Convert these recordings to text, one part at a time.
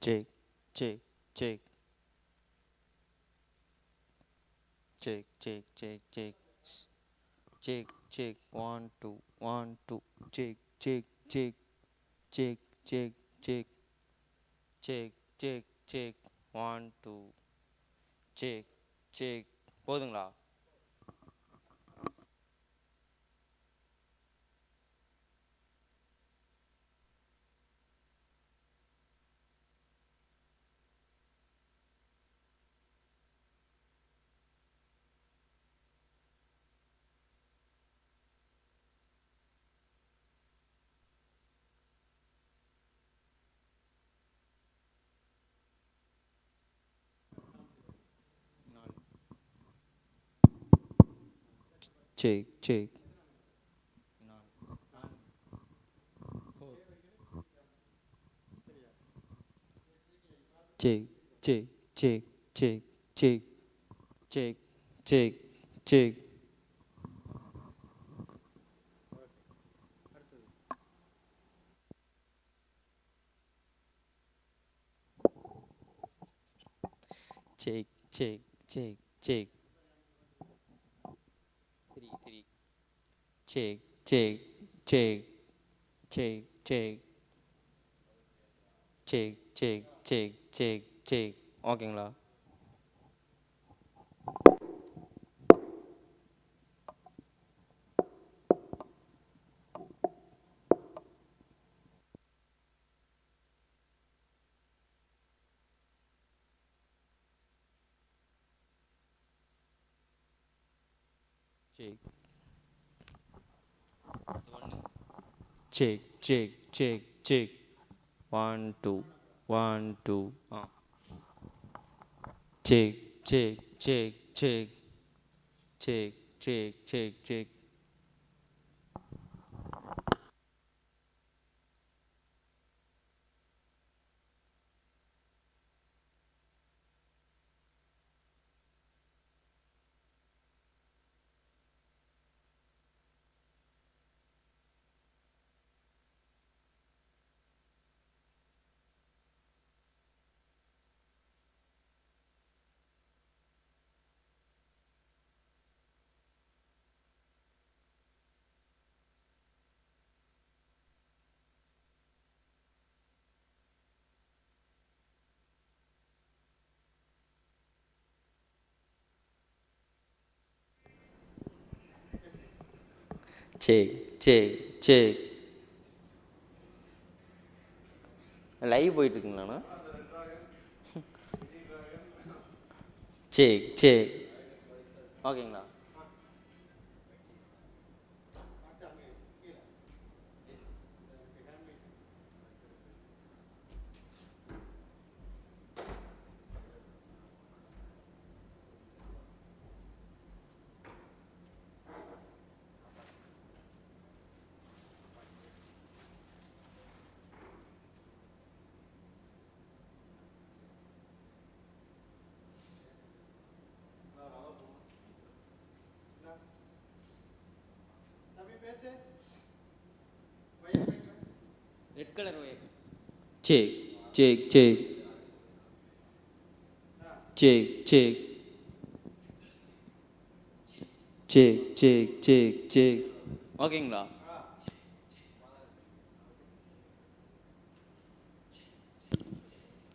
Check, check, check, check, check, check, check, check, check, 1 2 1 2, check, check, check, check, check, check, check, check, check, 1 2, check, check. போதுங்களா? Check, check. Check, check, check, check, check, check, check, check. Check, check, check, check. 3 3. Check, check, check, check, check, check, check, check, check, check. ஓகேங்களா? Check. Check, check, check, check. 1 2 1 2. Check, check, check, check, check, check, check, check. Check, check, check. Live போயிட்டு இருக்குங்களாண்ணா? check, check. ஓகேங்களா? Red colour wire. check, check, check, check, check, check, check, check, check. ஓகேங்களா?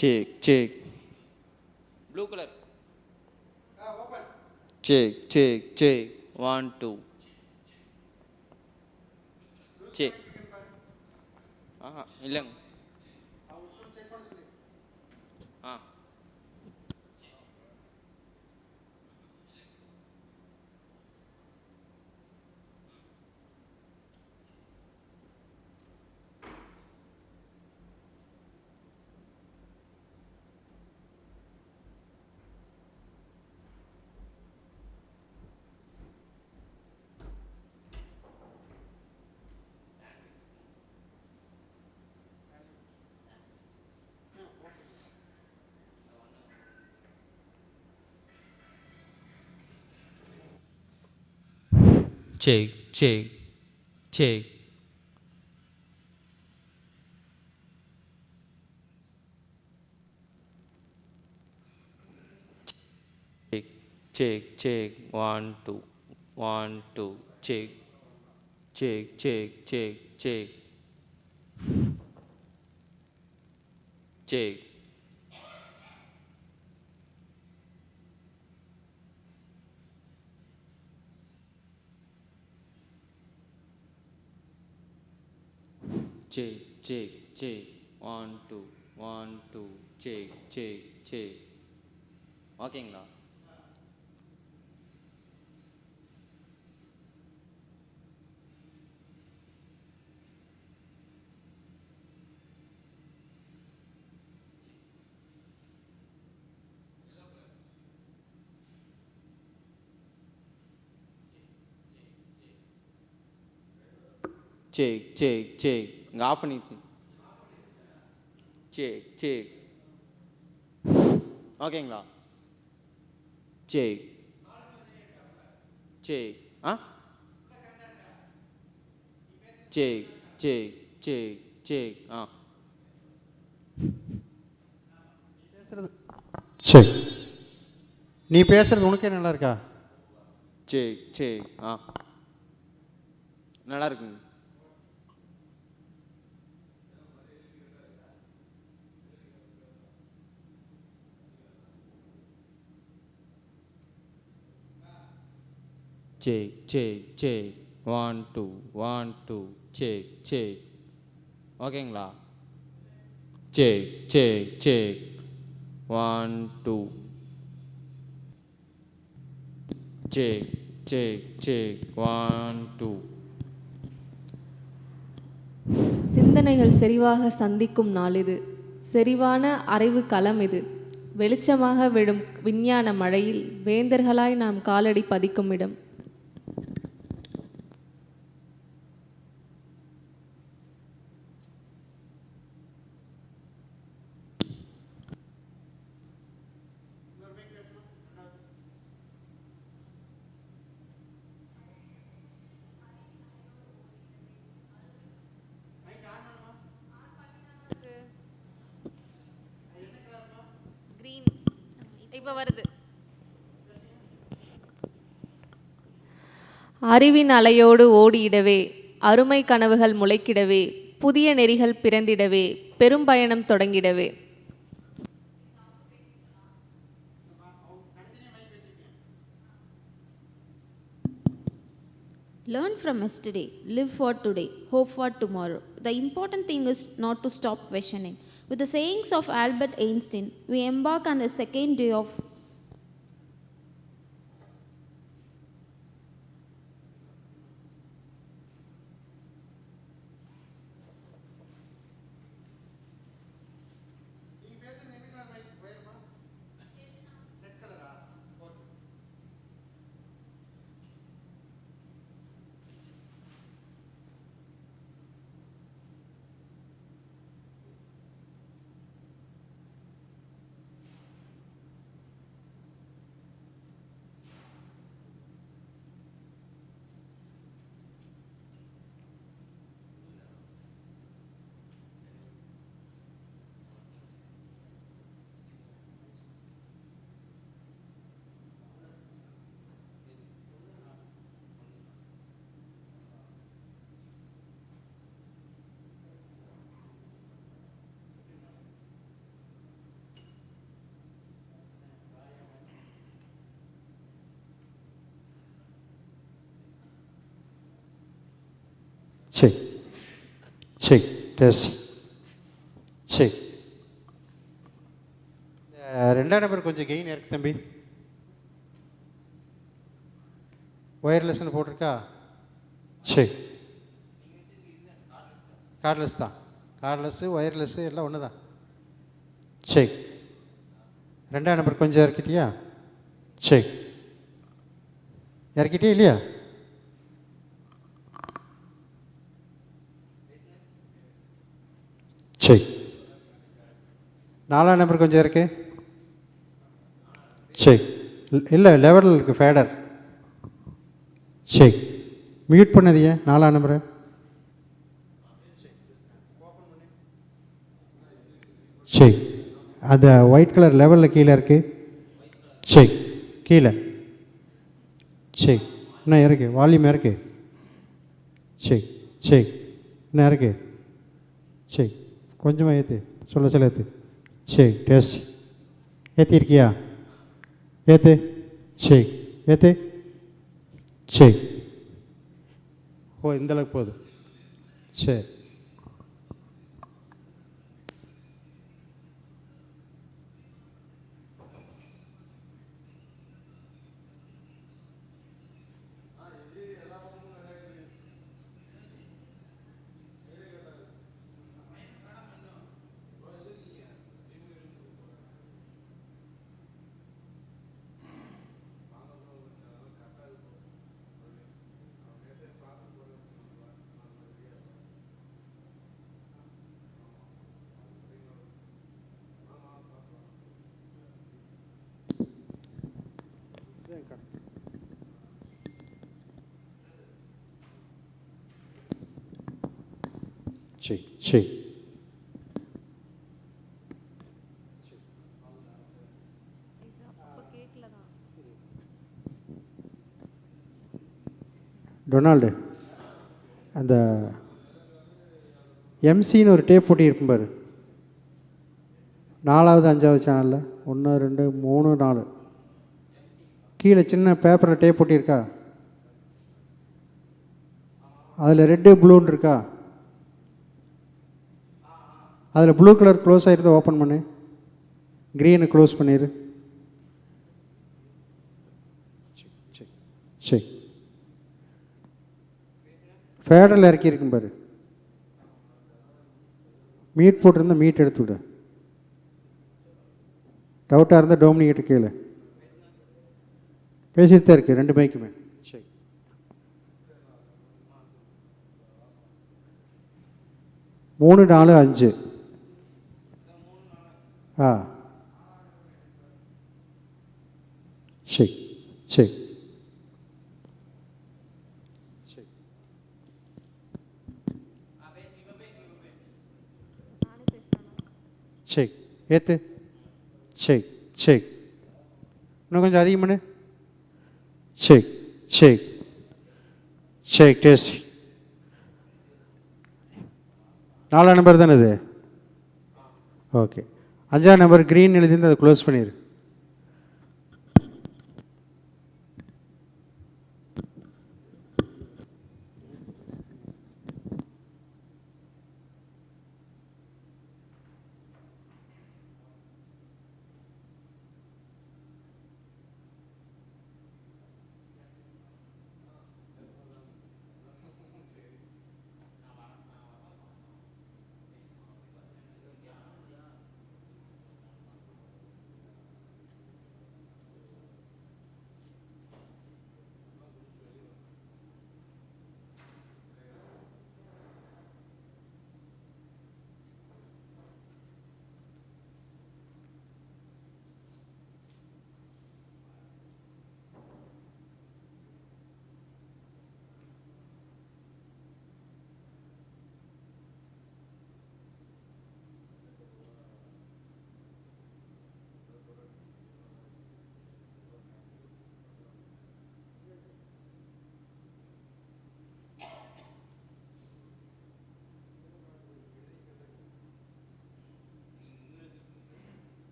check, check. Blue colour. check, check, check. 1 2. check. இல்லைங்க. check, check, check. check, check, check, 1 2 1 2 check, check, check, check, check, check, check, check, check, 1 2 1 2 check, check, check. ஓகேங்களா? check, check, check. இங்கே of பண்ணிட்டு check, check. ஓகேங்களா? check, check. ஆ check, check, check, check. ஆ சரி, நீ பேசுறது உனக்கே நல்லா இருக்கா? check, check. ஆ நல்லா இருக்குங்க. check, check, check, 1 2 1 2 check, check. ஓகேங்களா? check, check, check, 1 2 check, check, check, 1 2. சிந்தனைகள் செறிவாக சந்திக்கும் நாள் இது. செறிவான அறிவு களம் இது. வெளிச்சமாக விழும் விஞ்ஞான மழையில் வேந்தர்களாய் நாம் காலடி பதிக்கும் இடம். இப்போ வருது. அறிவின் அலையோடு ஓடியிடவே, அருமை கனவுகள் முளைக்கிடவே, புதிய நெறிகள் பிறந்திடவே, பெரும் பயணம் தொடங்கிடவே. Learn from yesterday, live for today, hope for tomorrow. The important thing is not to stop questioning. With the sayings of Albert Einstein, we embark on the second day of check, check, test, check. ரெண்டாம் number கொஞ்சம் gain இருக்கு தம்பி. ஒயர்லெஸ்ன்னு போட்டிருக்கா? Check. Cordless தான். கார்ட்லெஸ்ஸு wireless எல்லாம் ஒன்று தான். Check. ரெண்டாம் நம்பர் கொஞ்சம் இறக்கிட்டியா? செக். இறக்கிட்டே இல்லையா? செக். நாலாம் நம்பர் கொஞ்சம் இருக்கு. செக். இல்லை, லெவலில் இருக்குது ஃபேடர். செக். மியூட் பண்ணது ஏன் நாலாம் நம்பரை? செக். அது ஒயிட் கலர் லெவலில் கீழே இருக்குது. செக். கீழே. செக். இன்னும் இறக்கு. வால்யூம் இறக்கு. Check check. இன்னும் இறக்கு. செக். கொஞ்சமாக ஏற்று. சொல்ல ஏற்று. செக். டெஸ்ட். ஏற்றிருக்கியா? ஏற்று. செக். ஏற்று. செக். ஓ, இந்தளவுக்கு போகுது. சரி. Check check. டொனால்டு, அந்த எம்சின்னு ஒரு டேப் போட்டி இருக்கும் பாரு, 4வது 5வது சேனலில் 1 2 3 4 கீழே சின்ன பேப்பரில் டேப் போட்டியிருக்கா? அதில் ரெட்டு ப்ளூன்னு இருக்கா? அதில் ப்ளூ கலர் க்ளோஸ் ஆகிருந்தா ஓப்பன் பண்ணு, க்ரீனை க்ளோஸ் பண்ணிடு. சரி, ஃபேடரில் இறக்கியிருக்கும் பாரு, மீட் போட்டிருந்தா மீட் எடுத்து விட. டவுட்டாக இருந்தால் டோமினிக்கிட்ட கேளு. பேசிட்டு தான் இருக்கு 2 மைக்குமே. சரி, 3 4 5. ஆ சரி சரி சரி. ஏற்று. சரி சரி. இன்னும் கொஞ்சம் அதிகம் பண்ணு. சரி சரி சரி. டேஸ்ட். 4ஆம் நம்பர் தானே இது? ஓகே. 5ஆம் நம்பர் க்ரீன் எழுதிருந்து அதை க்ளோஸ் பண்ணிடு.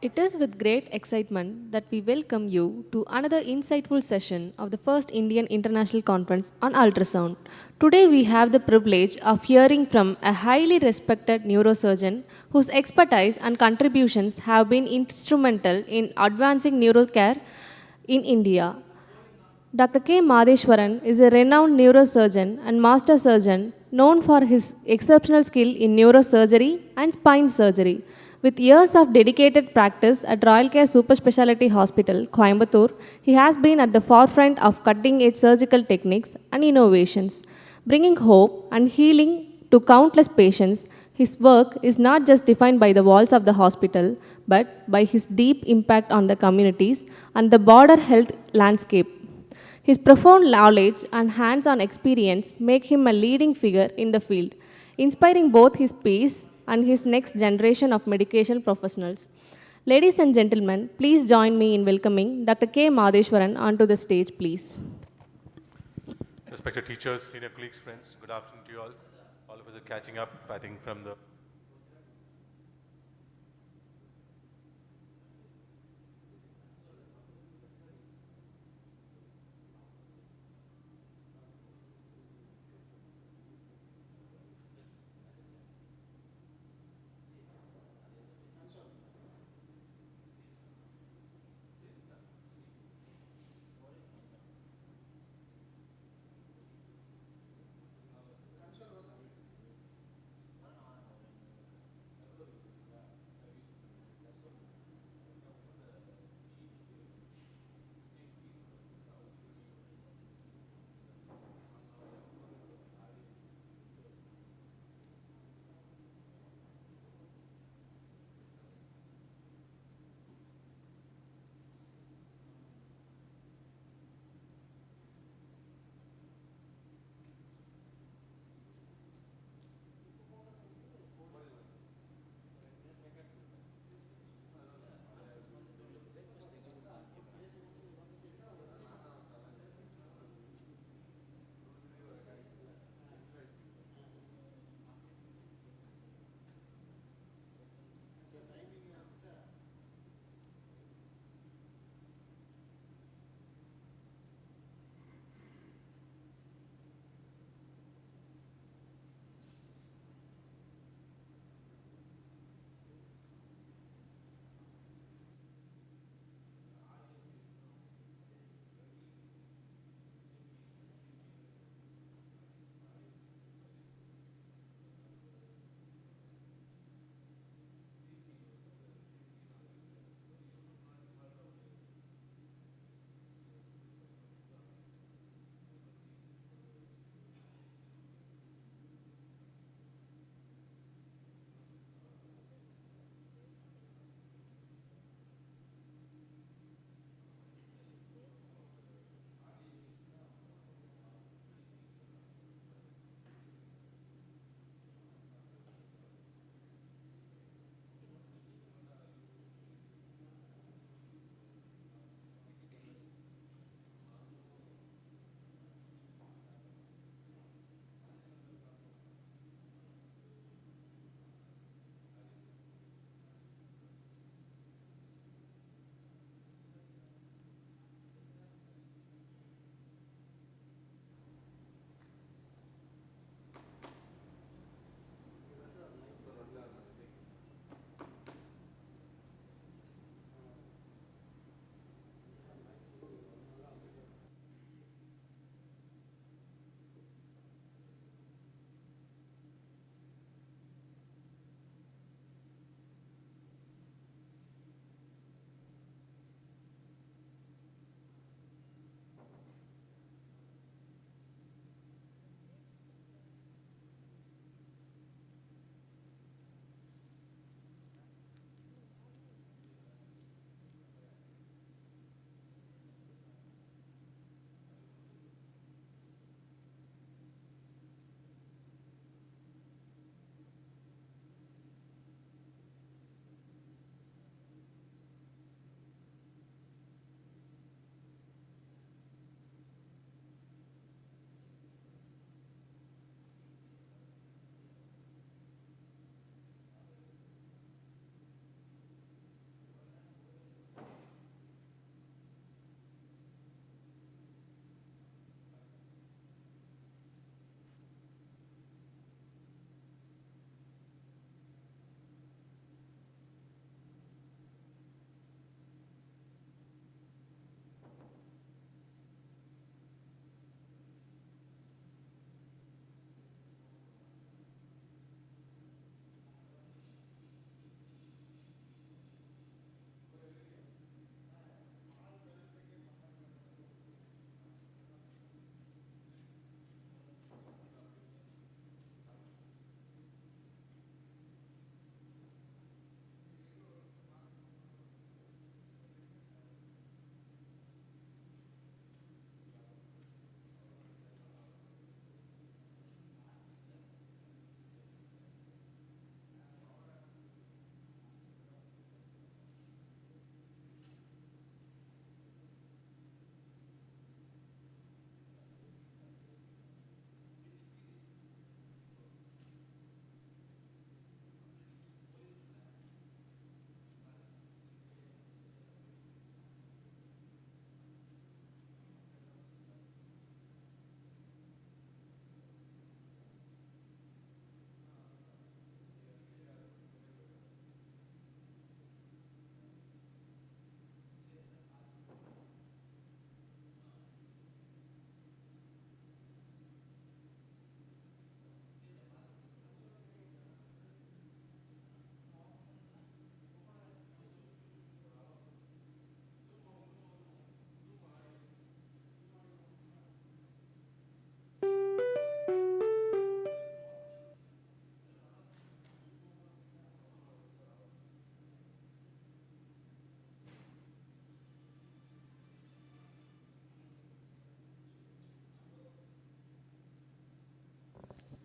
It is with great excitement that we welcome you to another insightful session of the first Indian International Conference on Ultrasound. Today we have the privilege of hearing from a highly respected neurosurgeon whose expertise and contributions have been instrumental in advancing neurocare in India. Dr. K. Madheshwaran is a renowned neurosurgeon and master surgeon known for his exceptional skill in neurosurgery and spine surgery. With years of dedicated practice at Royal Care Super Speciality Hospital, Coimbatore, he has been at the forefront of cutting-edge surgical techniques and innovations, bringing hope and healing to countless patients. His work is not just defined by the walls of the hospital, but by his deep impact on the communities and the broader health landscape. His profound knowledge and hands-on experience make him a leading figure in the field, inspiring both his peers and his next generation of medication professionals. Ladies and gentlemen, please join me in welcoming Dr. K. Madheshwaran onto the stage, please. Respected teachers, senior colleagues, friends, good afternoon to you all. All of us are catching up, I think, from the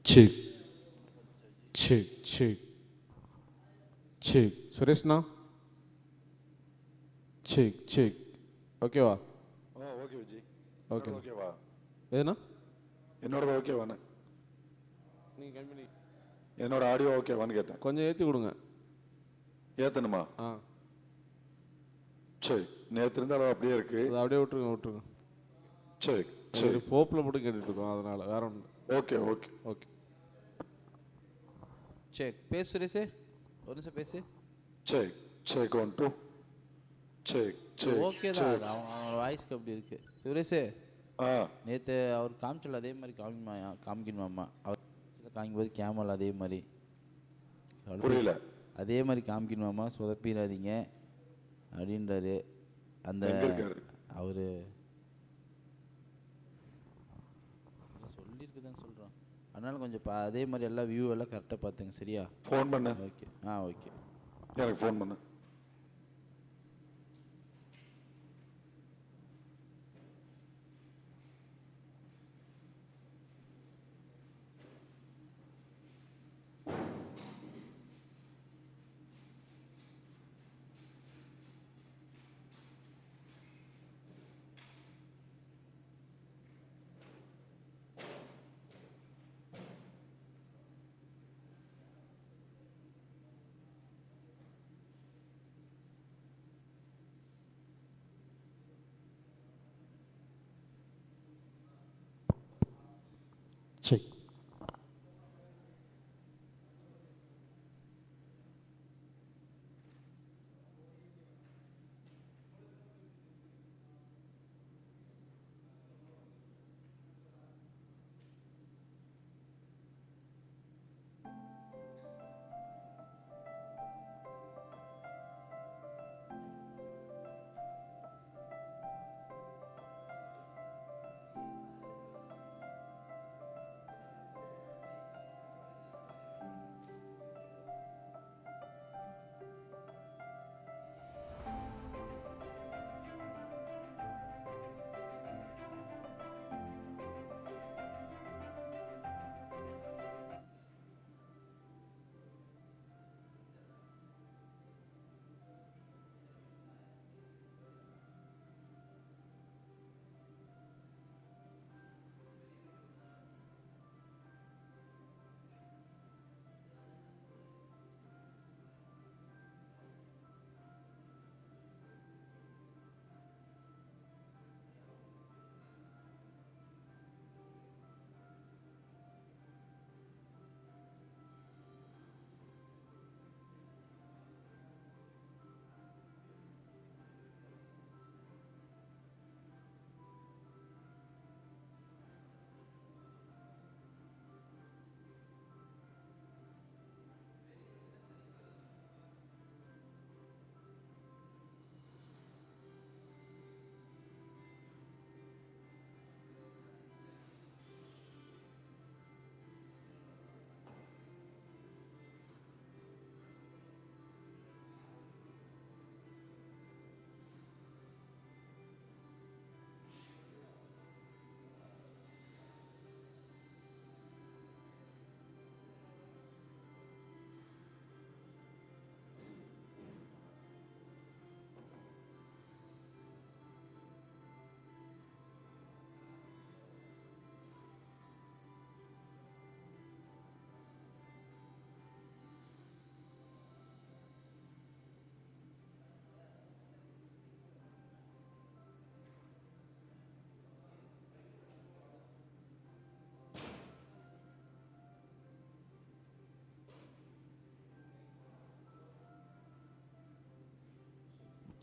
check, check, check, check. சுரேஷ்ண்ணா check, check. ஓகேவா? Okay Vijay. Okay. ஓகேவா? எதுனா? என்னோடது ஓகேவாண்ணே? நீங்கள் company என்னோட audio ஓகேவான்னு கேட்டேன். கொஞ்சம் ஏற்றி கொடுங்க. ஏற்றணுமா? சரி, நேற்று இருந்தாலும் அப்படியே இருக்கு. அதை அப்படியே விட்டுருங்க. சரி சரி. போப்பில் மட்டும் கேட்டுட்டு இருக்கோம், அதனால வேற ஒன்று. Okay okay okay. செக். பேசு சுரேஷே, ஒரு நிமிஷம் பேசு. Check check 1 2 check check. Okay தான், அவனோட வாய்ஸ்க்கு அப்படி இருக்கு. சுரேஷே, நேற்று அவர் காமிச்சல அதே மாதிரி காமிக்கணுமாம்மா. அவர் காமிக்கும்போது கேமல் அதே மாதிரி புரியல. அதே மாதிரி காமிக்கணுமாம்மா, சொதப்பிடாதீங்க அப்படின்றாரு. அந்த அவர் சொல்லியிருக்குதான் சொல்கிறான். அதனால கொஞ்சம் அதே மாதிரி எல்லாம் வியூ எல்லாம் கரெக்டாக பார்த்துங்க. சரியா? ஃபோன் பண்ண. ஓகே. ஓகே. எனக்கு ஃபோன் பண்ணு. check.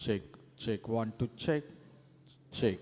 Check, check, 1 2 check, check.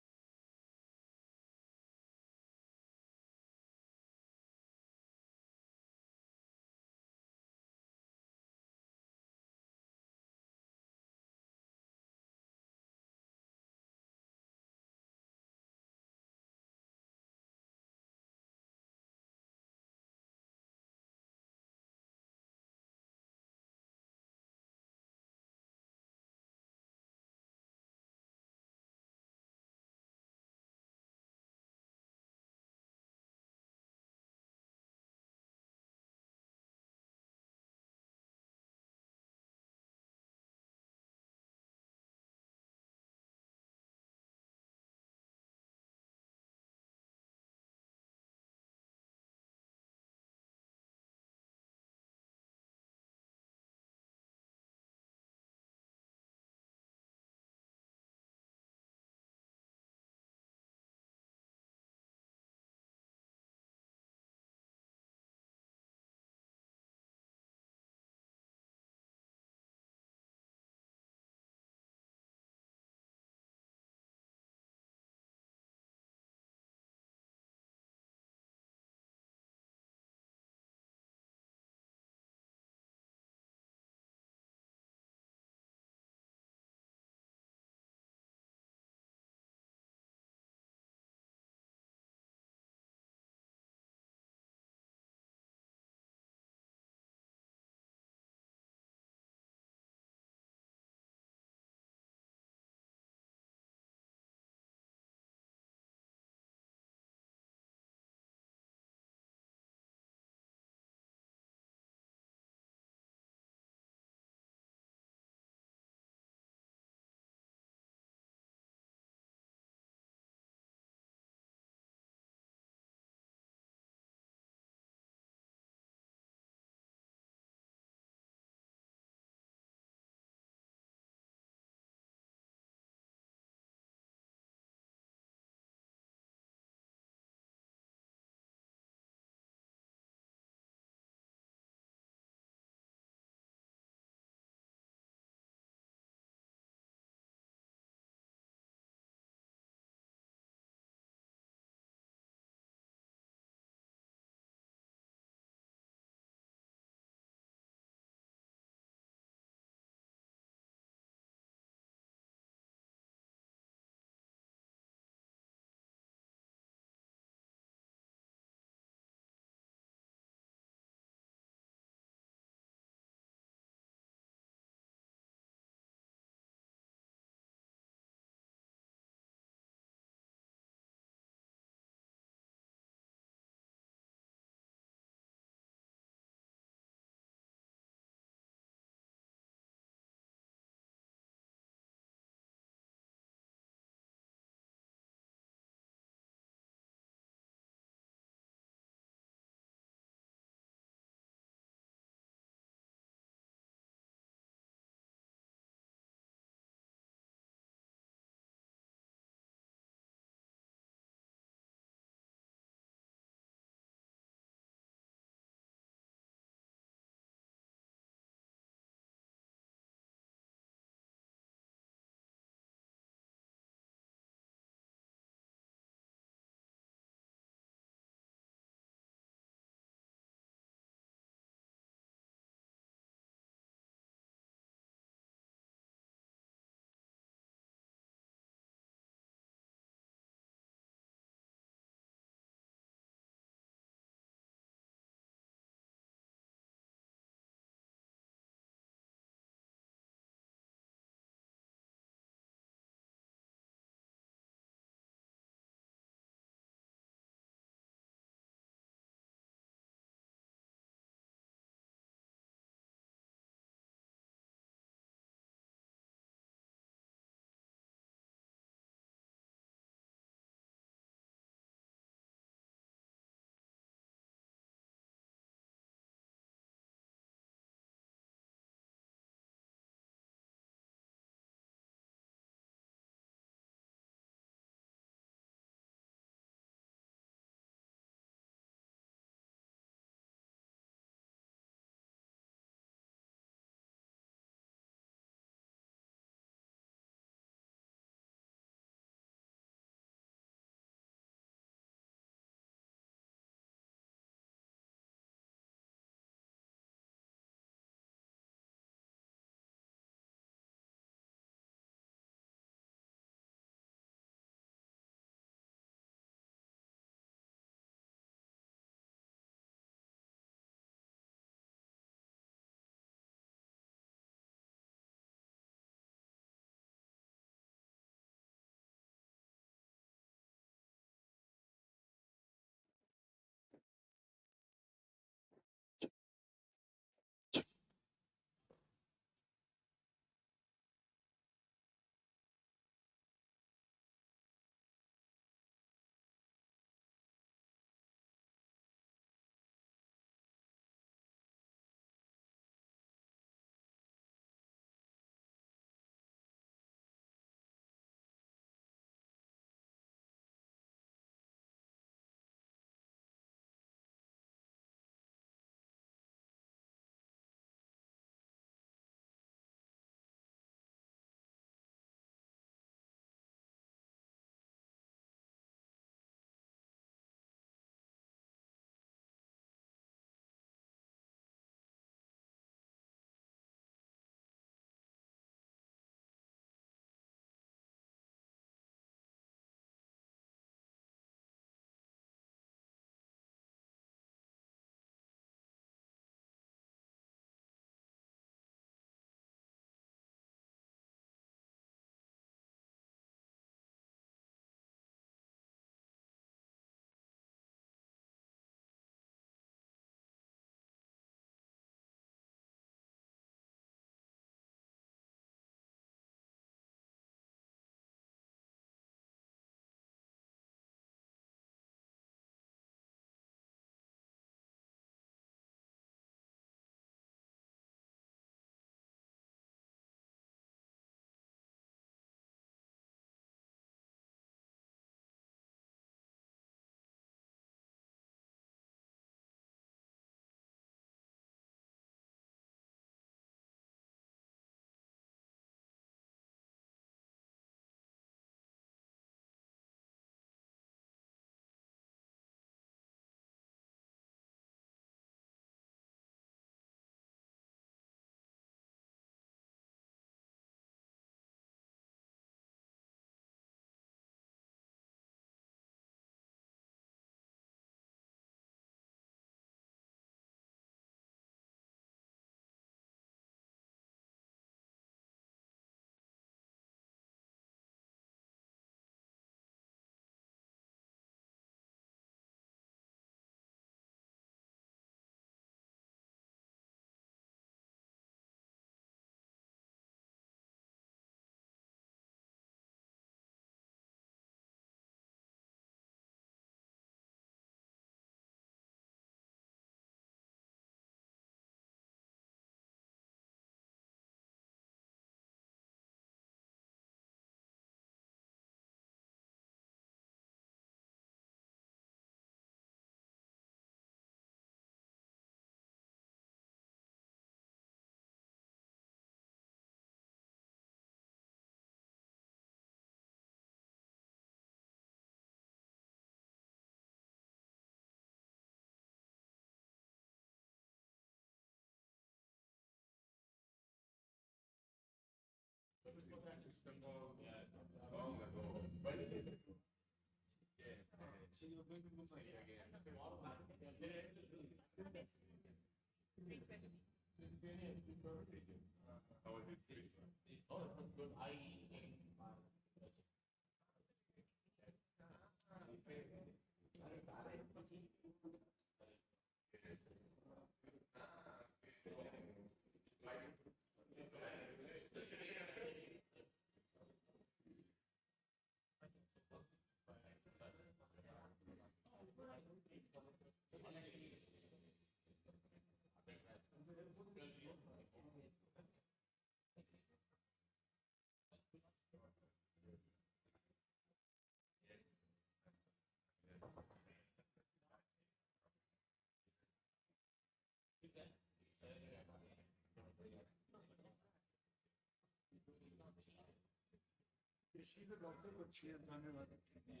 She's a doctor, but she has done a lot of things.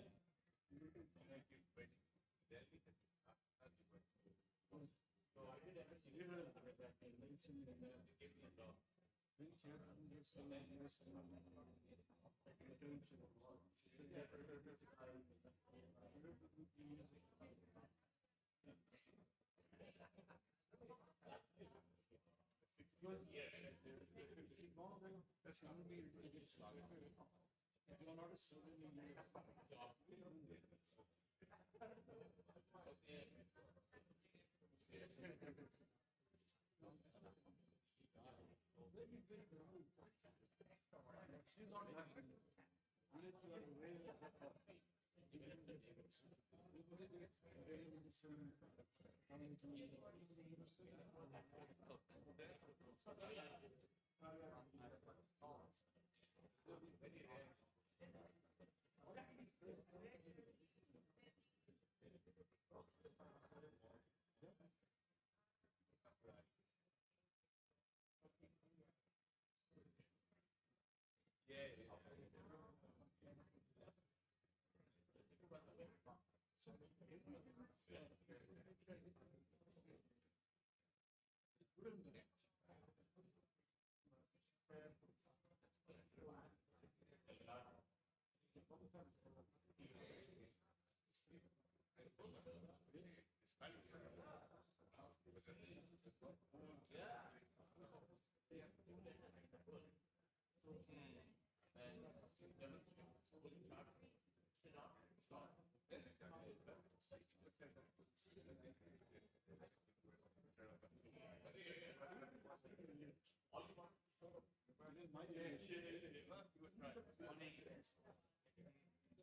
So I did give her medicine and then she had done this and this and you're not a surgeon in she's not happy. Unless you are aware of that.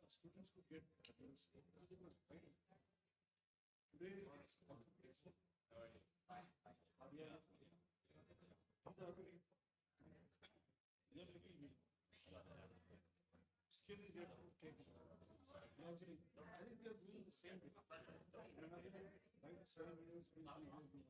Students could get today it's concentration. Skill is yet to take. Imagine, I think we are doing the same thing. Another 7 years, we will be.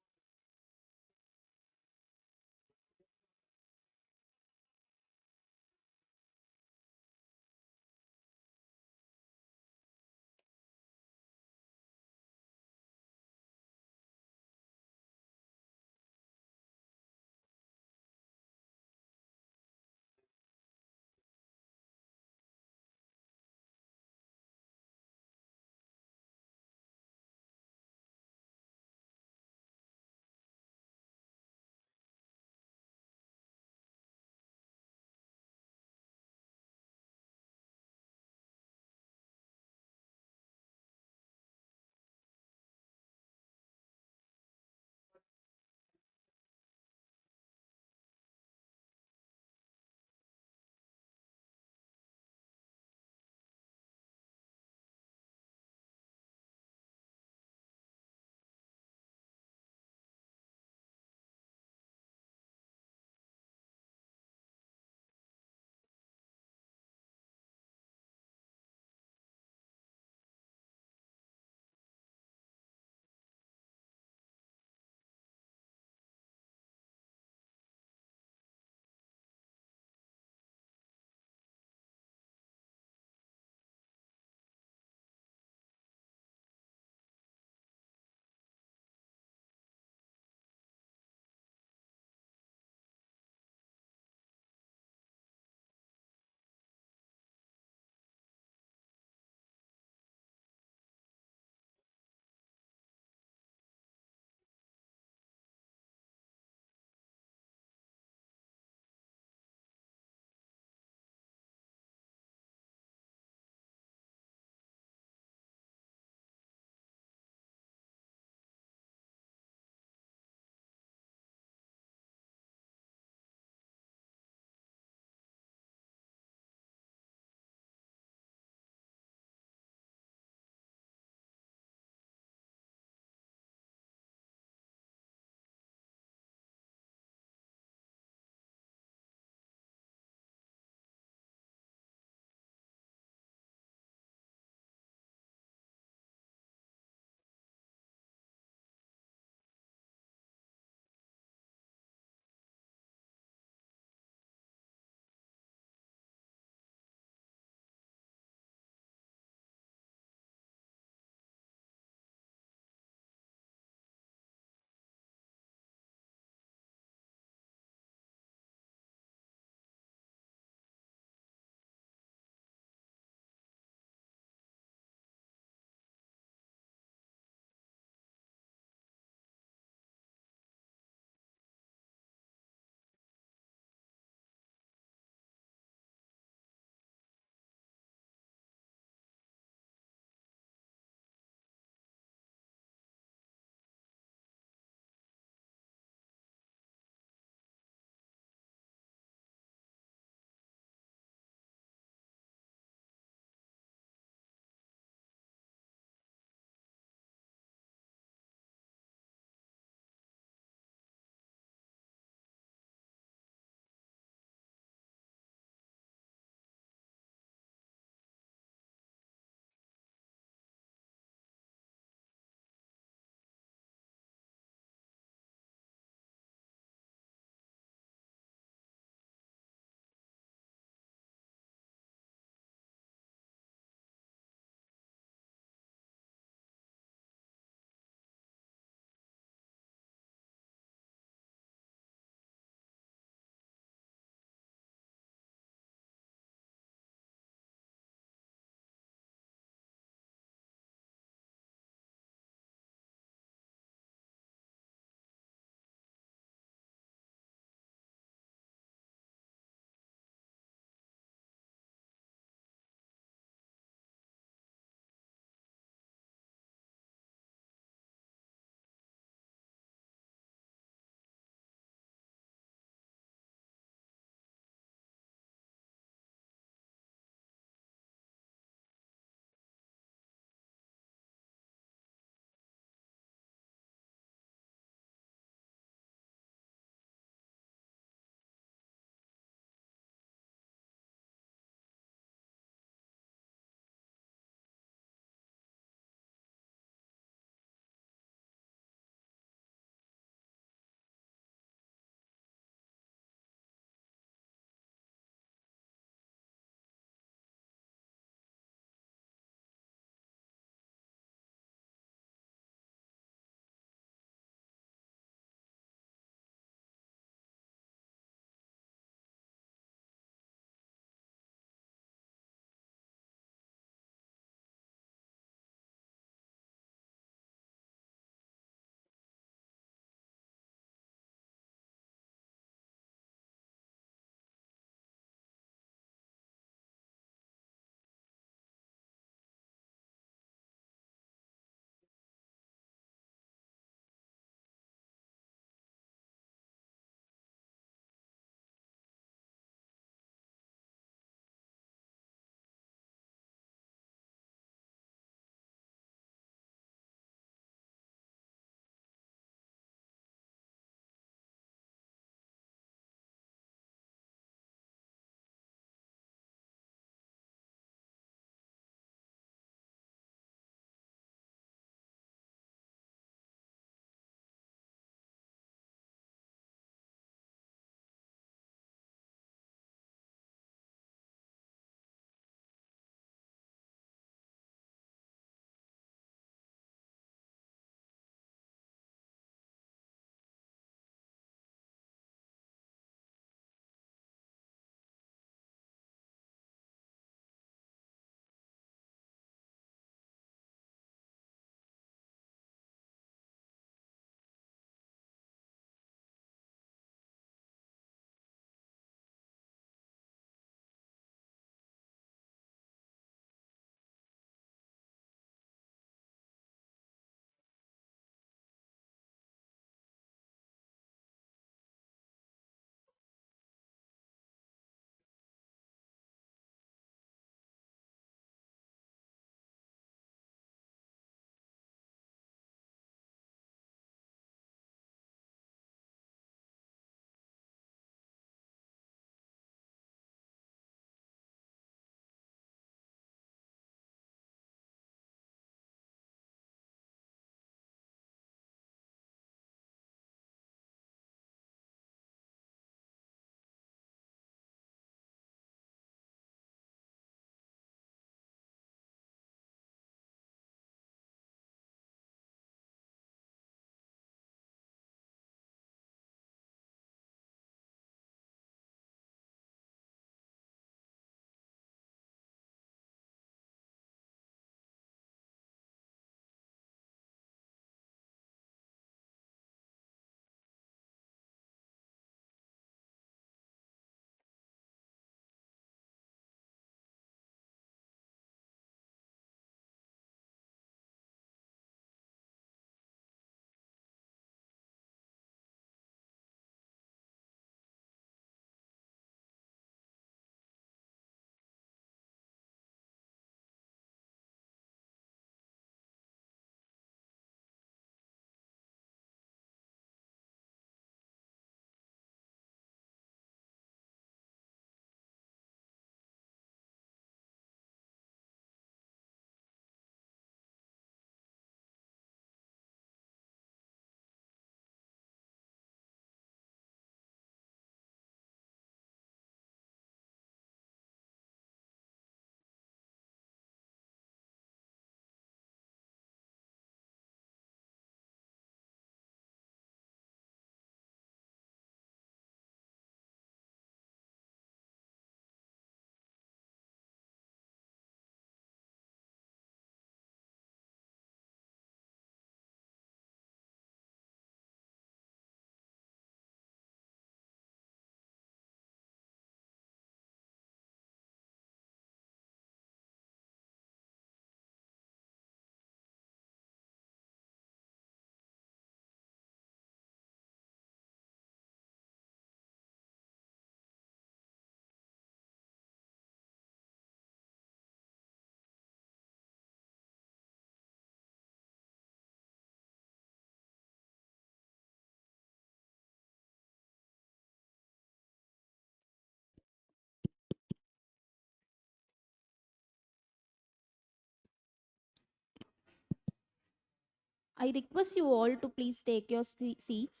I request you all to please take your seats.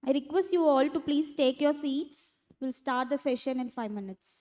I request you all to please take your seats. We'll start the session in 5 minutes.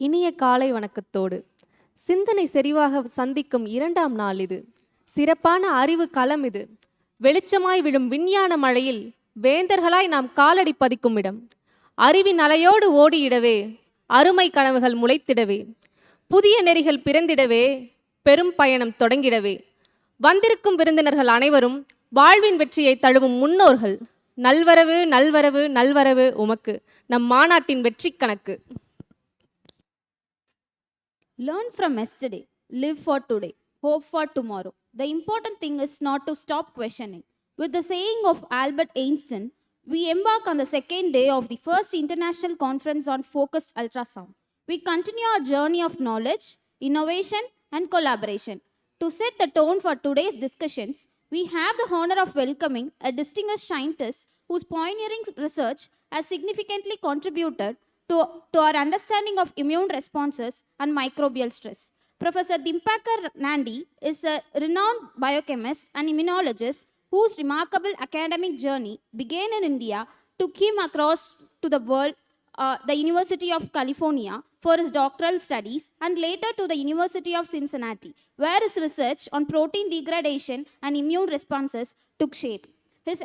இனிய காலை வணக்கத்தோடு சிந்தனை செறிவாக சந்திக்கும் 2ஆம் நாள் இது. சிறப்பான அறிவு களம் இது. வெளிச்சமாய் விழும் விஞ்ஞான மழையில் வேந்தர்களாய் நாம் காலடி பதிக்கும் இடம். அறிவின் அலையோடு ஓடியிடவே, அருமை கனவுகள் முளைத்திடவே, புதிய நெறிகள் பிறந்திடவே, பெரும் பயணம் தொடங்கிடவே. வந்திருக்கும் விருந்தினர்கள் அனைவரும் வாழ்வின் வெற்றியை தழுவும் முன்னோர்கள். நல்வரவு நல்வரவு நல்வரவு உமக்கு, நம் மாநாட்டின் வெற்றி கணக்கு. Learn from yesterday, live for today, hope for tomorrow. The important thing is not to stop questioning. With the saying of Albert Einstein, we embark on the second day of the first international conference on focused ultrasound. We continue our journey of knowledge, innovation, and collaboration. To set the tone for today's discussions, we have the honor of welcoming a distinguished scientist whose pioneering research has significantly contributed to our understanding of immune responses and microbial stress. Professor Dimpakar Nandi is a renowned biochemist and immunologist whose remarkable academic journey began in India, took him across to the world, the University of California, for his doctoral studies, and later to the University of Cincinnati, where his research on protein degradation and immune responses took shape. His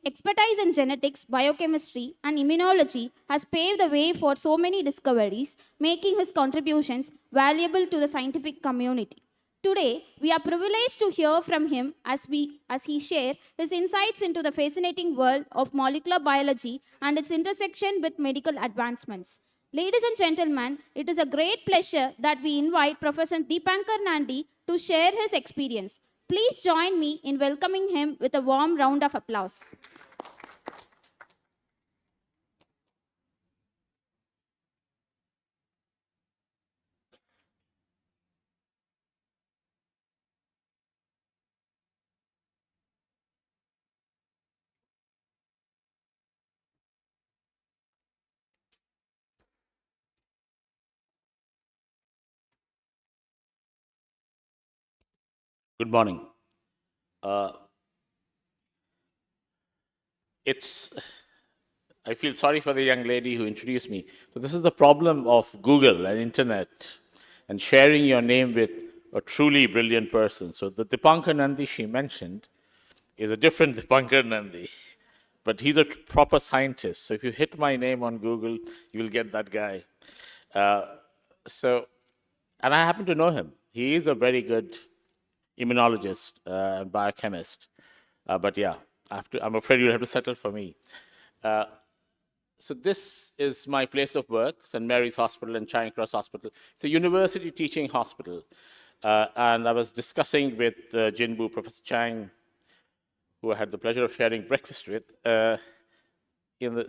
expertise in genetics, biochemistry, and immunology has paved the way for so many discoveries, making his contributions valuable to the scientific community. Today, we are privileged to hear from him as he shares his insights into the fascinating world of molecular biology and its intersection with medical advancements. Ladies and gentlemen, it is a great pleasure that we invite Professor Deepankar Nandi to share his experience. Please join me in welcoming him with a warm round of applause. Good morning. I feel sorry for the young lady who introduced me. So this is the problem of Google and internet and sharing your name with a truly brilliant person. So the Dipankar Nandi she mentioned is a different Dipankar Nandi, but he's a proper scientist. So if you hit my name on Google, you will get that guy. And I happen to know him. He is a very good immunologist and biochemist. But yeah, I'm afraid you'll have to settle for me. So this is my place of work, St. Mary's Hospital and Charing Cross Hospital. It's a university teaching hospital. And I was discussing with Jinbu, Professor Chang, who I had the pleasure of sharing breakfast with. The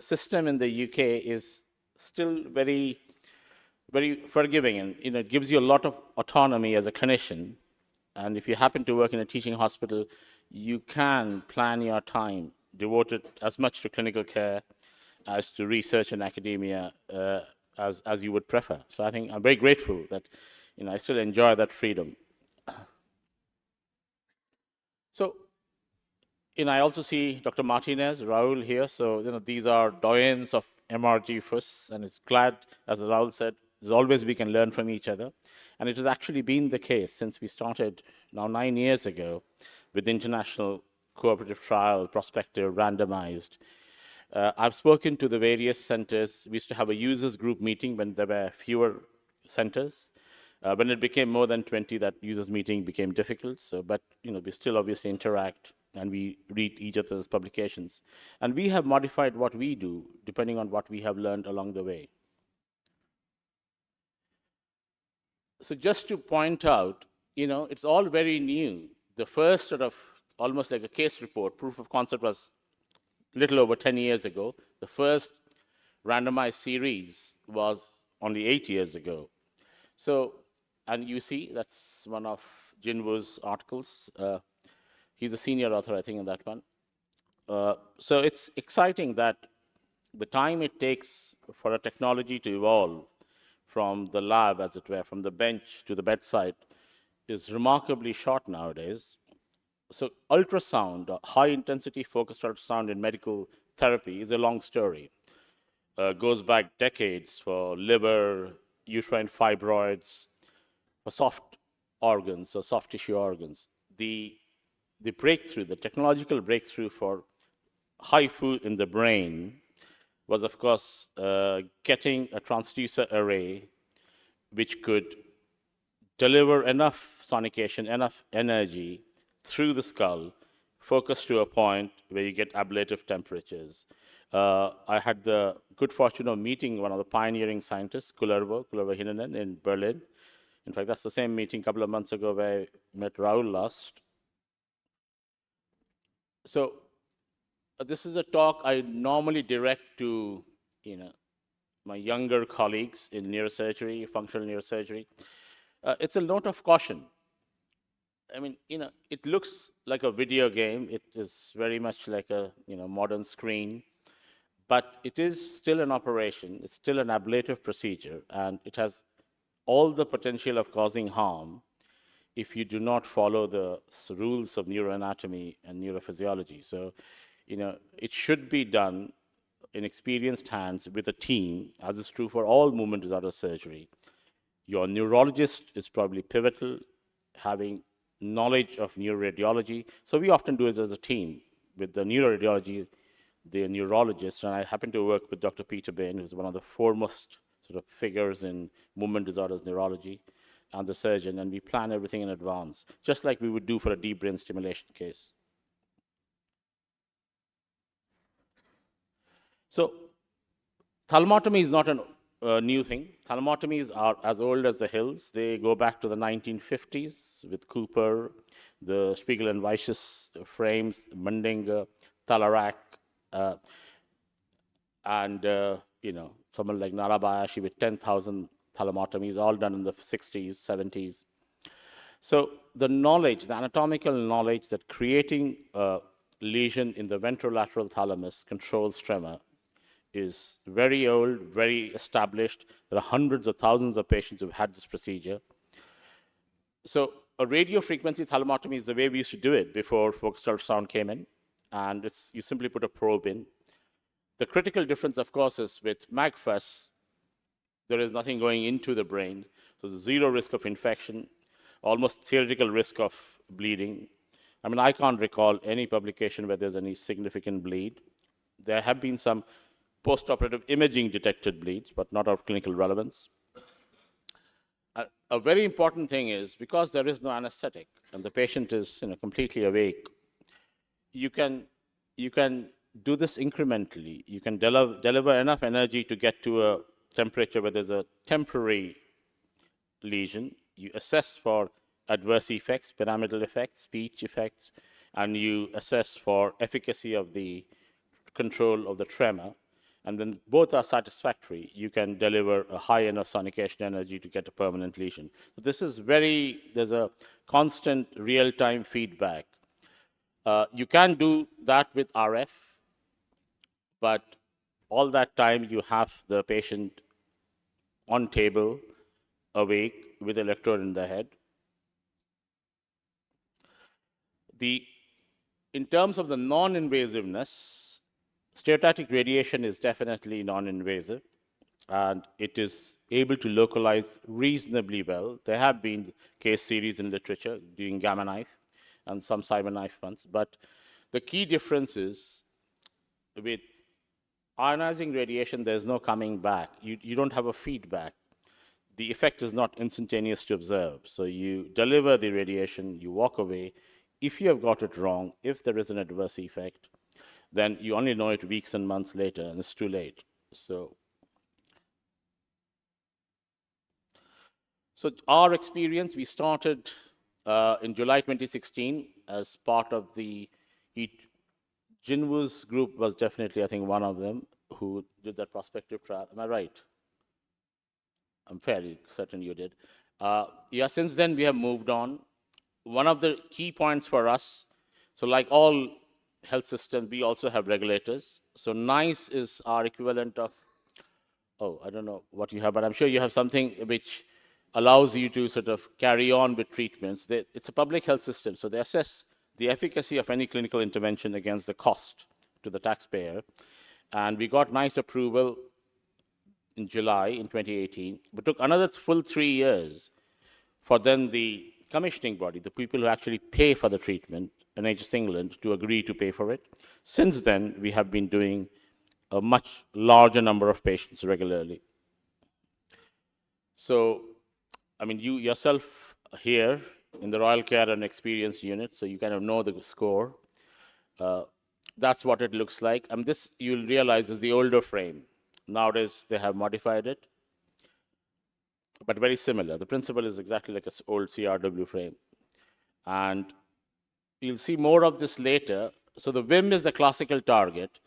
system in the UK is still very, very forgiving, and it gives you a lot of autonomy as a clinician. And if you happen to work in a teaching hospital, you can plan your time, devote it as much to clinical care as to research and academia as you would prefer. So I think I'm very grateful that I still enjoy that freedom. So I also see Dr. Martinez, Raul here. So these are doyens of MRgFUS, and it's glad, as Raul said, as always we can learn from each other. And it has actually been the case since we started now 9 years ago with the international cooperative trial, prospective, randomized. I've spoken to the various centers. We used to have a users group meeting when there were fewer centers. When it became more than 20, that users meeting became difficult. But we still obviously interact and we read each other's publications. And we have modified what we do depending on what we have learned along the way. So just to point out, it's all very new. The first sort of almost like a case report, proof of concept was a little over 10 years ago. The first randomized series was only 8 years ago. So, and you see, that's one of Jinwu's articles. He's a senior author, I think, in that one. So it's exciting that the time it takes for a technology to evolve from the lab, as it were, from the bench to the bedside, is remarkably short nowadays. So ultrasound, high-intensity focused ultrasound in medical therapy is a long story. Goes back decades for liver, uterine fibroids, for soft organs, so soft tissue organs. The breakthrough, the technological breakthrough for HIFU in the brain was, of course, getting a transducer array which could deliver enough sonication, enough energy through the skull, focused to a point where you get ablative temperatures. I had the good fortune of meeting one of the pioneering scientists, Kullervo Hinnanen in Berlin. In fact, that's the same meeting a couple of months ago where I met Raul last. So this is a talk I normally direct to, my younger colleagues in neurosurgery, functional neurosurgery. It's a note of caution. I mean, it looks like a video game. It is very much like a, modern screen, but it is still an operation. It's still an ablative procedure, and it has all the potential of causing harm if you do not follow the rules of neuroanatomy and neurophysiology. So, it should be done in experienced hands with a team, as is true for all movement disorder surgery. Your neurologist is probably pivotal, having knowledge of neuroradiology. So we often do it as a team with the neuroradiology, the neurologist, and I happen to work with Dr. Peter Bain, who's one of the foremost sort of figures in movement disorders neurology, and the surgeon, and we plan everything in advance, just like we would do for a deep brain stimulation case. So thalamotomy is not a new thing. Thalamotomies are as old as the hills. They go back to the 1950s with Cooper, the Spiegel and Weisches frames, Mundinger, Thalarak, and someone like Narabayashi with 10,000 thalamotomies, all done in the 60s, 70s. So the knowledge, the anatomical knowledge that creating a lesion in the ventrolateral thalamus controls tremor is very old, very established. There are hundreds of thousands of patients who've had this procedure. So a radio frequency thalamotomy is the way we used to do it before focused ultrasound came in, and you simply put a probe in. The critical difference, of course, is with MRgFUS, there is nothing going into the brain, so there's zero risk of infection, almost theoretical risk of bleeding. I mean, I can't recall any publication where there's any significant bleed. There have been some post-operative imaging detected bleeds, but not of clinical relevance. A very important thing is, because there is no anesthetic and the patient is completely awake, you can do this incrementally. You can deliver enough energy to get to a temperature where there's a temporary lesion. You assess for adverse effects, pyramidal effects, speech effects, and you assess for efficacy of the control of the tremor. And when both are satisfactory, you can deliver a high enough sonication energy to get a permanent lesion. So this is there's a constant real-time feedback. You can do that with RF, but all that time you have the patient on table, awake, with electrode in the head. In terms of the non-invasiveness, stereotactic radiation is definitely non-invasive, and it is able to localize reasonably well. There have been case series in literature doing gamma knife and some cyber knife ones, but the key difference is with ionizing radiation, there's no coming back. You don't have a feedback. The effect is not instantaneous to observe. So you deliver the radiation, you walk away. If you have got it wrong, if there is an adverse effect, then you only know it weeks and months later, and it's too late. So our experience, we started in July 2016 as part of the Jinwoo's group was definitely, I think, one of them who did that prospective trial. Am I right? I'm fairly certain you did. Yeah, since then we have moved on. One of the key points for us, so like all health systems, we also have regulators. So NICE is our equivalent of, I don't know what you have, but I'm sure you have something which allows you to sort of carry on with treatments. It's a public health system, so they assess the efficacy of any clinical intervention against the cost to the taxpayer. And we got NICE approval in July in 2018, but took another full 3 years for then the commissioning body, the people who actually pay for the treatment, NHS England, to agree to pay for it. Since then, we have been doing a much larger number of patients regularly. So, I mean, you yourself here in the Royal Care and Experience Unit, so you kind of know the score. That's what it looks like. And this, you'll realize, is the older frame. Nowadays, they have modified it, but very similar. The principle is exactly like an old CRW frame. And you'll see more of this later. So the WIM is the classical target.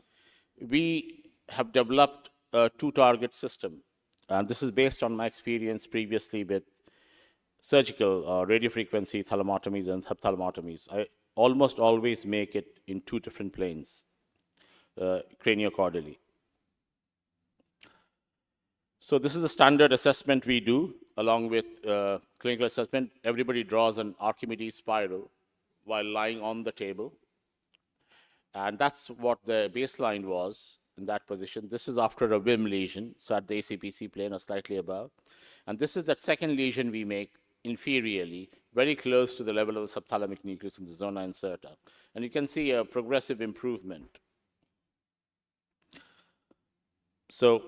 We have developed a two-target system. And this is based on my experience previously with surgical radiofrequency thalamotomies and subthalamotomies. I almost always make it in two different planes, craniocaudally. So this is the standard assessment we do along with clinical assessment. Everybody draws an Archimedes spiral while lying on the table. And that's what the baseline was in that position. This is after a WIM lesion, so at the ACPC plane or slightly above. And this is that second lesion we make inferiorly, very close to the level of the subthalamic nucleus in the zona incerta. And you can see a progressive improvement. So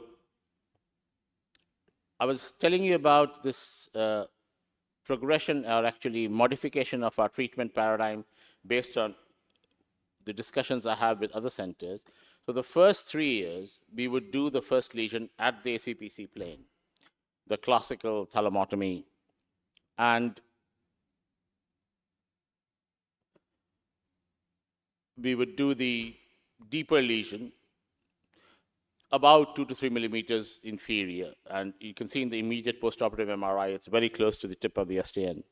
I was telling you about this progression, or actually modification of our treatment paradigm based on the discussions I have with other centers. So the first 3 years, we would do the first lesion at the ACPC plane, the classical thalamotomy. And we would do the deeper lesion, about 2 to 3 millimeters inferior. And you can see in the immediate postoperative MRI, it's very close to the tip of the STN.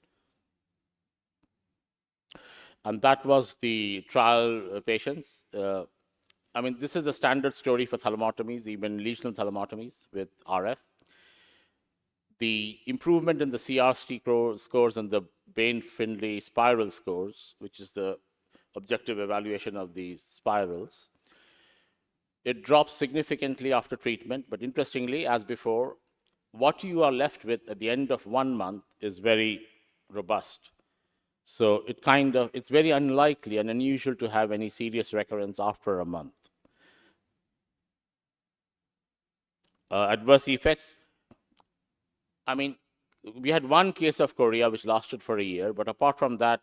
And that was the trial patients. I mean, this is a standard story for thalamotomies, even lesional thalamotomies with RF. The improvement in the CRST scores and the Bain-Findlay spiral scores, which is the objective evaluation of these spirals, it drops significantly after treatment. But interestingly, as before, what you are left with at the end of 1 month is very robust. So it's very unlikely and unusual to have any serious recurrence after a month. Adverse effects. I mean, we had one case of chorea which lasted for a year, but apart from that,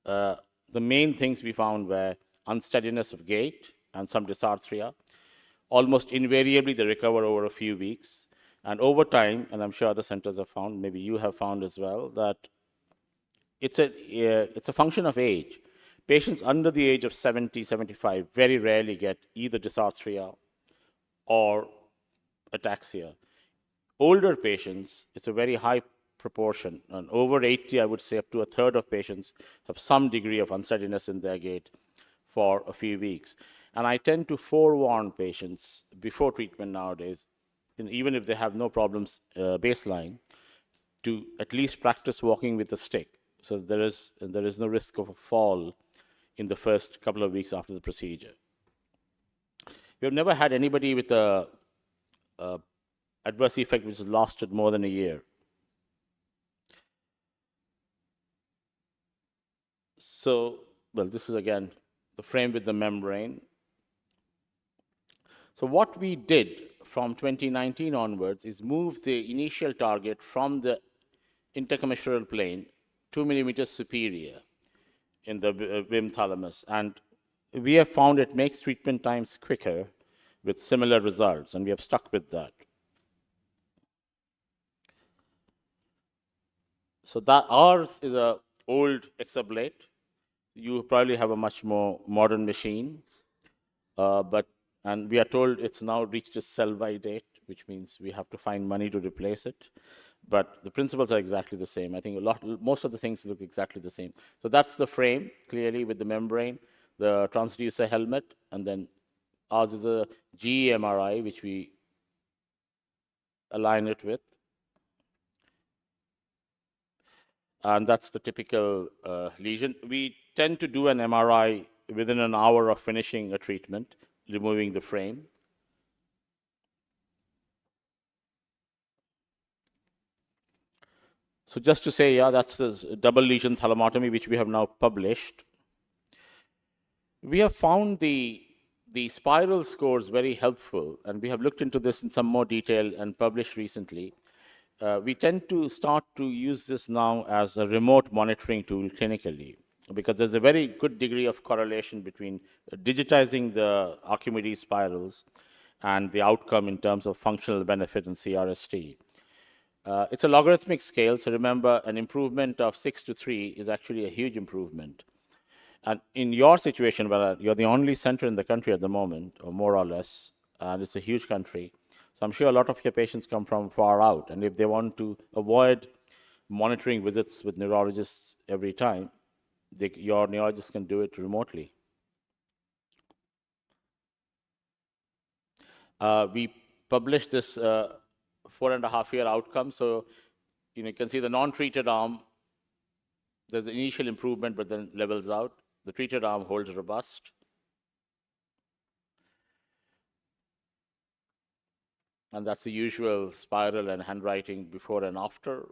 the main things we found were unsteadiness of gait and some dysarthria. Almost invariably, they recover over a few weeks. And over time, and I'm sure other centers have found, maybe you have found as well, that it's a function of age. Patients under the age of 70, 75 very rarely get either dysarthria or ataxia. Older patients, it's a very high proportion. And over 80, I would say up to a third of patients have some degree of unsteadiness in their gait for a few weeks. And I tend to forewarn patients before treatment nowadays, even if they have no problems baseline, to at least practice walking with a stick. So there is no risk of a fall in the first couple of weeks after the procedure. We have never had anybody with a adverse effect which has lasted more than a year. So, well, this is again the frame with the membrane. So what we did from 2019 onwards is move the initial target from the intercommissural plane 2 millimeters superior in the WIM thalamus. And we have found it makes treatment times quicker with similar results, and we have stuck with that. So that ours is an old exablate. You probably have a much more modern machine, and we are told it's now reached a sell-by date, which means we have to find money to replace it. But the principles are exactly the same. I think most of the things look exactly the same. So that's the frame, clearly with the membrane, the transducer helmet, and then ours is a GE MRI, which we align it with. And that's the typical lesion. We tend to do an MRI within an hour of finishing a treatment, removing the frame. So just to say, yeah, that's the double lesion thalamotomy, which we have now published. We have found the spiral scores very helpful, and we have looked into this in some more detail and published recently. We tend to start to use this now as a remote monitoring tool clinically, because there's a very good degree of correlation between digitizing the Archimedes spirals and the outcome in terms of functional benefit and CRST. It's a logarithmic scale, so remember, an improvement of 6 to 3 is actually a huge improvement. And in your situation, where you're the only center in the country at the moment, or more or less, and it's a huge country, so I'm sure a lot of your patients come from far out. And if they want to avoid monitoring visits with neurologists every time, your neurologist can do it remotely. We published this 4.5-year outcome. So you can see the non-treated arm, there's an initial improvement, but then levels out. The treated arm holds robust. And that's the usual spiral and handwriting before and after.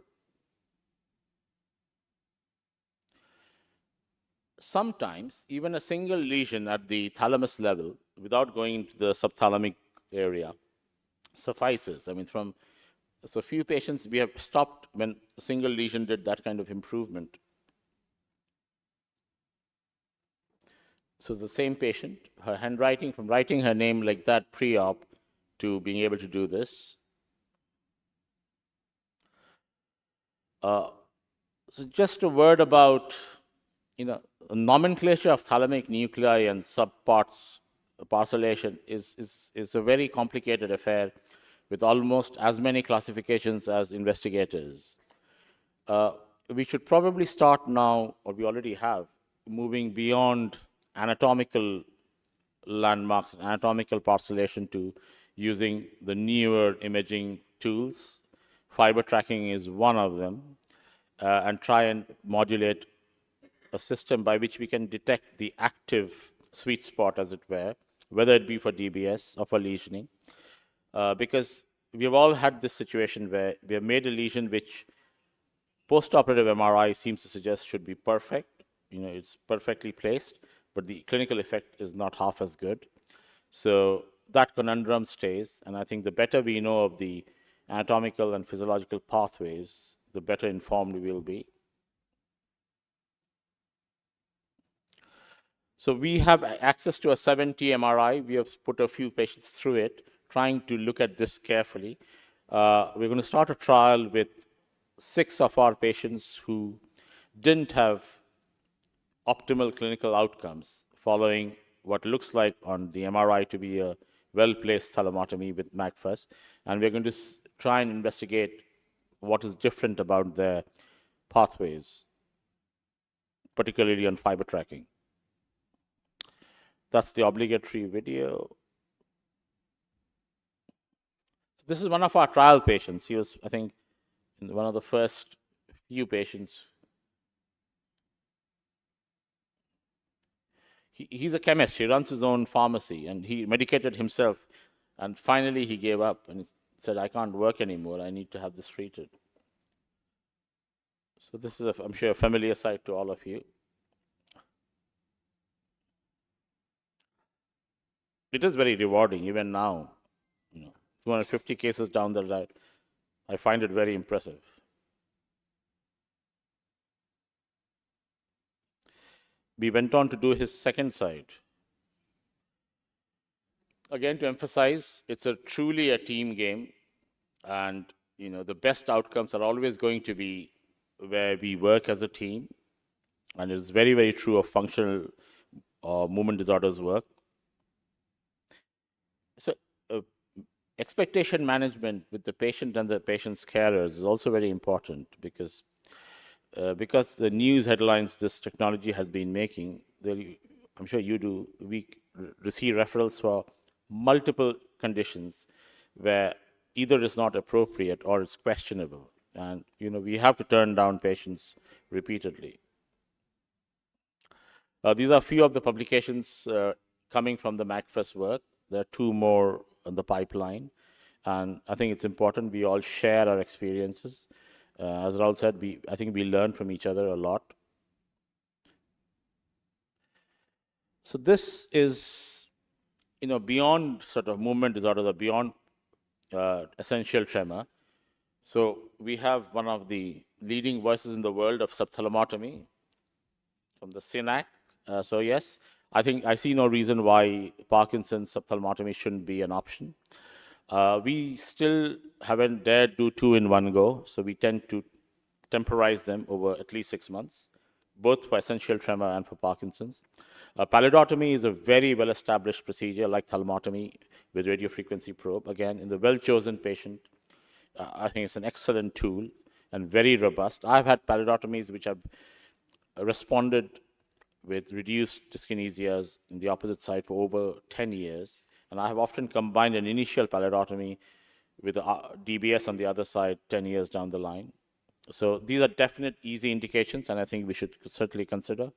Sometimes, even a single lesion at the thalamus level, without going into the subthalamic area, suffices. I mean, so few patients we have stopped when a single lesion did that kind of improvement. So the same patient, her handwriting, from writing her name like that pre-op to being able to do this. So just a word about, nomenclature of thalamic nuclei and subparts parcellation is a very complicated affair with almost as many classifications as investigators. We should probably start now, or we already have, moving beyond anatomical landmarks and anatomical parcellation to using the newer imaging tools. Fiber tracking is one of them, and try and modulate a system by which we can detect the active sweet spot, as it were, whether it be for DBS or for lesioning. Because we have all had this situation where we have made a lesion which post-operative MRI seems to suggest should be perfect. It's perfectly placed, but the clinical effect is not half as good. So that conundrum stays, and I think the better we know of the anatomical and physiological pathways, the better informed we will be. So we have access to a 7T MRI. We have put a few patients through it, trying to look at this carefully. We're going to start a trial with 6 of our patients who didn't have optimal clinical outcomes following what looks like on the MRI to be a well-placed thalamotomy with MRgFUS. And we're going to try and investigate what is different about their pathways, particularly on fiber tracking. That's the obligatory video. So this is one of our trial patients. He was, I think, one of the first few patients. He's a chemist. He runs his own pharmacy, and he medicated himself. And finally, he gave up, and he said, I can't work anymore. I need to have this treated. So this is, I'm sure, a familiar sight to all of you. It is very rewarding, even now. 250 cases down the line, I find it very impressive. We went on to do his second side. Again, to emphasize, it's truly a team game, and the best outcomes are always going to be where we work as a team, and it's very, very true of functional movement disorders work. So expectation management with the patient and the patient's carers is also very important, because the news headlines this technology has been making, I'm sure you do, we receive referrals for multiple conditions where either is not appropriate or it's questionable. And we have to turn down patients repeatedly. These are a few of the publications coming from the MRgFUS work. There are 2 more on the pipeline. And I think it's important we all share our experiences. As Raul said, I think we learn from each other a lot. So this is, beyond sort of movement disorders or beyond essential tremor. So we have one of the leading voices in the world of subthalamotomy from the SINAC. So yes, I think I see no reason why Parkinson's subthalamotomy shouldn't be an option. We still haven't dared do 2 in one go, so we tend to temporize them over at least 6 months. both for essential tremor and for Parkinson's. Pallidotomy is a very well-established procedure like thalmotomy with radiofrequency probe. Again, in the well-chosen patient, I think it's an excellent tool and very robust. I've had pallidotomies which have responded with reduced dyskinesias in the opposite side for over 10 years. And I have often combined an initial pallidotomy with a DBS on the other side 10 years down the line. So these are definite easy indications, and I think we should certainly consider.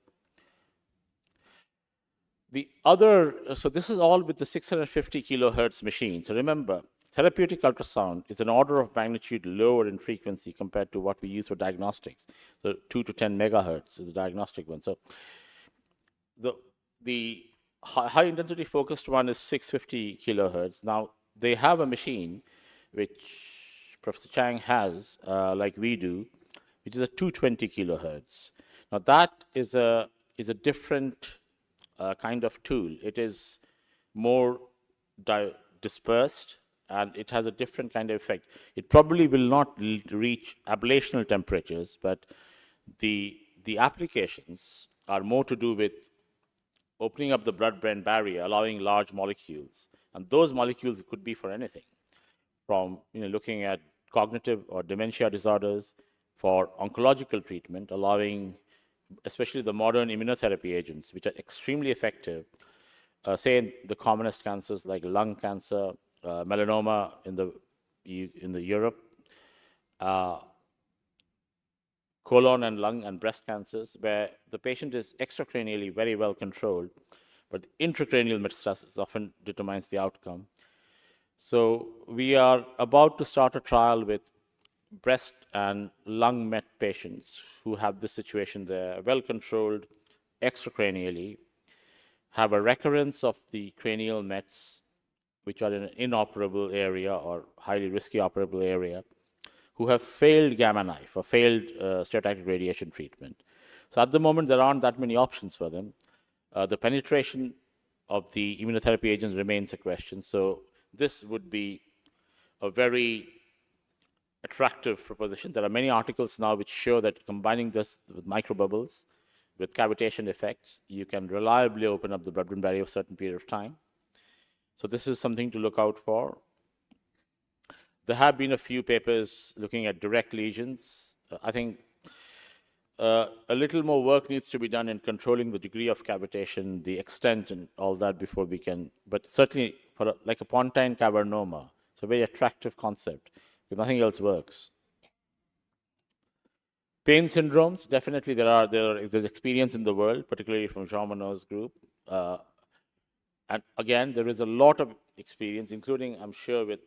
The other, so this is all with the 650 kilohertz machine. So remember, therapeutic ultrasound is an order of magnitude lower in frequency compared to what we use for diagnostics. So 2 to 10 megahertz is the diagnostic one. So the high intensity focused one is 650 kilohertz. Now they have a machine which Professor Chang has, like we do, which is a 220 kilohertz. Now that is a different kind of tool. It is more dispersed, and it has a different kind of effect. It probably will not reach ablational temperatures, but the applications are more to do with opening up the blood-brain barrier, allowing large molecules. And those molecules could be for anything, from looking at cognitive or dementia disorders, for oncological treatment, allowing especially the modern immunotherapy agents, which are extremely effective, say in the commonest cancers like lung cancer, melanoma in the Europe, colon and lung and breast cancers, where the patient is extracranially very well controlled, but intracranial metastasis often determines the outcome. So we are about to start a trial with breast and lung met patients who have this situation. They're well controlled extracranially, have a recurrence of the cranial mets, which are in an inoperable area or highly risky operable area, who have failed gamma knife or failed stereotactic radiation treatment. So at the moment, there aren't that many options for them. The penetration of the immunotherapy agents remains a question. So this would be a very attractive proposition. There are many articles now which show that combining this with microbubbles, with cavitation effects, you can reliably open up the blood-brain barrier for a certain period of time. So this is something to look out for. There have been a few papers looking at direct lesions. I think a little more work needs to be done in controlling the degree of cavitation, the extent and all that before we can, but certainly for like a pontine cavernoma, it's a very attractive concept, because nothing else works. Pain syndromes, definitely there's experience in the world, particularly from Jean Monod's group. And again, there is a lot of experience, including, I'm sure, with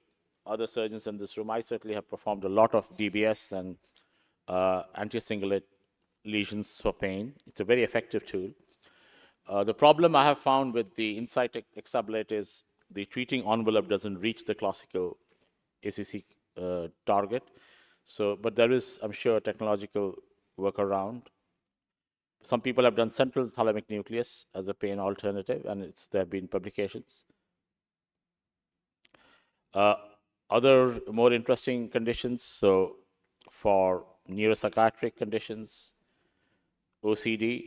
other surgeons in this room. I certainly have performed a lot of DBS and anti-cingulate lesions for pain. It's a very effective tool. The problem I have found with the Insight exablate is the treating envelope doesn't reach the classical ACC target. So, but there is, I'm sure, a technological workaround. Some people have done central thalamic nucleus as a pain alternative, and there have been publications. Other more interesting conditions, so for neuropsychiatric conditions, OCD,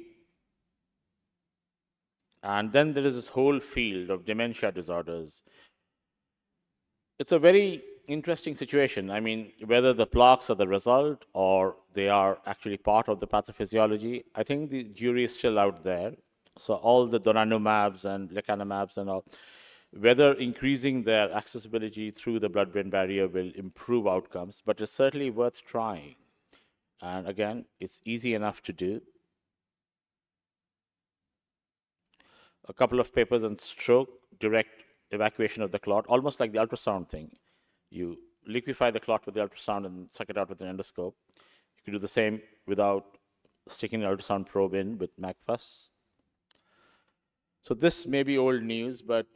and then there is this whole field of dementia disorders. It's a very interesting situation. I mean, whether the plaques are the result or they are actually part of the pathophysiology, I think the jury is still out there. So all the donanemabs and lecanemabs and all, whether increasing their accessibility through the blood-brain barrier will improve outcomes, but it's certainly worth trying. And again, it's easy enough to do. A couple of papers on stroke, direct evacuation of the clot, almost like the ultrasound thing. You liquefy the clot with the ultrasound and suck it out with an endoscope. You can do the same without sticking an ultrasound probe in with MRgFUS. So this may be old news, but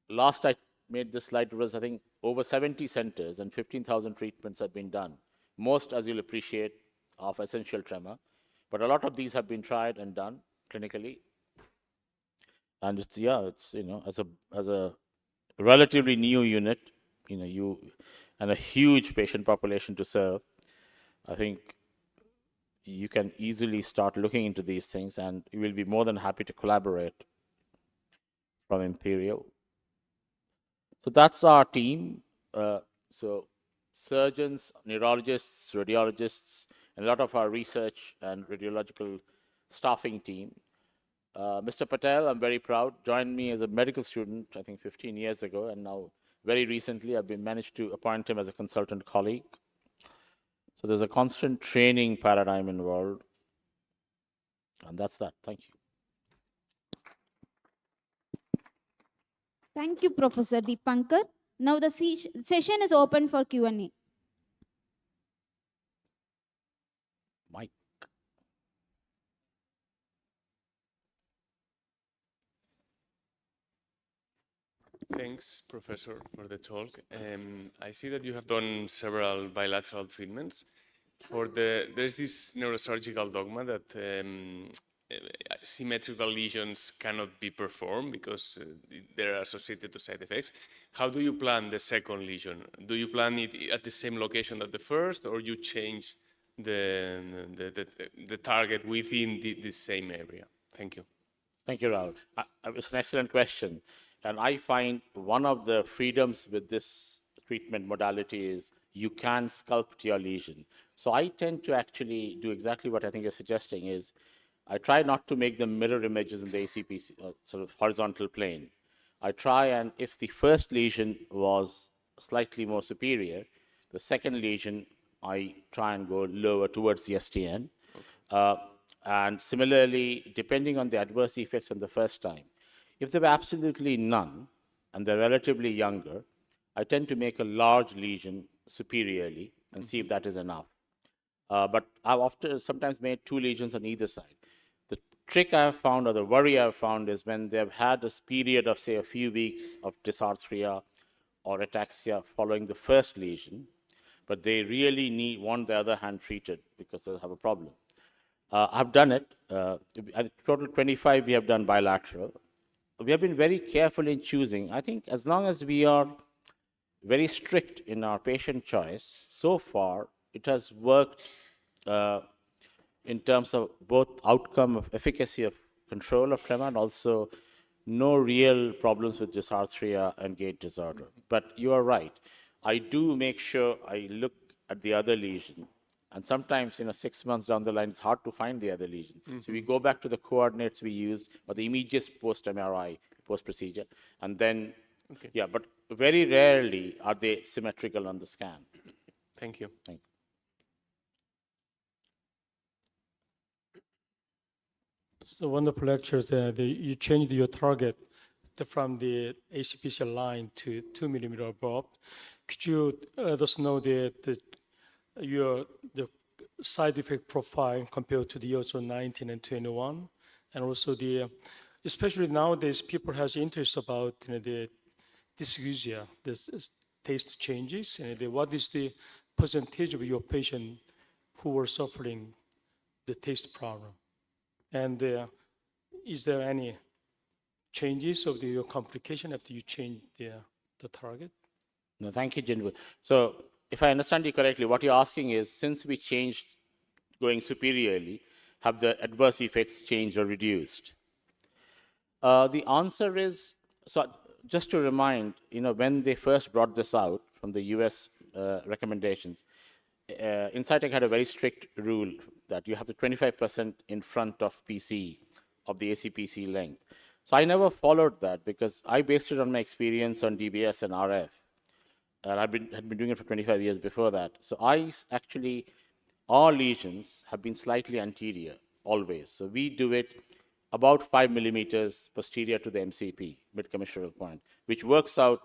last I made this slide was, I think, over 70 centers and 15,000 treatments have been done. Most, as you'll appreciate, of essential tremor. But a lot of these have been tried and done clinically. And it's, as a relatively new unit, and a huge patient population to serve, I think you can easily start looking into these things, and we will be more than happy to collaborate from Imperial. So that's our team. So surgeons, neurologists, radiologists, and a lot of our research and radiological staffing team. Mr. Patel, I'm very proud, joined me as a medical student, I think 15 years ago, and now very recently I've been managed to appoint him as a consultant colleague. So there's a constant training paradigm involved, and that's that. Thank you. Thank you, Professor Deepankar. Now the session is open for Q&A. Mike. Thanks, Professor, for the talk. I see that you have done several bilateral treatments. There's this neurosurgical dogma that symmetrical lesions cannot be performed because they're associated to side effects. How do you plan the second lesion? Do you plan it at the same location as the first, or you change the target within the same area? Thank you. Thank you, Rahul. It's an excellent question. And I find one of the freedoms with this treatment modality is you can sculpt your lesion. So I tend to actually do exactly what I think you're suggesting is I try not to make them mirror images in the ACPC, sort of horizontal plane. I try, and if the first lesion was slightly more superior, the second lesion, I try and go lower towards the STN. Okay. And similarly, depending on the adverse effects from the first time, if there were absolutely none, and they're relatively younger, I tend to make a large lesion superiorly and see if that is enough. But I've sometimes made 2 lesions on either side. The trick I've found, or the worry I've found, is when they've had this period of, say, a few weeks of dysarthria or ataxia following the first lesion, but they really want the other hand treated because they'll have a problem. I've done it. At total 25, we have done bilateral. We have been very careful in choosing. I think as long as we are very strict in our patient choice, so far it has worked in terms of both outcome of efficacy of control of tremor and also no real problems with dysarthria and gait disorder. But you are right. I do make sure I look at the other lesion. And sometimes, 6 months down the line, it's hard to find the other lesion. Mm-hmm. So we go back to the coordinates we used or the images post-MRI, post-procedure, and then, okay. Yeah, but very rarely are they symmetrical on the scan. Thank you. Thank you. So wonderful lectures. You changed your target from the ACPC line to 2 millimeter above. Could you let us know the side effect profile compared to the years of 19 and 21, and also especially nowadays people has interest about the dysgeusia, the taste changes, and what is the percentage of your patient who were suffering the taste problem, and is there any changes of your complication after you change the target? No, thank you, Jinwu. So if I understand you correctly, what you're asking is, since we changed going superiorly, have the adverse effects changed or reduced? The answer is, so just to remind, when they first brought this out from the US recommendations, Incytec had a very strict rule that you have the 25% in front of PC, of the ACPC length. So I never followed that because I based it on my experience on DBS and RF. And had been doing it for 25 years before that. So our lesions have been slightly anterior, always. So we do it about 5 millimeters posterior to the MCP, mid-commissural point, which works out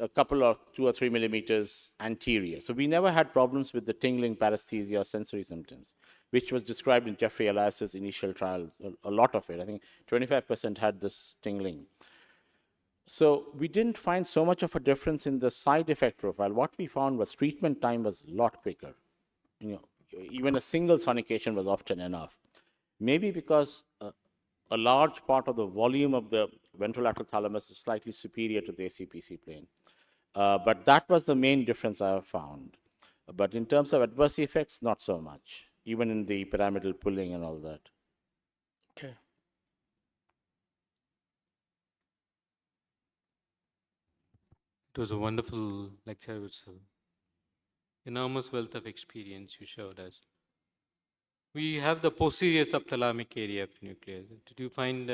a couple of 2 or 3 millimeters anterior. So we never had problems with the tingling, paresthesia, or sensory symptoms, which was described in Jeffrey Elias's initial trial, a lot of it. I think 25% had this tingling. So we didn't find so much of a difference in the side effect profile. What we found was treatment time was a lot quicker. Even a single sonication was often enough. Maybe because a large part of the volume of the ventrolateral thalamus is slightly superior to the ACPC plane. But that was the main difference I have found. But in terms of adverse effects, not so much. even in the pyramidal pulling and all that. Okay. It was a wonderful lecture with enormous wealth of experience you showed us. We have the posterior subthalamic area of nucleus. Did you find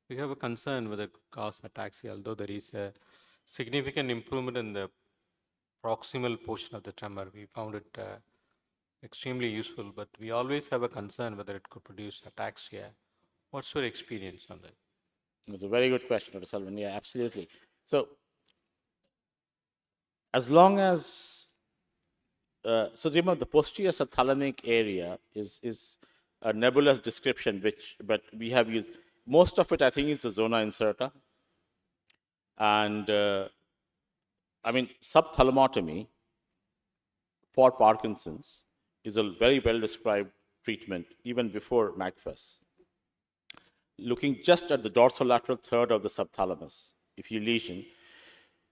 we have a concern whether it could cause ataxia, although there is a significant improvement in the proximal portion of the tremor. We found it extremely useful, but we always have a concern whether it could produce ataxia. What's your experience on that? It's a very good question, Dr. Sullivan. Yeah, absolutely. So, as long as, so remember the posterior subthalamic area is a nebulous description, but we have used, most of it I think is the zona incerta. And I mean, subthalamotomy for Parkinson's is a very well described treatment even before MRgFUS. Looking just at the dorsolateral third of the subthalamus, if you lesion,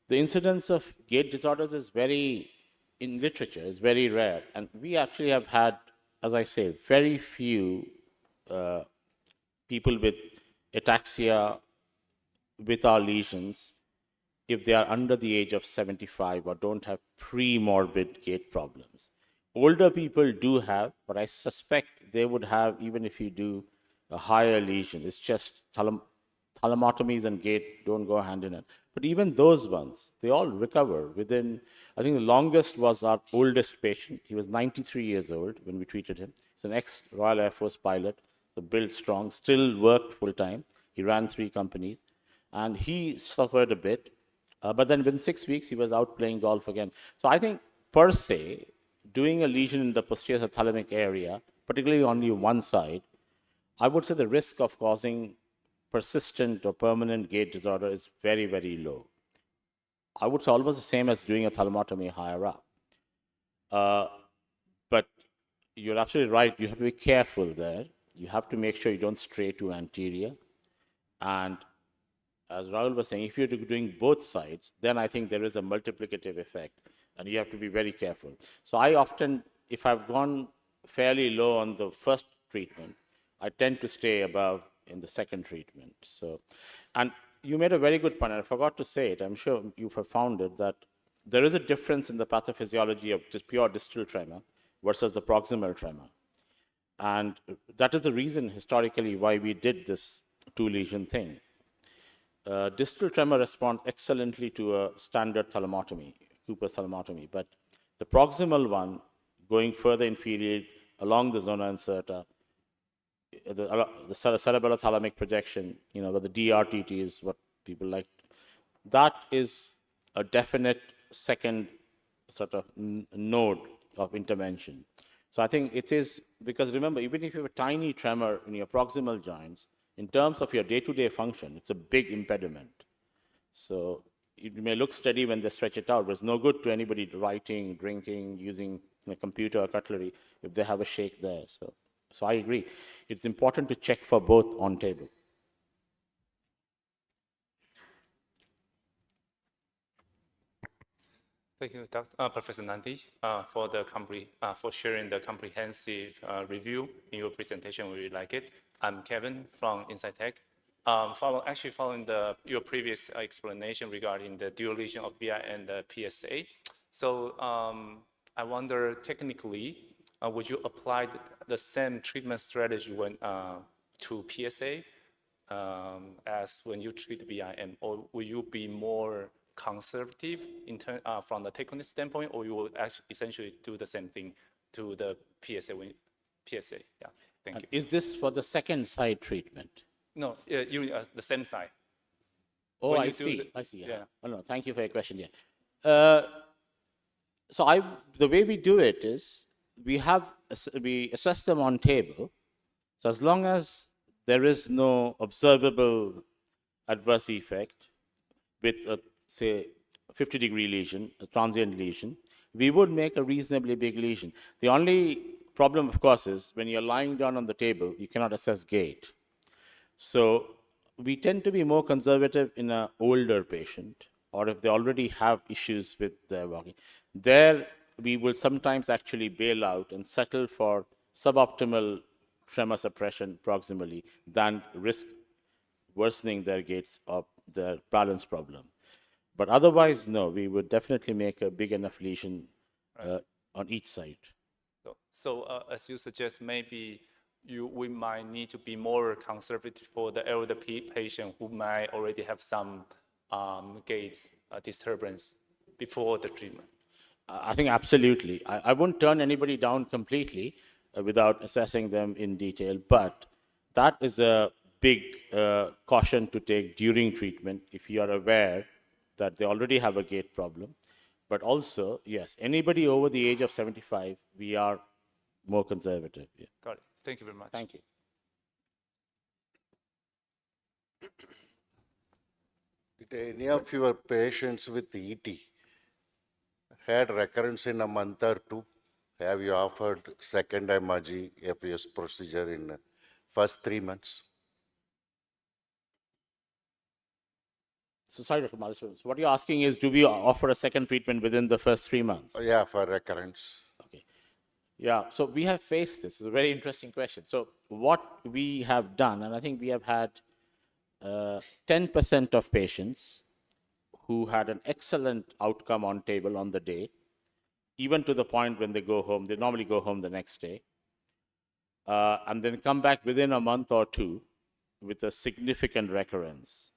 the incidence of gait disorders is very, in literature, is very rare. And we actually have had, as I say, very few people with ataxia with our lesions if they are under the age of 75 or don't have pre-morbid gait problems. Older people do have, but I suspect they would have even if you do a higher lesion. It's just thalamotomies and gait don't go hand in hand. But even those ones, they all recover within, I think the longest was our oldest patient. He was 93 years old when we treated him. He's an ex-Royal Air Force pilot, so built strong, still worked full-time. He ran 3 companies. And he suffered a bit. But then within 6 weeks, he was out playing golf again. So I think, per se, doing a lesion in the posterior subthalamic area, particularly only one side, I would say the risk of causing persistent or permanent gait disorder is very, very low. I would say almost the same as doing a thalamotomy higher up. But you're absolutely right. You have to be careful there. You have to make sure you don't stray too anterior. And as Rahul was saying, if you're doing both sides, then I think there is a multiplicative effect. And you have to be very careful. So I often, if I've gone fairly low on the first treatment, I tend to stay above in the second treatment. So, and you made a very good point, and I forgot to say it. I'm sure you have found it, that there is a difference in the pathophysiology of just pure distal tremor versus the proximal tremor. And that is the reason historically why we did this 2-lesion thing. Distal tremor responds excellently to a standard thalamotomy, Cooper's thalamotomy, but the proximal one, going further inferior along the zona incerta, the cerebellothalamic projection, you know, the DRTT is what people like. That is a definite second sort of node of intervention. So I think it is, because remember, even if you have a tiny tremor in your proximal joints, in terms of your day-to-day function, it's a big impediment. So it may look steady when they stretch it out, but it's no good to anybody writing, drinking, using a computer or cutlery if they have a shake there. So I agree. It's important to check for both on table. Thank you, Professor Nandi, for sharing the comprehensive review in your presentation. We really like it. I'm Kevin from Insight Tech. Following your previous explanation regarding the dual lesion of VI and the PSA. So I wonder, technically, would you apply the same treatment strategy to PSA as when you treat VIM, or will you be more conservative from the technical standpoint, or you will actually essentially do the same thing to the PSA? Yeah. Thank you. Is this for the second side treatment? No, the same side. Oh, When I you do see. I see. Yeah. yeah. Oh, no, thank you for your question. Yeah. So the way we do it is we assess them on table. So as long as there is no observable adverse effect with a, say, 50-degree lesion, a transient lesion, we would make a reasonably big lesion. The only problem, of course, is when you're lying down on the table, you cannot assess gait. So we tend to be more conservative in an older patient, or if they already have issues with their walking. There, we will sometimes actually bail out and settle for suboptimal tremor suppression proximally than risk worsening their gaits of their balance problem. But otherwise, no, we would definitely make a big enough lesion on each side. So as you suggest, maybe we might need to be more conservative for the elder patient who might already have some gait disturbance before the treatment. I think absolutely. I wouldn't turn anybody down completely without assessing them in detail, but that is a big caution to take during treatment if you are aware that they already have a gait problem. But also, yes, anybody over the age of 75, we are more conservative. Yeah. Got it. Thank you very much. Thank you. Did any of your patients with ET had recurrence in a month or two? Have you offered second MRgFUS procedure in first 3 months? So sorry, Dr. Madhusudhan. So what you're asking is, do we offer a second treatment within the first 3 months? Yeah, for recurrence. Okay. Yeah, so we have faced this. It's a very interesting question. So what we have done, and I think we have had 10% of patients who had an excellent outcome on table on the day, even to the point when they go home, they normally go home the next day, and then come back within a month or two with a significant recurrence.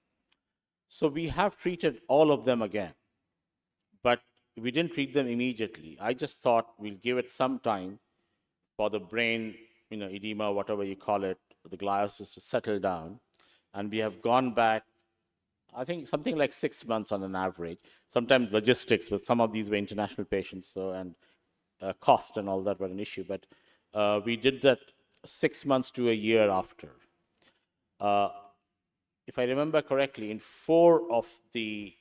So we have treated all of them again, but we didn't treat them immediately. I just thought we'll give it some time for the brain, edema, whatever you call it, the gliosis to settle down. And we have gone back, I think something like 6 months on an average. Sometimes logistics, but some of these were international patients, so and cost and all that were an issue. But we did that 6 months to a year after. If I remember correctly, in 4 of the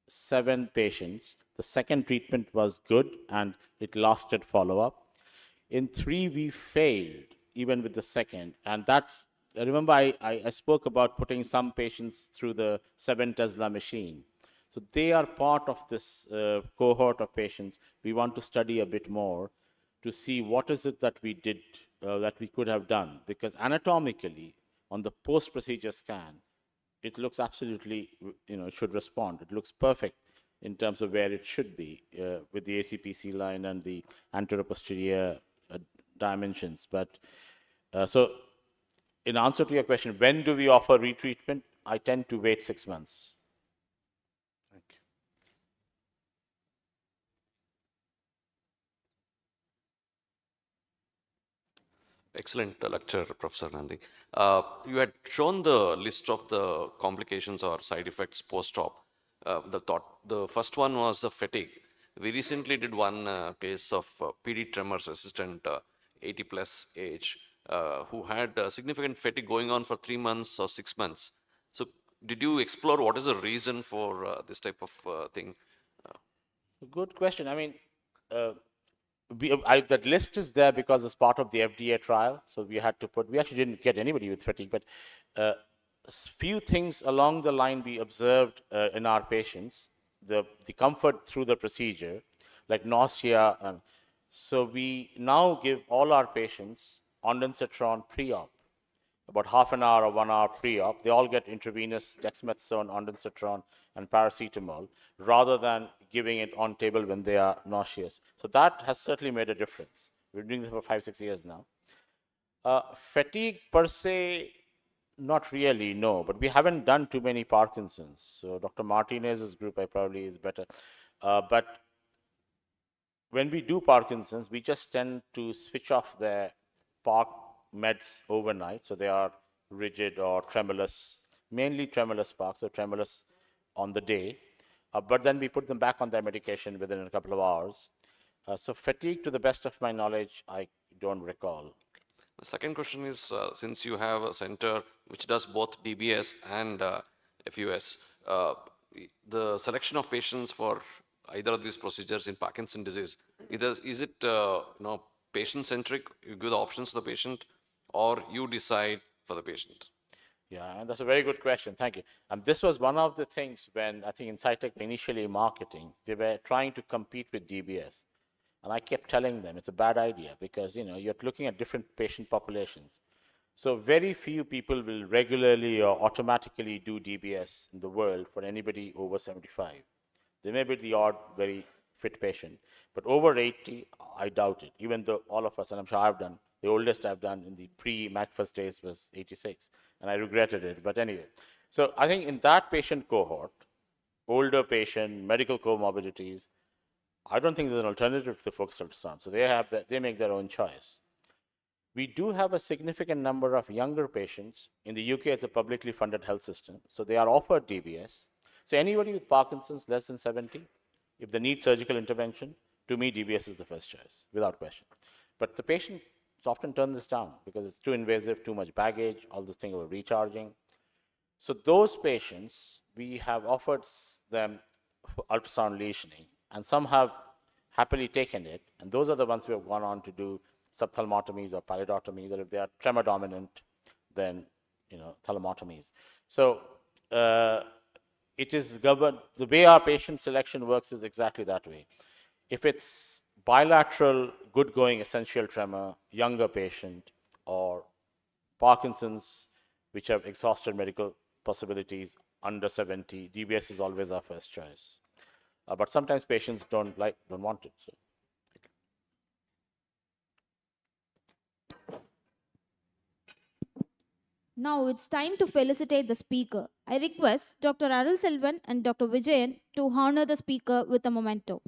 7 patients, the second treatment was good and it lasted follow-up. In 3, we failed, even with the second. And that's, remember I spoke about putting some patients through the 7 Tesla machine. So they are part of this cohort of patients. We want to study a bit more to see what is it that we did, that we could have done. Because anatomically, on the post-procedure scan, it looks absolutely, it should respond. It looks perfect in terms of where it should be with the ACPC line and the anterior-posterior dimensions. But so in answer to your question, when do we offer retreatment? I tend to wait 6 months. Thank you. Excellent lecture, Professor Nandi. You had shown the list of the complications or side effects post-op. The first one was the fatigue. We recently did one case of PD tremors resistant 80 plus age who had significant fatigue going on for 3 months or 6 months. So did you explore what is the reason for this type of thing? Good question. I mean, that list is there because it's part of the FDA trial. So we had to we actually didn't get anybody with fatigue, but few things along the line we observed in our patients, the comfort through the procedure, like nausea. So we now give all our patients ondansetron pre-op, about half an hour or 1 hour pre-op. They all get intravenous dexamethasone, ondansetron, and paracetamol, rather than giving it on table when they are nauseous. So that has certainly made a difference. We're doing this for 5-6 years now. Fatigue per se, not really, no. But we haven't done too many Parkinson's. So Dr. Martinez's group, probably is better. But when we do Parkinson's, we just tend to switch off their PARC meds overnight. So they are rigid or tremulous, mainly tremulous PARC, so tremulous on the day. But then we put them back on their medication within a couple of hours. So fatigue, to the best of my knowledge, I don't recall. The second question is, since you have a center which does both DBS and FUS, the selection of patients for either of these procedures in Parkinson's disease, is it patient-centric? You give the options to the patient, or you decide for the patient? Yeah, and that's a very good question. Thank you. And this was one of the things when I think Insightec initially marketing, they were trying to compete with DBS. And I kept telling them it's a bad idea because, you're looking at different patient populations. So very few people will regularly or automatically do DBS in the world for anybody over 75. There may be the odd very fit patient, but over 80, I doubt it. Even though all of us, and I'm sure I've done, the oldest I've done in the pre-MRgFUS days was 86, and I regretted it. But anyway, so I think in that patient cohort, older patient, medical comorbidities, I don't think there's an alternative to the focused ultrasound. So they make their own choice. We do have a significant number of younger patients. In the UK, it's a publicly funded health system, so they are offered DBS. So anybody with Parkinson's less than 70, if they need surgical intervention, to me, DBS is the first choice, without question. But the patients often turn this down because it's too invasive, too much baggage, all this thing about recharging. So those patients, we have offered them ultrasound lesioning, and some have happily taken it, and those are the ones we have gone on to do subthalmotomies or pallidotomies, or if they are tremor dominant, then thalamotomies. So it is governed, the way our patient selection works is exactly that way. If it's bilateral, good-going essential tremor, younger patient, or Parkinson's, which have exhausted medical possibilities under 70, DBS is always our first choice. But sometimes patients don't want it. So. Now it's time to felicitate the speaker. I request Dr. Arul Selvan and Dr. Vijayan to honor the speaker with a memento.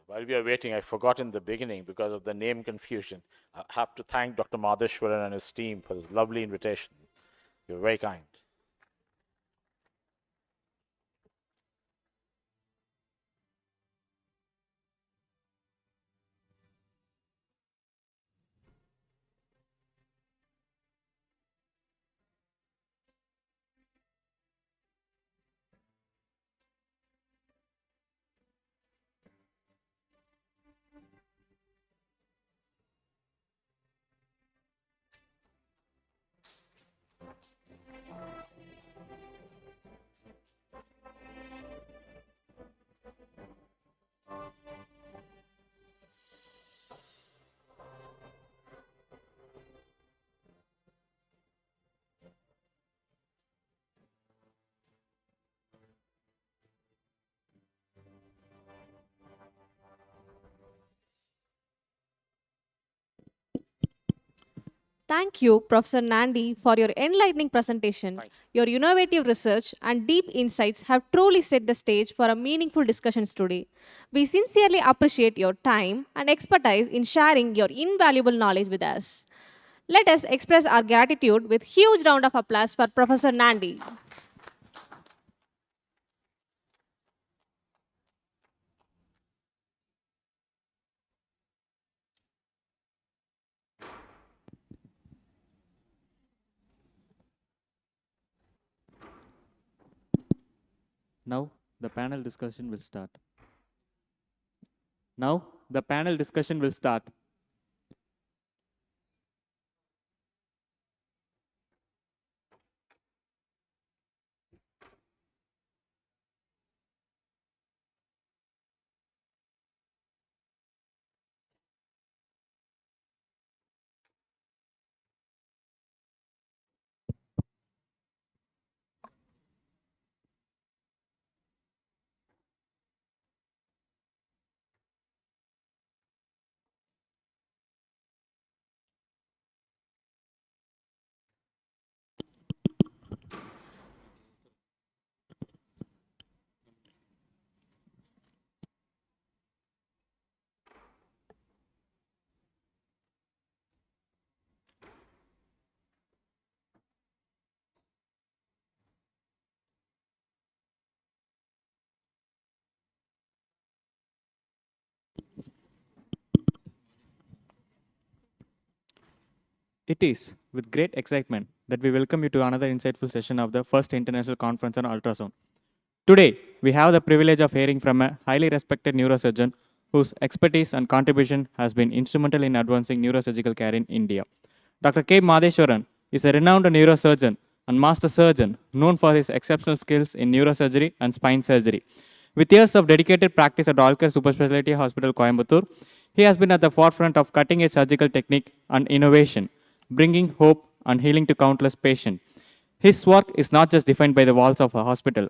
While we are waiting, I forgot in the beginning because of the name confusion. I have to thank Dr. Madheshwaran and his team for this lovely invitation. You're very kind. Thank you, Professor Nandi, for your enlightening presentation. Your innovative research and deep insights have truly set the stage for a meaningful discussions today. We sincerely appreciate your time and expertise in sharing your invaluable knowledge with us. Let us express our gratitude with huge round of applause for Professor Nandi. Now the panel discussion will start. Now the panel discussion will start. It is with great excitement that we welcome you to another insightful session of the first International Conference on Ultrasound. Today, we have the privilege of hearing from a highly respected neurosurgeon whose expertise and contribution has been instrumental in advancing neurosurgical care in India. Dr. K. Madheshwaran is a renowned neurosurgeon and master surgeon known for his exceptional skills in neurosurgery and spine surgery. With years of dedicated practice at Alker Super Speciality Hospital, Coimbatore, he has been at the forefront of cutting-edge surgical technique and innovation, bringing hope and healing to countless patients. His work is not just defined by the walls of a hospital,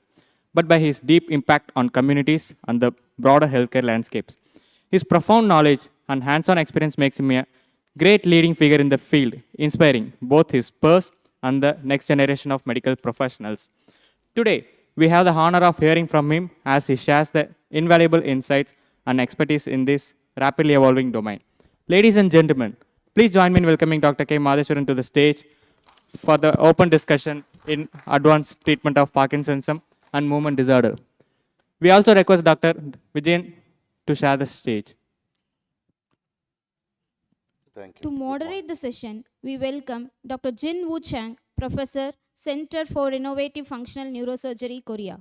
but by his deep impact on communities and the broader healthcare landscapes. His profound knowledge and hands-on experience makes him a great leading figure in the field, inspiring both his peers and the next generation of medical professionals. Today, we have the honor of hearing from him as he shares the invaluable insights and expertise in this rapidly evolving domain. Ladies and gentlemen, please join me in welcoming Dr. K. Madheswaran to the stage for the open discussion in advanced treatment of Parkinsonism and movement disorder. We also request Dr. Vijayan to share the stage. Thank you. To moderate the session, we welcome Dr. Jin Woo Chang, Professor, Center for Innovative Functional Neurosurgery, Korea.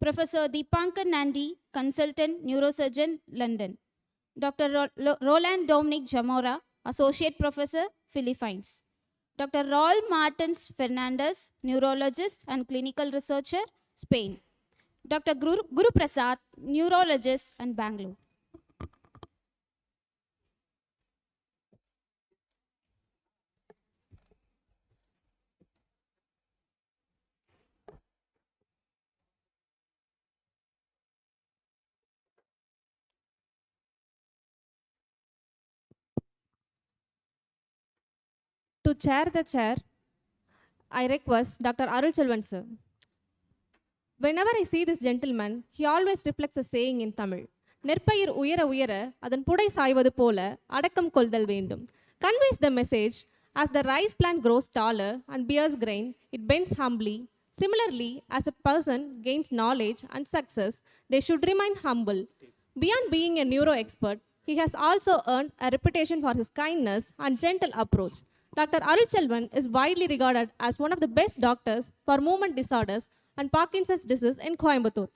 Professor Deepankar Nandi, Consultant Neurosurgeon, London. Dr. Roland Dominic Jamora, Associate Professor, Philippines. Dr. Raul Martins Fernandez, Neurologist and Clinical Researcher, Spain. Dr. Guru Prasad, Neurologist, and Bangalore. To chair the chair, I request Dr. Arul Chelvan sir. Whenever I see this gentleman, he always reflects a saying in Tamil. நெற்பயிர் உயர உயர அதன் புடை சாய்வது போல அடக்கம் கொள்தல் வேண்டும். Conveys the message, as the rice plant grows taller and bears grain, it bends humbly. Similarly, as a person gains knowledge and success, they should remain humble. Beyond being a neuro expert, he has also earned a reputation for his kindness and gentle approach. Dr. Arul Chelvan is widely regarded as one of the best doctors for movement disorders and Parkinson's disease in Coimbatore.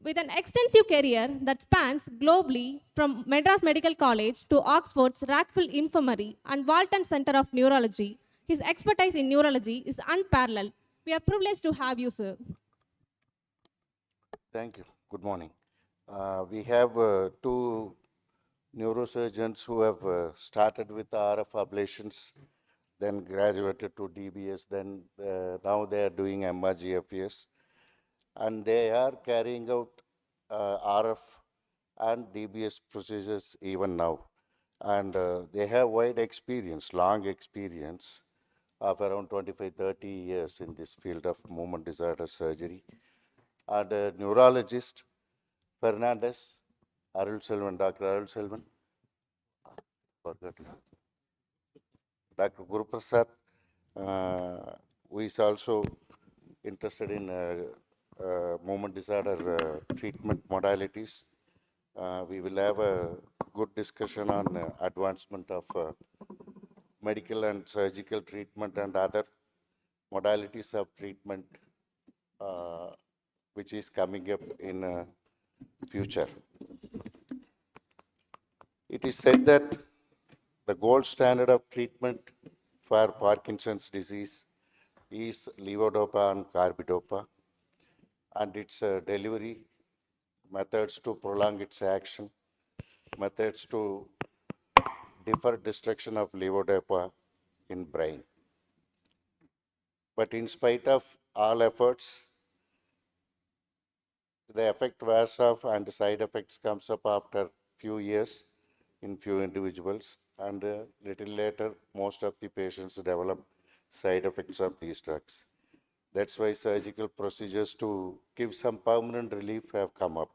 With an extensive career that spans globally from Madras Medical College to Oxford's Rackfield Infirmary and Walton Center of Neurology, his expertise in neurology is unparalleled. We are privileged to have you, sir. Thank you. Good morning. We have two neurosurgeons who have started with RF ablations, then graduated to DBS, then now they are doing MRgFUS. And they are carrying out RF and DBS procedures even now. And they have wide experience, long experience of around 25-30 years in this field of movement disorder surgery. And neurologist Fernandez, Arul Selvan, Dr. Arul Selvan, Dr. Guru Prasad, who is also interested in movement disorder treatment modalities. We will have a good discussion on advancement of medical and surgical treatment and other modalities of treatment which is coming up in future. It is said that the gold standard of treatment for Parkinson's disease is levodopa and carbidopa, and its delivery methods to prolong its action, methods to defer destruction of levodopa in brain. But in spite of all efforts, the effect wears off and the side effects comes up after few years in few individuals, and little later most of the patients develop side effects of these drugs. That's why surgical procedures to give some permanent relief have come up.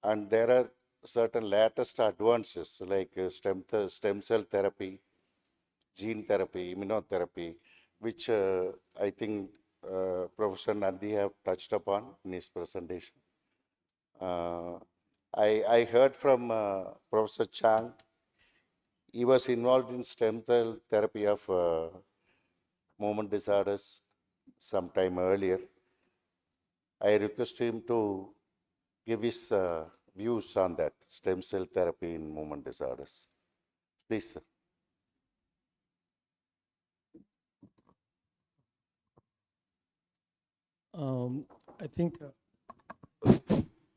And there are certain latest advances like stem cell therapy, gene therapy, immunotherapy, which I think Professor Nandi have touched upon in his presentation. I heard from Professor Chang, he was involved in stem cell therapy of movement disorders sometime earlier. I request him to give his views on that, stem cell therapy in movement disorders. Please, sir. I think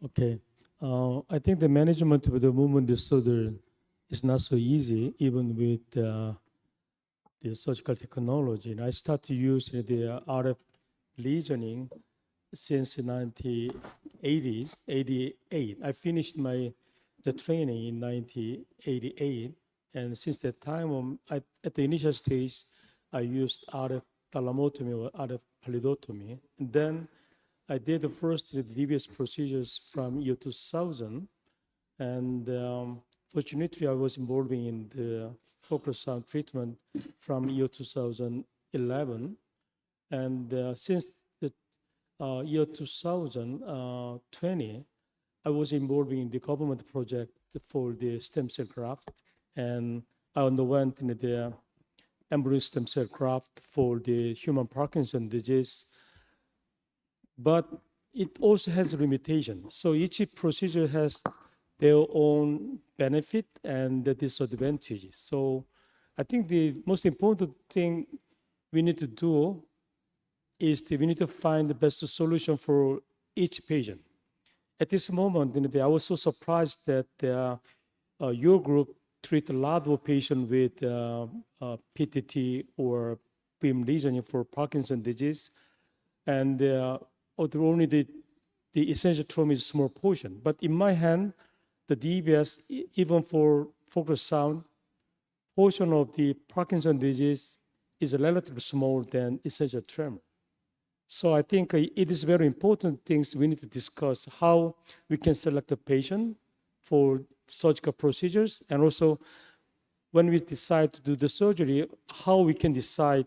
Okay. I think the management of the movement disorder is not so easy, even with the surgical technology. And I started to use the RF lesioning since 1980s, 88. I finished the training in 1988. And since that time, at the initial stage, I used RF thalamotomy or RF palidotomy. And then I did the first DBS procedures from year 2000. And fortunately, I was involved in the focus sound treatment from year 2011. And since the year 2020, I was involved in the government project for the stem cell graft. And I underwent the embryo stem cell graft for the human Parkinson disease. But it also has limitations. So each procedure has their own benefit and the disadvantages. So I think the most important thing we need to do is we need to find the best solution for each patient. At this moment, I was so surprised that your group treat a lot of patients with PTT or beam lesioning for Parkinson disease, and only the essential trauma is a small portion. But in my hand, the DBS, even for focus sound, portion of the Parkinson disease is relatively smaller than essential tremor. So I think it is very important things we need to discuss how we can select a patient for surgical procedures, and also when we decide to do the surgery, how we can decide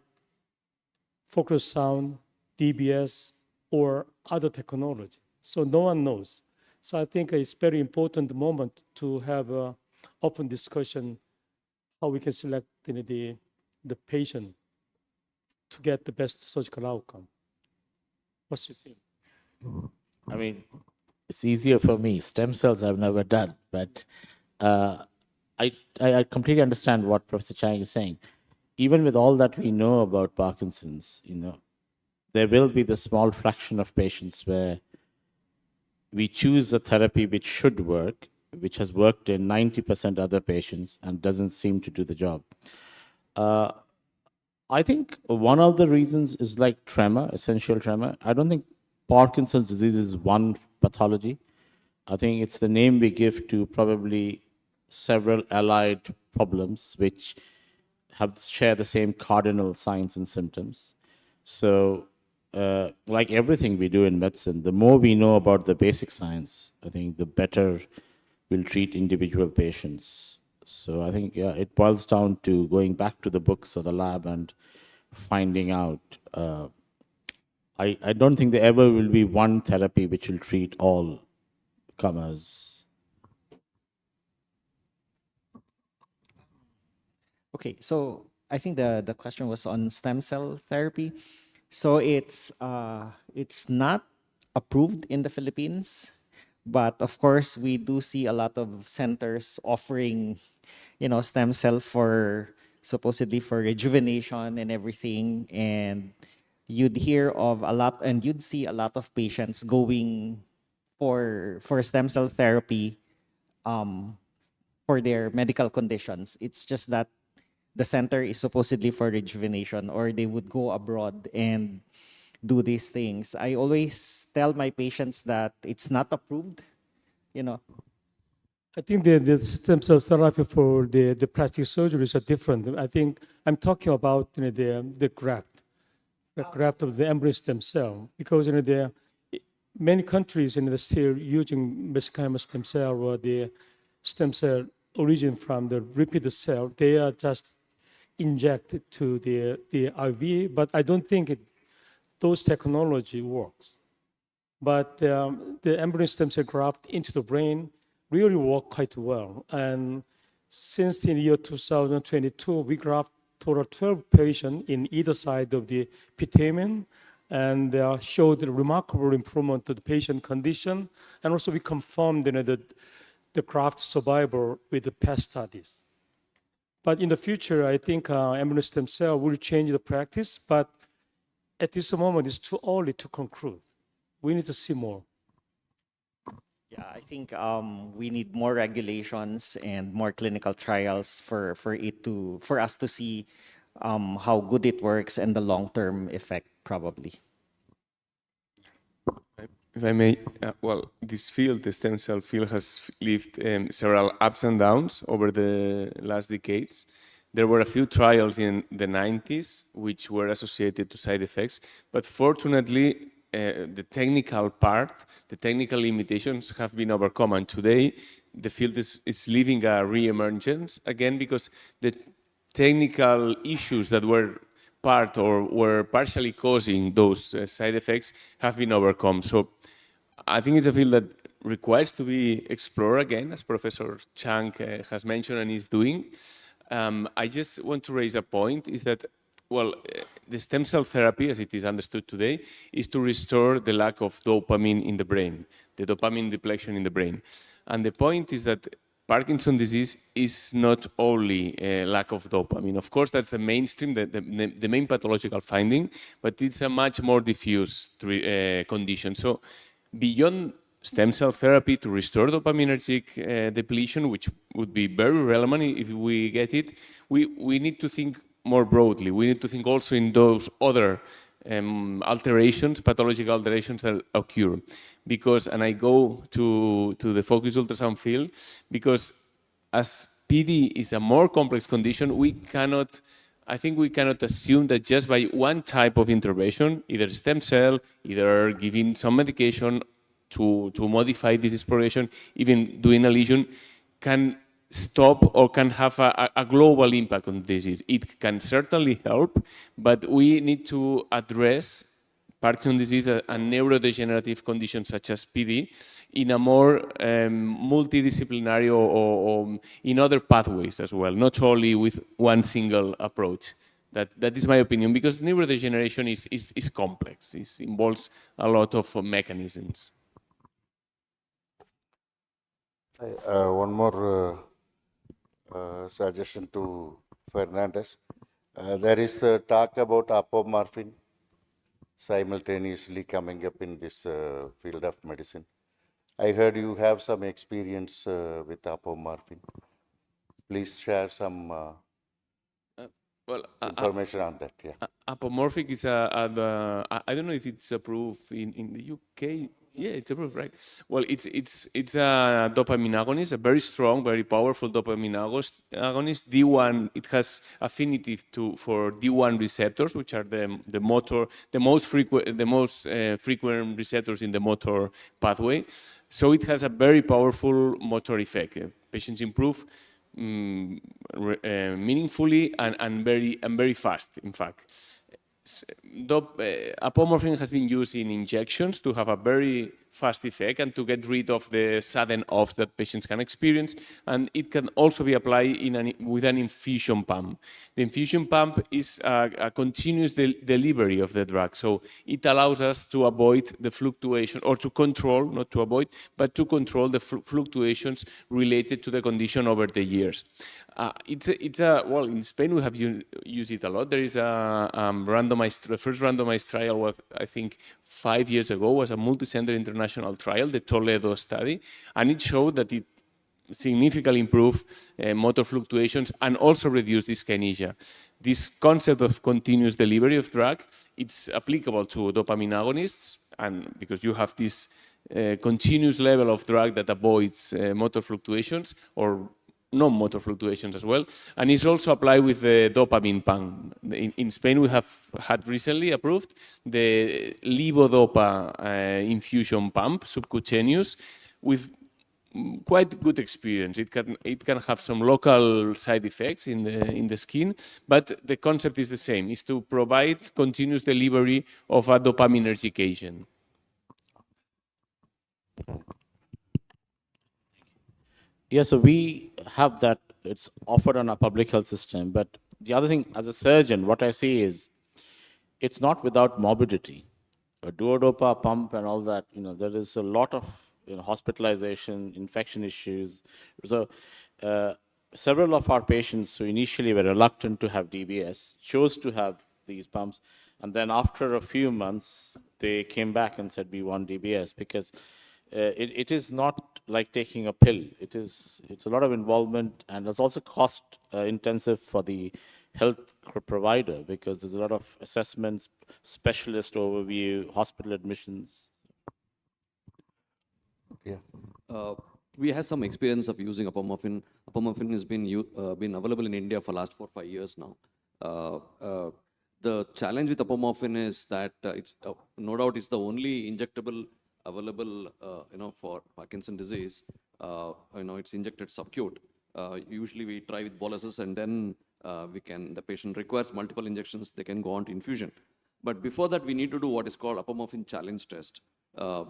focus sound, DBS, or other technology. So no one knows. So I think it's very important moment to have an open discussion how we can select the patient to get the best surgical outcome. What's your feeling? I mean, it's easier for me. Stem cells I've never done, but I completely understand what Professor Chang is saying. Even with all that we know about Parkinson's, there will be the small fraction of patients where we choose a therapy which should work, which has worked in 90% other patients and doesn't seem to do the job. I think one of the reasons is like tremor, essential tremor. I don't think Parkinson's disease is one pathology. I think it's the name we give to probably several allied problems which share the same cardinal signs and symptoms. So like everything we do in medicine, the more we know about the basic science, I think the better we'll treat individual patients. So I think, yeah, it boils down to going back to the books or the lab and finding out. I don't think there ever will be one therapy which will treat all comers. Okay, so I think the question was on stem cell therapy. So it's not approved in the Philippines, but of course we do see a lot of centers offering, stem cell for supposedly for rejuvenation and everything, and you'd hear of a lot, and you'd see a lot of patients going for stem cell therapy for their medical conditions. It's just that the center is supposedly for rejuvenation, or they would go abroad and do these things. I always tell my patients that it's not approved, I think the systems of therapy for the plastic surgeries are different. I think I'm talking about the graft of the embryo stem cell, because many countries they're still using mesenchymal stem cell or the stem cell origin from the repeated cell. They are just injected to the IV, but I don't think those technology works. But the embryo stem cell graft into the brain really work quite well. And since the year 2022, we graft total 12 patients in either side of the putamen, and showed a remarkable improvement to the patient condition. And also we confirmed the graft survival with the past studies. But in the future, I think embryo stem cell will change the practice, but at this moment, it's too early to conclude. We need to see more. Yeah, I think we need more regulations and more clinical trials for us to see how good it works and the long-term effect probably. If I may, well, this field, the stem cell field, has lived several ups and downs over the last decades. There were a few trials in the 90s which were associated to side effects, but fortunately, the technical part, the technical limitations have been overcome, and today the field is living a re-emergence again because the technical issues that were part or were partially causing those side effects have been overcome. So I think it's a field that requires to be explored again, as Professor Chang has mentioned and is doing. I just want to raise a point, is that, well, the stem cell therapy, as it is understood today, is to restore the lack of dopamine in the brain, the dopamine depletion in the brain. And the point is that Parkinson's disease is not only a lack of dopamine. Of course, that's the mainstream, the main pathological finding, but it's a much more diffuse condition. So beyond stem cell therapy to restore dopaminergic depletion, which would be very relevant if we get it, we need to think more broadly. We need to think also in those other alterations, pathological alterations that occur. Because, and I go to the focused ultrasound field, because as PD is a more complex condition, I think we cannot assume that just by one type of intervention, either stem cell, either giving some medication to modify disease progression, even doing a lesion, can stop or can have a global impact on disease. It can certainly help, but we need to address Parkinson's disease and neurodegenerative conditions such as PD in a more multidisciplinary or in other pathways as well, not only with one single approach. That is my opinion, because neurodegeneration is complex. It involves a lot of mechanisms. One more suggestion to Fernandez. There is talk about apomorphine simultaneously coming up in this field of medicine. I heard you have some experience with apomorphine. Please share some information on that. Yeah. Apomorphic is I don't know if it's approved in the UK. Yeah, it's approved, right? Well, it's a dopamine agonist, a very strong, very powerful dopamine agonist. D1, it has affinity for D1 receptors, which are the most frequent receptors in the motor pathway. So it has a very powerful motor effect. Patients improve meaningfully and very fast, in fact. Apomorphine has been used in injections to have a very fast effect and to get rid of the sudden offs that patients can experience. And it can also be applied with an infusion pump. The infusion pump is a continuous delivery of the drug. So it allows us to avoid the fluctuation, or to control, not to avoid, but to control the fluctuations related to the condition over the years. Well, in Spain we have used it a lot. There is the first randomized trial was, I think, 5 years ago, was a multi-center international trial, the Toledo study, and it showed that it significantly improved motor fluctuations and also reduced dyskinesia. This concept of continuous delivery of drug, it's applicable to dopamine agonists, and because you have this continuous level of drug that avoids motor fluctuations or non-motor fluctuations as well, and it's also applied with the dopamine pump. In Spain, we have had recently approved the levodopa infusion pump, subcutaneous, with quite good experience. It can have some local side effects in the skin, but the concept is the same: is to provide continuous delivery of a dopaminergic agent. Yeah, so we have that, it's offered on our public health system. But the other thing, as a surgeon, what I see is it's not without morbidity. A duodopa pump and all that, there is a lot of hospitalization, infection issues. So several of our patients who initially were reluctant to have DBS chose to have these pumps. And then after a few months, they came back and said, we want DBS, because it is not like taking a pill. It's a lot of involvement, and it's also cost intensive for the health provider because there's a lot of assessments, specialist overview, hospital admissions. Yeah. We have some experience of using apomorphine. Apomorphine has been available in India for last 4 or 5 years now. The challenge with apomorphine is that it's no doubt it's the only injectable available, for Parkinson disease. It's injected subcute. Usually we try with boluses, and then the patient requires multiple injections. They can go on to infusion. But before that, we need to do what is called apomorphine challenge test.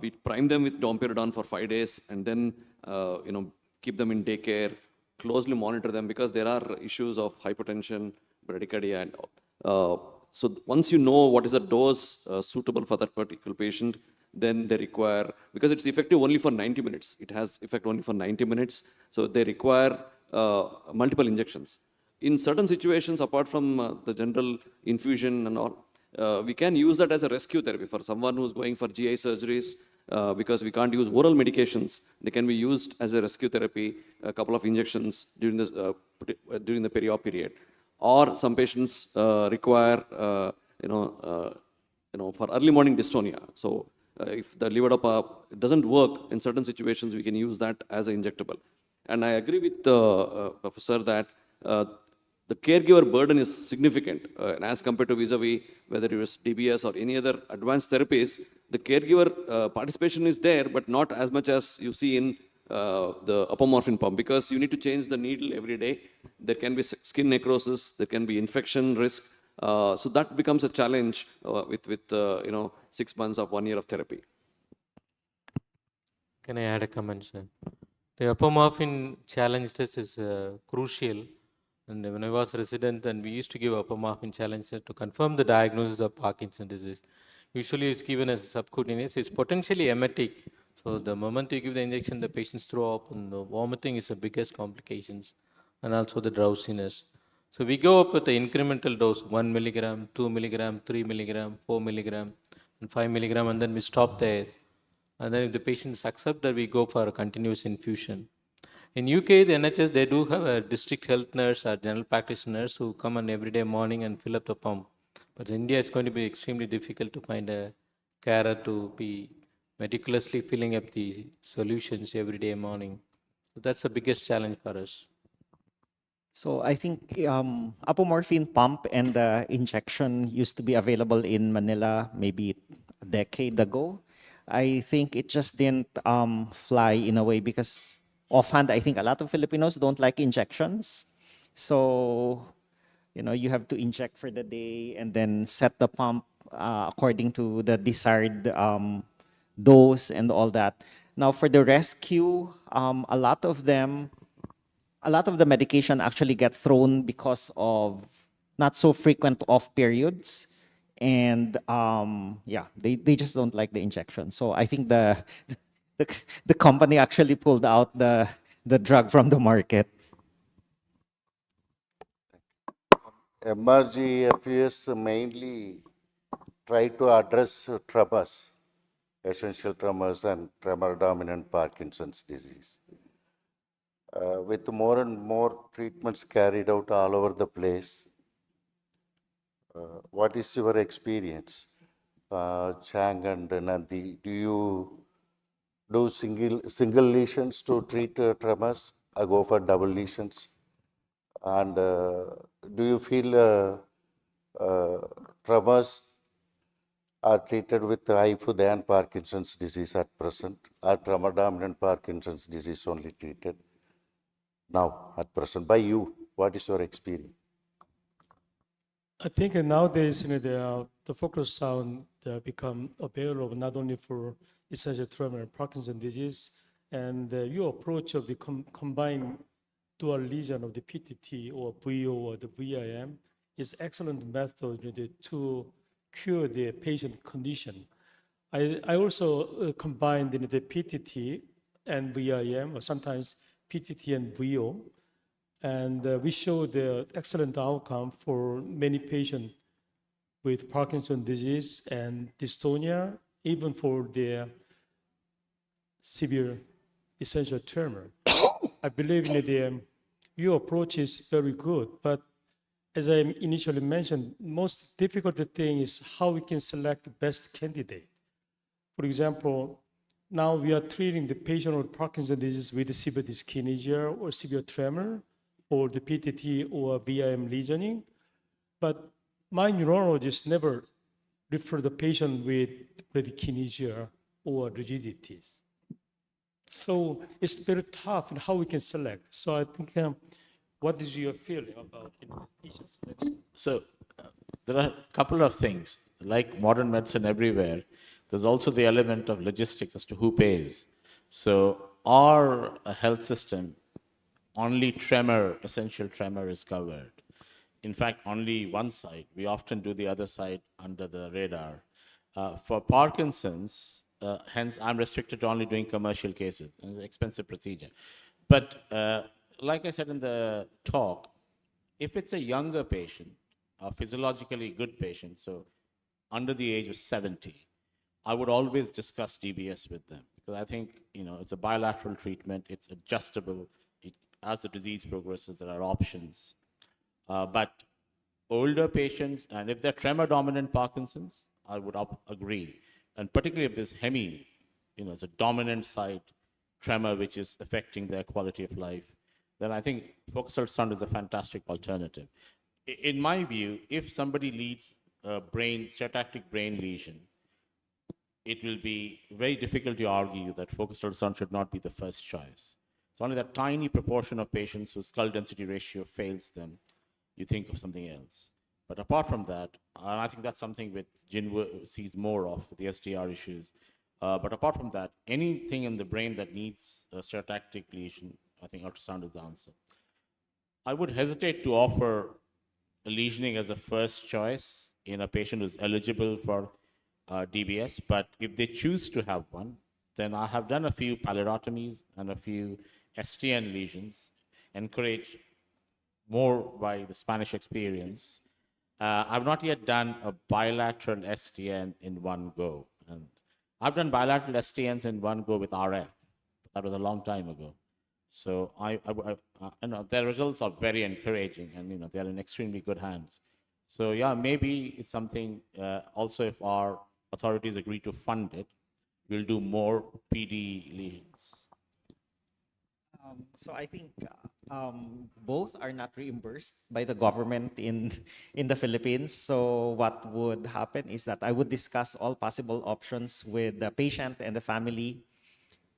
We prime them with domperidone for 5 days, and then keep them in daycare, closely monitor them because there are issues of hypertension, bradycardia, and so once you know what is the dose suitable for that particular patient, then they require, because it's effective only for 90 minutes, it has effect only for 90 minutes, so they require multiple injections. In certain situations, apart from the general infusion and all, we can use that as a rescue therapy for someone who's going for GI surgeries because we can't use oral medications. They can be used as a rescue therapy, a couple of injections during the peri-op period. Or some patients require, for early morning dystonia. So if the levodopa doesn't work in certain situations, we can use that as an injectable. And I agree with the professor that the caregiver burden is significant. And as compared to vis-a-vis whether it is DBS or any other advanced therapies, the caregiver participation is there, but not as much as you see in the apomorphine pump, because you need to change the needle every day. There can be skin necrosis, there can be infection risk. So that becomes a challenge with 6 months of 1 year of therapy. Can I add a comment, sir? The apomorphine challenge test is crucial. And when I was resident, then we used to give apomorphine challenge test to confirm the diagnosis of Parkinson's disease. Usually it's given as a subcutaneous. It's potentially emetic. So the moment you give the injection, the patients throw up, and the vomiting is the biggest complications, and also the drowsiness. So we go up with the incremental dose, 1 milligram, 2 milligram, 3 milligram, 4 milligram, and 5 milligram, and then we stop there. And then if the patients accept that, we go for a continuous infusion. In UK, the NHS, they do have a district health nurse or general practitioners who come on every day morning and fill up the pump. But in India, it's going to be extremely difficult to find a carer to be meticulously filling up the solutions every day morning. So that's the biggest challenge for us. So I think apomorphine pump and the injection used to be available in Manila maybe a decade ago. I think it just didn't fly in a way because offhand, I think a lot of Filipinos don't like injections. So, you have to inject for the day and then set the pump according to the desired dose and all that. Now, for the rescue, a lot of the medication actually get thrown because of not so frequent off periods. And they just don't like the injection. So I think the company actually pulled out the drug from the market. MRgFUS mainly try to address tremors, essential tremors and tremor-dominant Parkinson's disease. With more and more treatments carried out all over the place, what is your experience, Chang and Nandi? Do you do single lesions to treat tremors or go for double lesions? And do you feel tremors are treated with HIFU than Parkinson's disease at present? Or tremor-dominant Parkinson's disease only treated now at present by you? What is your experience? I think nowadays, the focus sound become available not only for essential tremor and Parkinson's disease, and your approach of the combined dual lesion of the PTT or VO or the VIM is excellent method to cure the patient condition. I also combine the PTT and VIM, or sometimes PTT and VO. And we show the excellent outcome for many patients with Parkinson's disease and dystonia, even for the severe essential tremor. I believe your approach is very good, but as I initially mentioned, most difficult thing is how we can select the best candidate. For example, now we are treating the patient with Parkinson's disease with severe dyskinesia or severe tremor, or the PTT or VIM lesioning, but my neurologist never refer the patient with bradykinesia or rigidities. So it's very tough in how we can select. So I think, what is your feeling about patient selection? So there are a couple of things. Like modern medicine everywhere, there's also the element of logistics as to who pays. So our health system, only tremor, essential tremor is covered. In fact, only one side. We often do the other side under the radar. For Parkinson's, hence I'm restricted to only doing commercial cases, an expensive procedure. But like I said in the talk, if it's a younger patient, a physiologically good patient, so under the age of 70, I would always discuss DBS with them because I think it's a bilateral treatment, it's adjustable. As the disease progresses, there are options. But older patients, and if they're tremor-dominant Parkinson's, I would agree. And particularly if there's it's a dominant side tremor which is affecting their quality of life, then I think focused ultrasound is a fantastic alternative. In my view, if somebody leads a stereotactic brain lesion, it will be very difficult to argue that focused ultrasound should not be the first choice. It's only that tiny proportion of patients whose skull density ratio fails them, you think of something else. But apart from that, and I think that's something with Jinwu sees more of, the SDR issues. But apart from that, anything in the brain that needs a stereotactic lesion, I think ultrasound is the answer. I would hesitate to offer a lesioning as a first choice in a patient who's eligible for DBS, but if they choose to have one, then I have done a few pallidotomies and a few STN lesions, encouraged more by the Spanish experience. I've not yet done a bilateral STN in one go. And I've done bilateral STNs in one go with RF. That was a long time ago. So I their results are very encouraging, and they are in extremely good hands. So yeah, maybe it's something. Also, if our authorities agree to fund it, we'll do more PD lesions. So I think both are not reimbursed by the government in the Philippines. So what would happen is that I would discuss all possible options with the patient and the family.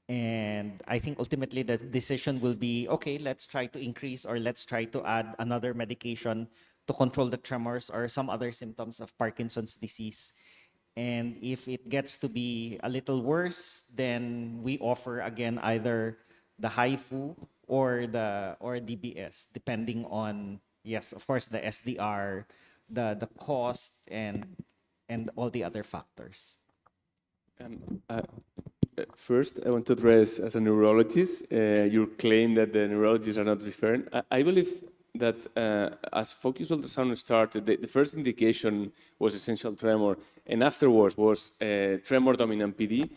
And I think ultimately the decision will be, okay, let's try to increase or let's try to add another medication to control the tremors or some other symptoms of Parkinson's disease. And if it gets to be a little worse, then we offer again either the HIFU or DBS, depending on, yes, of course, the SDR, the cost, and all the other factors. First, I want to address, as a neurologist, your claim that the neurologists are not referring. I believe that as focused ultrasound started, the first indication was essential tremor, and afterwards was tremor dominant PD.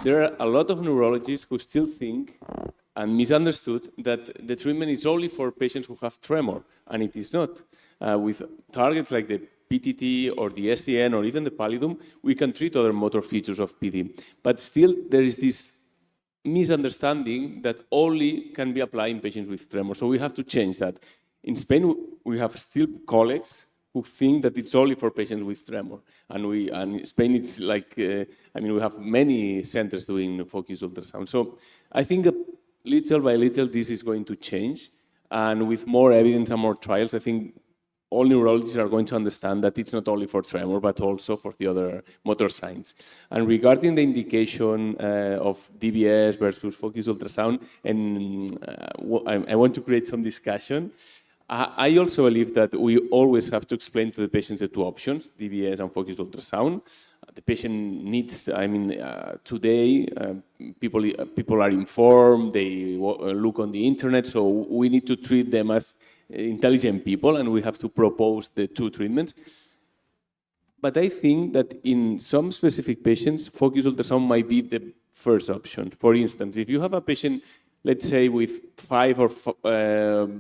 There are a lot of neurologists who still think and misunderstood that the treatment is only for patients who have tremor, and it is not. With targets like the PTT or the SDN or even the pallidum, we can treat other motor features of PD. But still, there is this misunderstanding that only can be applied in patients with tremor. So we have to change that. In Spain, we have still colleagues who think that it's only for patients with tremor. And in Spain, it's like, we have many centers doing focused ultrasound. So I think that little by little, this is going to change. And with more evidence and more trials, I think all neurologists are going to understand that it's not only for tremor, but also for the other motor signs. And regarding the indication of DBS versus focused ultrasound, and I want to create some discussion. I also believe that we always have to explain to the patients the two options, DBS and focused ultrasound. The patient needs, today, people are informed, they look on the internet, so we need to treat them as intelligent people, and we have to propose the two treatments. But I think that in some specific patients, focus ultrasound might be the first option. For instance, if you have a patient, let's say with 5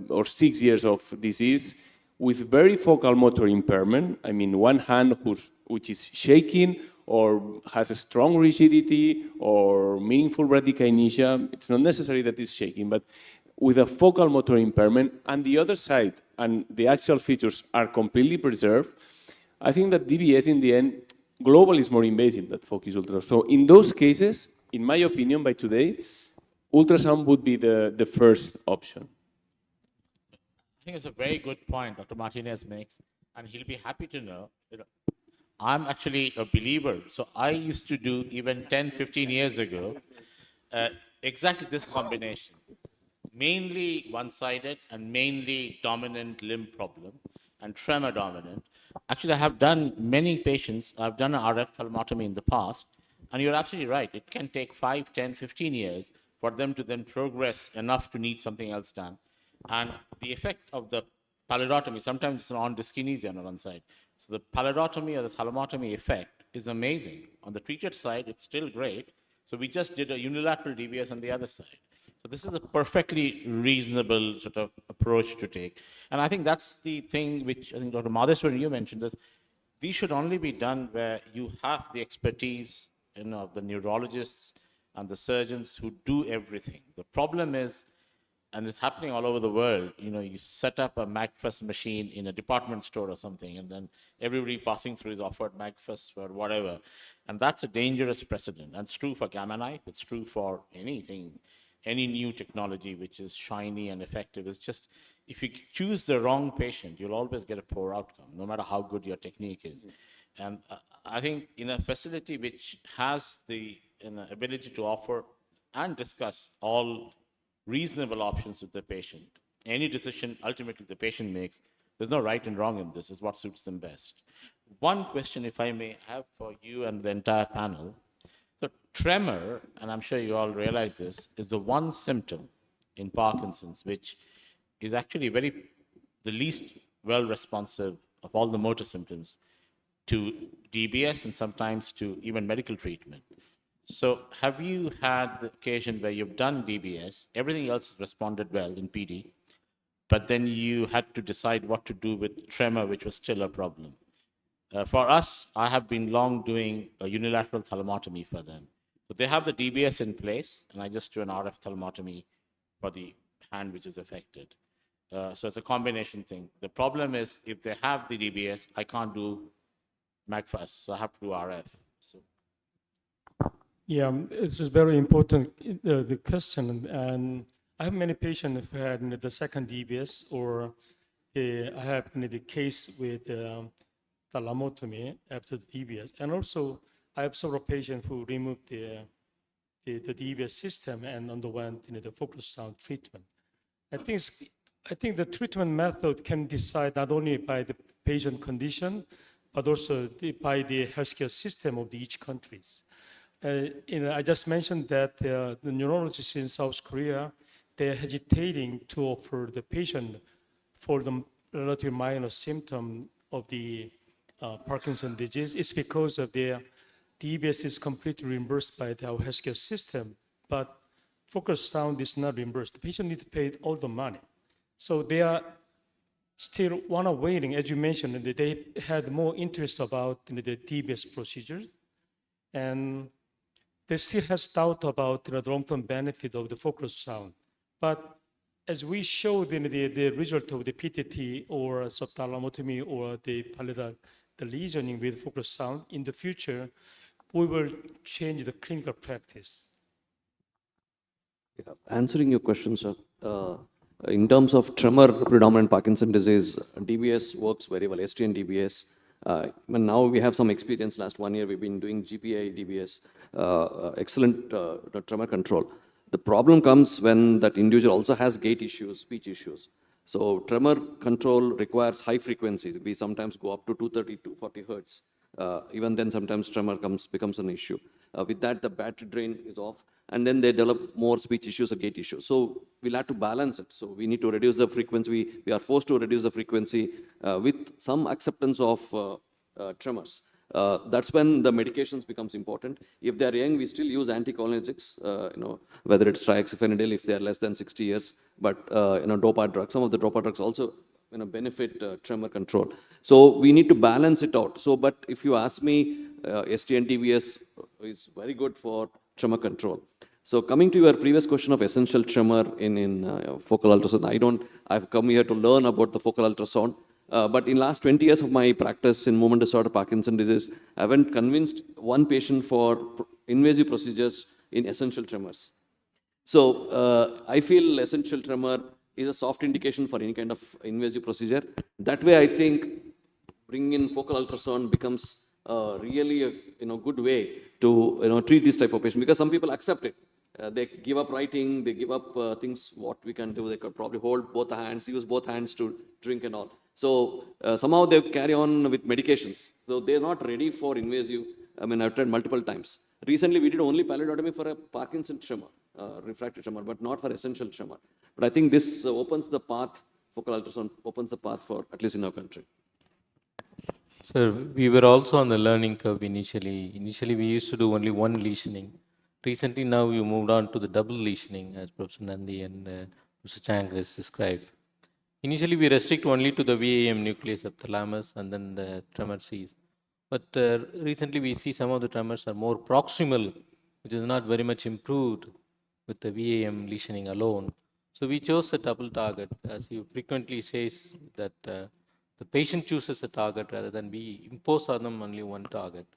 or 6 years of disease, with very focal motor impairment, I mean one hand which is shaking or has a strong rigidity or meaningful bradykinesia, it's not necessary that it's shaking, but with a focal motor impairment, and the other side and the axial features are completely preserved, I think that DBS in the end, global is more invasive than focus ultrasound. So in those cases, in my opinion, by today, ultrasound would be the first option. I think it's a very good point Dr. Martinez makes, and he'll be happy to know, I'm actually a believer. So I used to do even 10, 15 years ago, exactly this combination. Mainly one-sided and mainly dominant limb problem and tremor dominant. Actually, I have done many patients. I've done an RF thalmotomy in the past, and you're absolutely right. It can take 5, 10, 15 years for them to then progress enough to need something else done. And the effect of the pallidotomy, sometimes it's on dyskinesia on one side. So the pallidotomy or the thalamotomy effect is amazing. On the treated side, it's still great. So we just did a unilateral DBS on the other side. So this is a perfectly reasonable sort of approach to take. And I think that's the thing which I think Dr. Madheswaran, you mentioned this. These should only be done where you have the expertise, of the neurologists and the surgeons who do everything. The problem is, and it's happening all over the world, you set up a MRgFUS machine in a department store or something, and then everybody passing through is offered MRgFUS for whatever. And that's a dangerous precedent. And it's true for Gamma Knife, it's true for anything, any new technology which is shiny and effective. It's just, if you choose the wrong patient, you'll always get a poor outcome, no matter how good your technique is. And I think in a facility which has the ability to offer and discuss all reasonable options with the patient, any decision ultimately the patient makes, there's no right and wrong in this, is what suits them best. One question, if I may have for you and the entire panel. So tremor, and I'm sure you all realize this, is the one symptom in Parkinson's which is actually the least well responsive of all the motor symptoms to DBS and sometimes to even medical treatment. So have you had the occasion where you've done DBS, everything else responded well in PD, but then you had to decide what to do with tremor, which was still a problem? For us, I have been long doing a unilateral thalamotomy for them. So they have the DBS in place, and I just do an RF thalamotomy for the hand which is affected. So it's a combination thing. The problem is, if they have the DBS, I can't do MRgFUS, so I have to do RF. So. Yeah, this is very important, the question. And I have many patients who had the second DBS, or I have the case with thalamotomy after the DBS. And also, I have several patients who removed the DBS system and underwent the focused sound treatment. I think the treatment method can decide not only by the patient condition, but also by the healthcare system of each countries. I just mentioned that the neurologists in South Korea, they're hesitating to offer the patient for the relatively minor symptom of the Parkinson's disease. It's because of their DBS is completely reimbursed by our healthcare system, but focused sound is not reimbursed. The patient needs to pay all the money. So they are still waiting, as you mentioned, they had more interest about the DBS procedures, and they still have doubt about the long-term benefit of the focused sound. But as we showed in the result of the PTT or subthalamotomy or the pallidal, the lesioning with focused sound, in the future, we will change the clinical practice. Yeah. Answering your question, sir, in terms of tremor predominant Parkinson disease, DBS works very well, STN DBS. But now we have some experience. Last 1 year, we've been doing GPI DBS, excellent tremor control. The problem comes when that individual also has gait issues, speech issues. So tremor control requires high frequencies. We sometimes go up to 230, 240 hertz. Even then, sometimes tremor becomes an issue. With that, the battery drain is off, and then they develop more speech issues or gait issues. So we'll have to balance it. So we need to reduce the frequency. We are forced to reduce the frequency with some acceptance of tremors. That's when the medications becomes important. If they are young, we still use anticholinergics, whether it's triaxiphenidil if they are less than 60 years, but dopa drugs. Some of the dopa drugs also benefit tremor control. So we need to balance it out. So, but if you ask me, ST and TVS is very good for tremor control. So coming to your previous question of essential tremor in focal ultrasound, I've come here to learn about the focal ultrasound. But in last 20 years of my practice in movement disorder, Parkinson disease, I haven't convinced one patient for invasive procedures in essential tremors. So I feel essential tremor is a soft indication for any kind of invasive procedure. That way, I think bringing in focal ultrasound becomes really a good way to treat this type of patient, because some people accept it. They give up writing, they give up things what we can do. They could probably hold both the hands, use both hands to drink and all. So somehow they carry on with medications. So they're not ready for invasive. I mean, I've tried multiple times. Recently, we did only pallidotomy for a Parkinson tremor, refractory tremor, but not for essential tremor. But I think this opens the path, focal ultrasound opens the path for, at least in our country. Sir, we were also on the learning curve initially. Initially, we used to do only one lesioning. Recently, now we moved on to the double lesioning, as Professor Nandi and Professor Chang has described. Initially, we restrict only to the VAM nucleus of thalamus and then the tremor sees. But recently, we see some of the tremors are more proximal, which is not very much improved with the VAM lesioning alone. So we chose a double target, as you frequently says that the patient chooses a target rather than we impose on them only one target.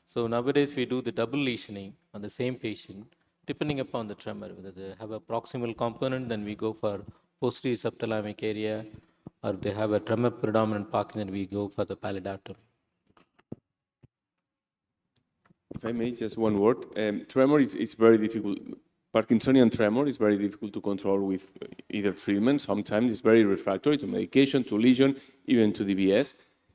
So nowadays we do the double lesioning on the same patient, depending upon the tremor. Whether they have a proximal component, then we go for posterior subthalamic area, or if they have a tremor predominant Parkinson, then we go for the pallidotomy. If I may, just one word. Tremor is very difficult. Parkinsonian tremor is very difficult to control with either treatment. Sometimes it's very refractory to medication, to lesion, even to DBS.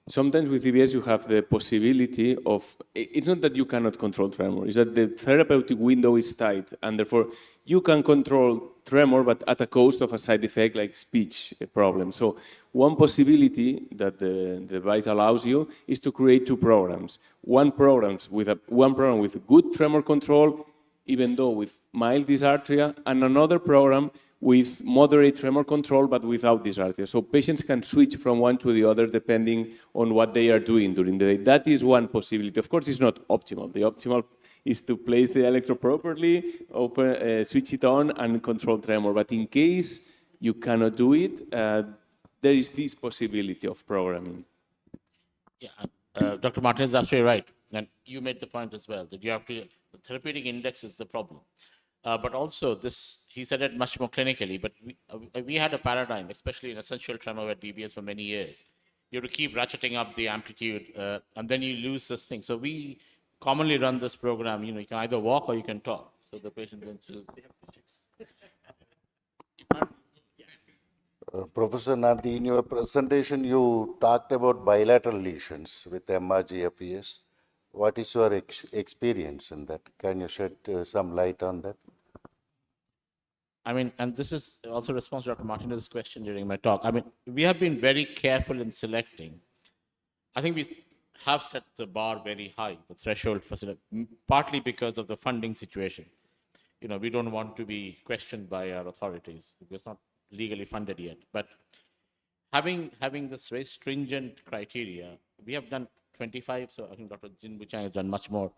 Sometimes with DBS you have the possibility of, it's not that you cannot control tremor, it's that the therapeutic window is tight, and therefore you can control tremor, but at a cost of a side effect like speech problem. So one possibility that the device allows you is to create two programs. One program with good tremor control, even though with mild dysarthria, and another program with moderate tremor control, but without dysarthria. So patients can switch from one to the other depending on what they are doing during the day. That is one possibility. Of course, it's not optimal. The optimal is to place the electrode properly, switch it on, and control tremor. But in case you cannot do it, there is this possibility of programming. Yeah, Dr. Martin is absolutely right. And you made the point as well, that you have to, the therapeutic index is the problem. But also this, he said it much more clinically, but we had a paradigm, especially in essential tremor with DBS for many years. You have to keep ratcheting up the amplitude, and then you lose this thing. So we commonly run this program, you can either walk or you can talk. So the patient can choose. Professor Nandi, in your presentation, you talked about bilateral lesions with MRgFUS. What is your experience in that? Can you shed some light on that? I mean, and this is also response to Dr. Martinez's question during my talk. I mean, we have been very careful in selecting. I think we have set the bar very high, the threshold for select, partly because of the funding situation. We don't want to be questioned by our authorities. It's not legally funded yet. But having this very stringent criteria, we have done 25, so I think Dr. Jin Buchang has done much more.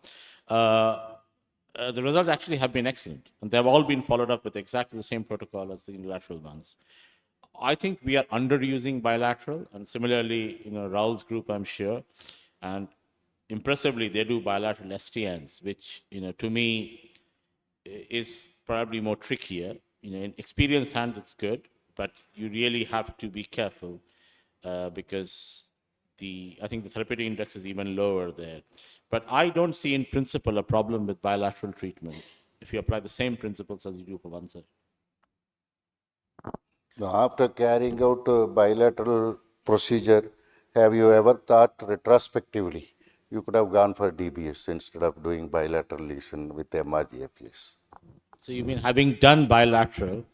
The results actually have been excellent, and they have all been followed up with exactly the same protocol as the unilateral ones. I think we are underusing bilateral, and similarly, Raul's group, I'm sure, and impressively, they do bilateral STNs, which, to me, is probably more trickier. In experienced hand, it's good, but you really have to be careful because I think the therapeutic index is even lower there. But I don't see in principle a problem with bilateral treatment if you apply the same principles as you do for one side. Now, after carrying out a bilateral procedure, have you ever thought retrospectively you could have gone for DBS instead of doing bilateral lesion with MRgFUS? So you mean having done bilateral,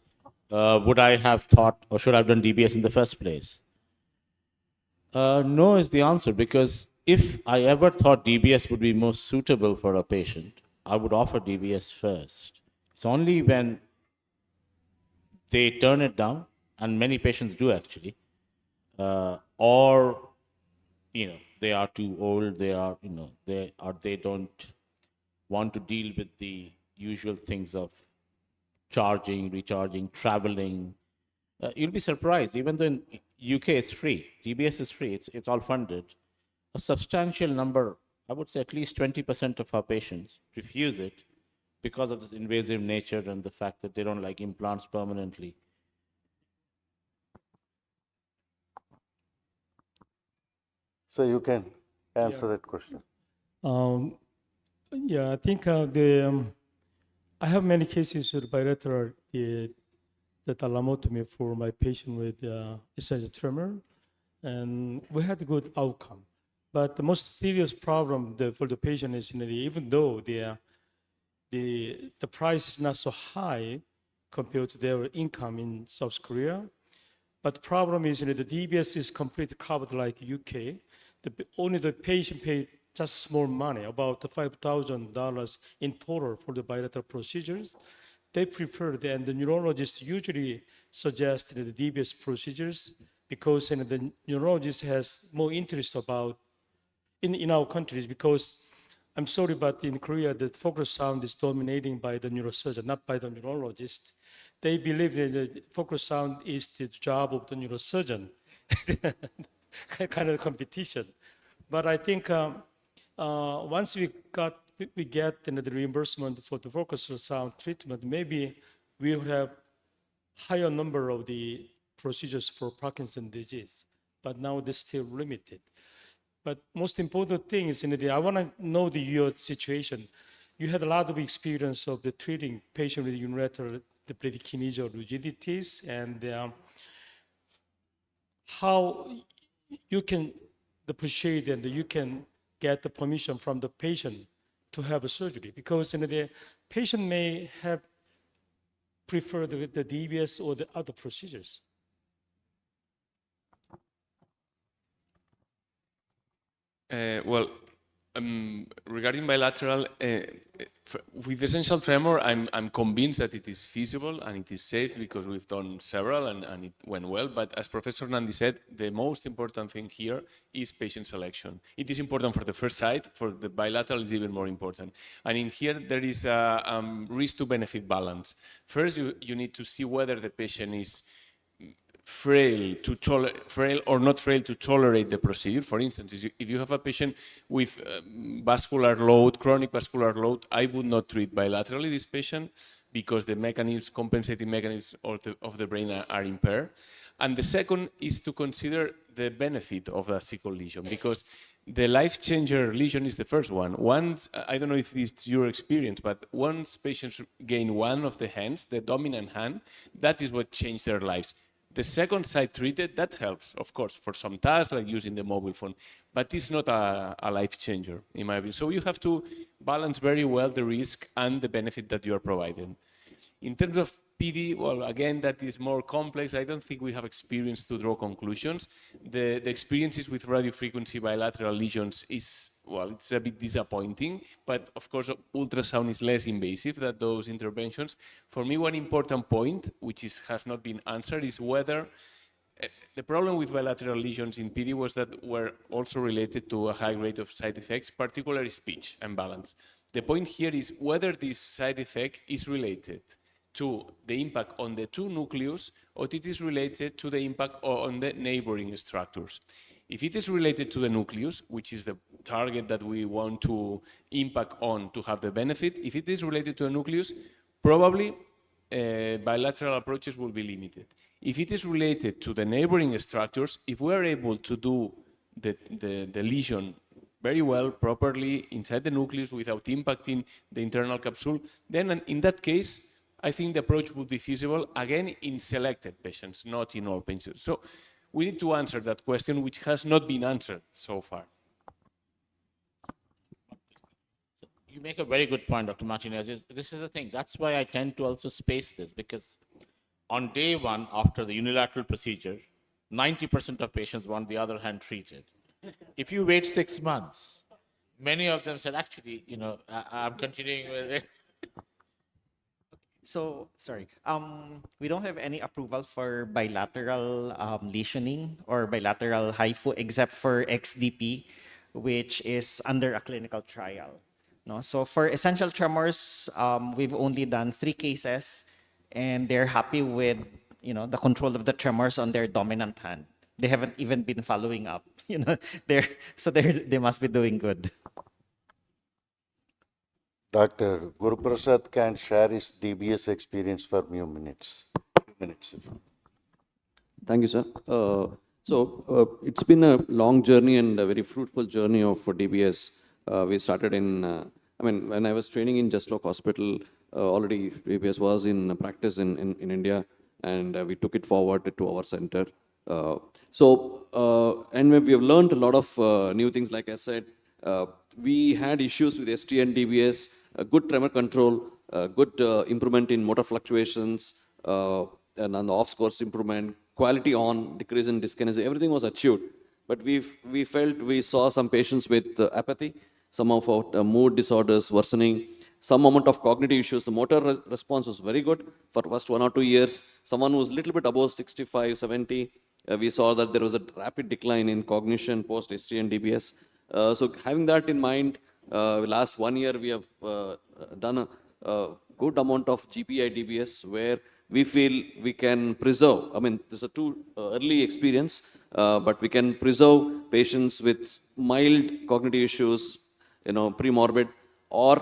would I have thought or should I have done DBS in the first place? No is the answer, because if I ever thought DBS would be most suitable for a patient, I would offer DBS first. It's only when they turn it down, and many patients do actually, or they are too old, they don't want to deal with the usual things of charging, recharging, traveling. You'll be surprised, even though in UK it's free, DBS is free, it's all funded. A substantial number, I would say at least 20% of our patients refuse it because of this invasive nature and the fact that they don't like implants permanently. So you can answer that question. Yeah, I think I have many cases with bilateral the thalamotomy for my patient with essential tremor, and we had a good outcome. But the most serious problem for the patient is, even though the price is not so high compared to their income in South Korea, but the problem is, the DBS is completely covered like UK. Only the patient paid just small money, about $5,000 in total for the bilateral procedures. They prefer, and the neurologist usually suggest the DBS procedures because the neurologist has more interest about in our countries, because I'm sorry, but in Korea, the focus sound is dominating by the neurosurgeon, not by the neurologist. They believe that the focus sound is the job of the neurosurgeon, kind of competition. But I think once we get the reimbursement for the focus sound treatment, maybe we will have higher number of the procedures for Parkinson's disease. But now they're still limited. But most important thing is, I want to know your situation. You had a lot of experience of the treating patients with unilateral bradykinesia or rigidities, and how you can appreciate and you can get the permission from the patient to have a surgery, because the patient may have preferred the DBS or the other procedures. Well, regarding bilateral, with essential tremor, I'm convinced that it is feasible and it is safe because we've done several and it went well. But as Professor Nandi said, the most important thing here is patient selection. It is important for the first site, for the bilateral is even more important. And in here, there is a risk to benefit balance. First, you need to see whether the patient is frail or not frail to tolerate the procedure. For instance, if you have a patient with vascular load, chronic vascular load, I would not treat bilaterally this patient because the compensating mechanisms of the brain are impaired. And the second is to consider the benefit of a sickle lesion, because the life changer lesion is the first one. Once, I don't know if this is your experience, but once patients gain one of the hands, the dominant hand, that is what changed their lives. The second side treated, that helps, of course, for some tasks like using the mobile phone, but it's not a life changer, in my opinion. So you have to balance very well the risk and the benefit that you are providing. In terms of PD, well, again, that is more complex. I don't think we have experience to draw conclusions. The experiences with radiofrequency bilateral lesions is, well, it's a bit disappointing, but of course, ultrasound is less invasive than those interventions. For me, one important point, which has not been answered, is whether the problem with bilateral lesions in PD was that were also related to a high rate of side effects, particularly speech and balance. The point here is whether this side effect is related to the impact on the two nucleus, or it is related to the impact on the neighboring structures. If it is related to the nucleus, which is the target that we want to impact on to have the benefit, if it is related to the nucleus, probably bilateral approaches will be limited. If it is related to the neighboring structures, if we are able to do the lesion very well, properly, inside the nucleus without impacting the internal capsule, then in that case, I think the approach would be feasible, again, in selected patients, not in all patients. So we need to answer that question, which has not been answered so far. You make a very good point, Dr. Martinez. This is the thing. That's why I tend to also space this, because on day one after the unilateral procedure, 90% of patients want the other hand treated. If you wait 6 months, many of them said, actually, I'm continuing with it. So, sorry, we don't have any approval for bilateral lesioning or bilateral HIFU except for XDP, which is under a clinical trial. No? So for essential tremors, we've only done 3 cases, and they're happy with the control of the tremors on their dominant hand. They haven't even been following up. They must be doing good. Dr. Guruprasad can share his DBS experience for few minutes. Thank you, sir. It's been a long journey and a very fruitful journey of DBS. We started when I was training in Jaslok Hospital, already DBS was in practice in India, and we took it forward to our center. And we have learned a lot of new things. Like I said, we had issues with ST and DBS, good tremor control, good improvement in motor fluctuations, and on the off-course improvement, quality on, decrease in dyskinesia, everything was achieved. But we felt we saw some patients with apathy, some of our mood disorders worsening, some amount of cognitive issues. The motor response was very good for first 1 or 2 years. Someone who was a little bit above 65, 70, we saw that there was a rapid decline in cognition post ST and DBS. So having that in mind, last 1 year we have done a good amount of GPI DBS where we feel we can preserve. This is a too early experience, but we can preserve patients with mild cognitive issues, pre-morbid, or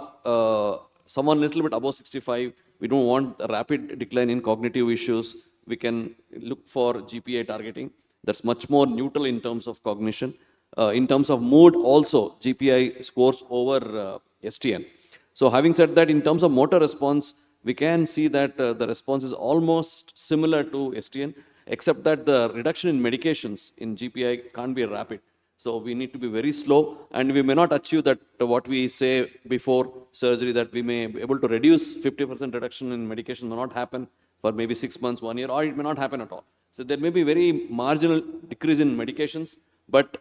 someone a little bit above 65. We don't want a rapid decline in cognitive issues. We can look for GPI targeting. That's much more neutral in terms of cognition. In terms of mood, also GPI scores over STN. So having said that, in terms of motor response, we can see that the response is almost similar to STN, except that the reduction in medications in GPI can't be rapid. So we need to be very slow, and we may not achieve that what we say before surgery, that we may be able to reduce 50% reduction in medication may not happen for maybe 6 months, 1 year, or it may not happen at all. So there may be very marginal decrease in medications, but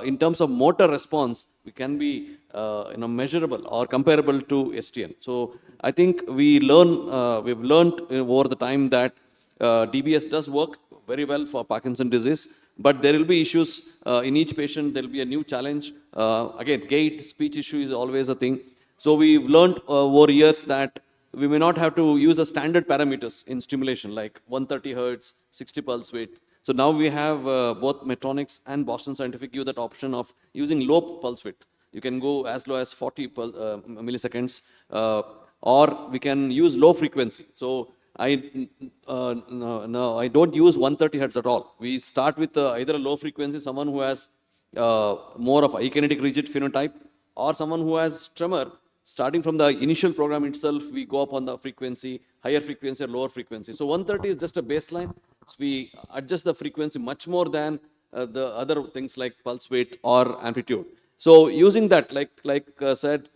in terms of motor response, we can be measurable or comparable to STN. So I think we've learned over the time that DBS does work very well for Parkinson's disease, but there will be issues in each patient. There will be a new challenge. Again, gait, speech issue is always a thing. So we've learned over years that we may not have to use the standard parameters in stimulation like 130 hertz, 60 pulse width. So now we have both Medtronic and Boston Scientific give that option of using low pulse width. You can go as low as 40 milliseconds, or we can use low frequency. So I don't use 130 hertz at all. We start with either a low frequency, someone who has more of akinetic rigid phenotype, or someone who has tremor. Starting from the initial program itself, we go up on the frequency, higher frequency or lower frequency. So 130 is just a baseline. So we adjust the frequency much more than the other things like pulse width or amplitude. So using that, like said,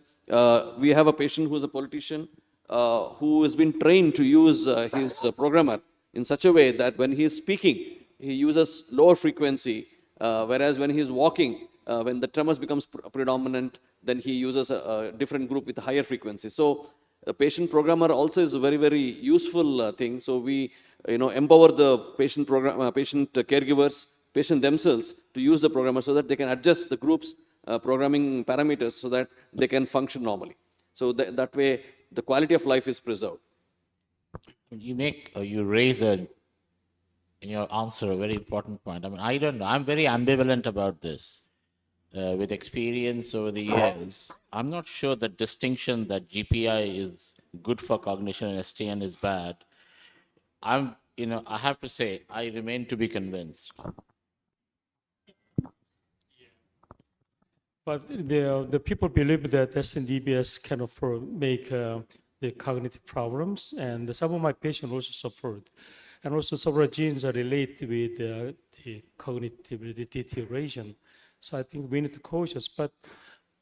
we have a patient who is a politician who has been trained to use his programmer in such a way that when he is speaking, he uses lower frequency, whereas when he is walking, when the tremors becomes predominant, then he uses a different group with higher frequency. So the patient programmer also is a very, very useful thing. So we empower the patient caregivers, patient themselves to use the programmer so that they can adjust the group's programming parameters so that they can function normally. So that way, the quality of life is preserved. You raise in your answer a very important point. I don't know. I'm very ambivalent about this. With experience over the years, I'm not sure the distinction that GPI is good for cognition and STN is bad. I have to say, I remain to be convinced. But the people believe that SNDBS kind of make the cognitive problems, and some of my patients also suffered. And also several genes are related with the cognitive deterioration. So I think we need to cautious, but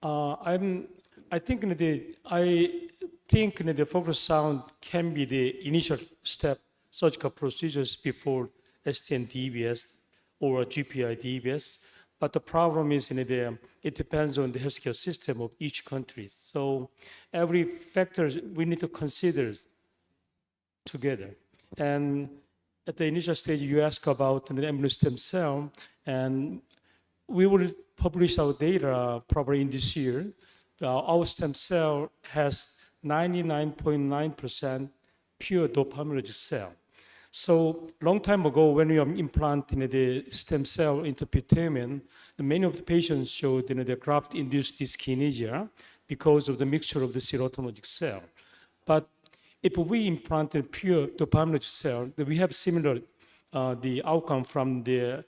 I think the focus sound can be the initial step surgical procedures before STN DBS or GPI DBS. But the problem is, it depends on the healthcare system of each country. So every factor we need to consider together. And at the initial stage, you ask about the embryonic stem cell, and we will publish our data probably in this year. Our stem cell has 99.9% pure dopaminergic cell. So long time ago, when we are implanting the stem cell into putamen, many of the patients showed the graft-induced dyskinesia because of the mixture of the serotonergic cell. But if we implanted pure dopaminergic cell, we have similar the outcome from the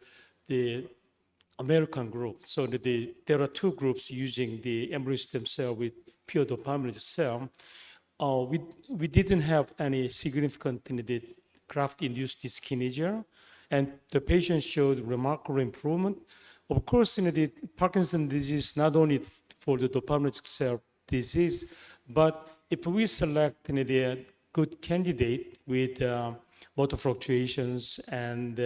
American group. So there are two groups using the embryonic stem cell with pure dopaminergic cell. We didn't have any significant graft-induced dyskinesia, and the patient showed remarkable improvement. Of course, the Parkinson's disease not only for the dopaminergic cell disease, but if we select the good candidate with motor fluctuations and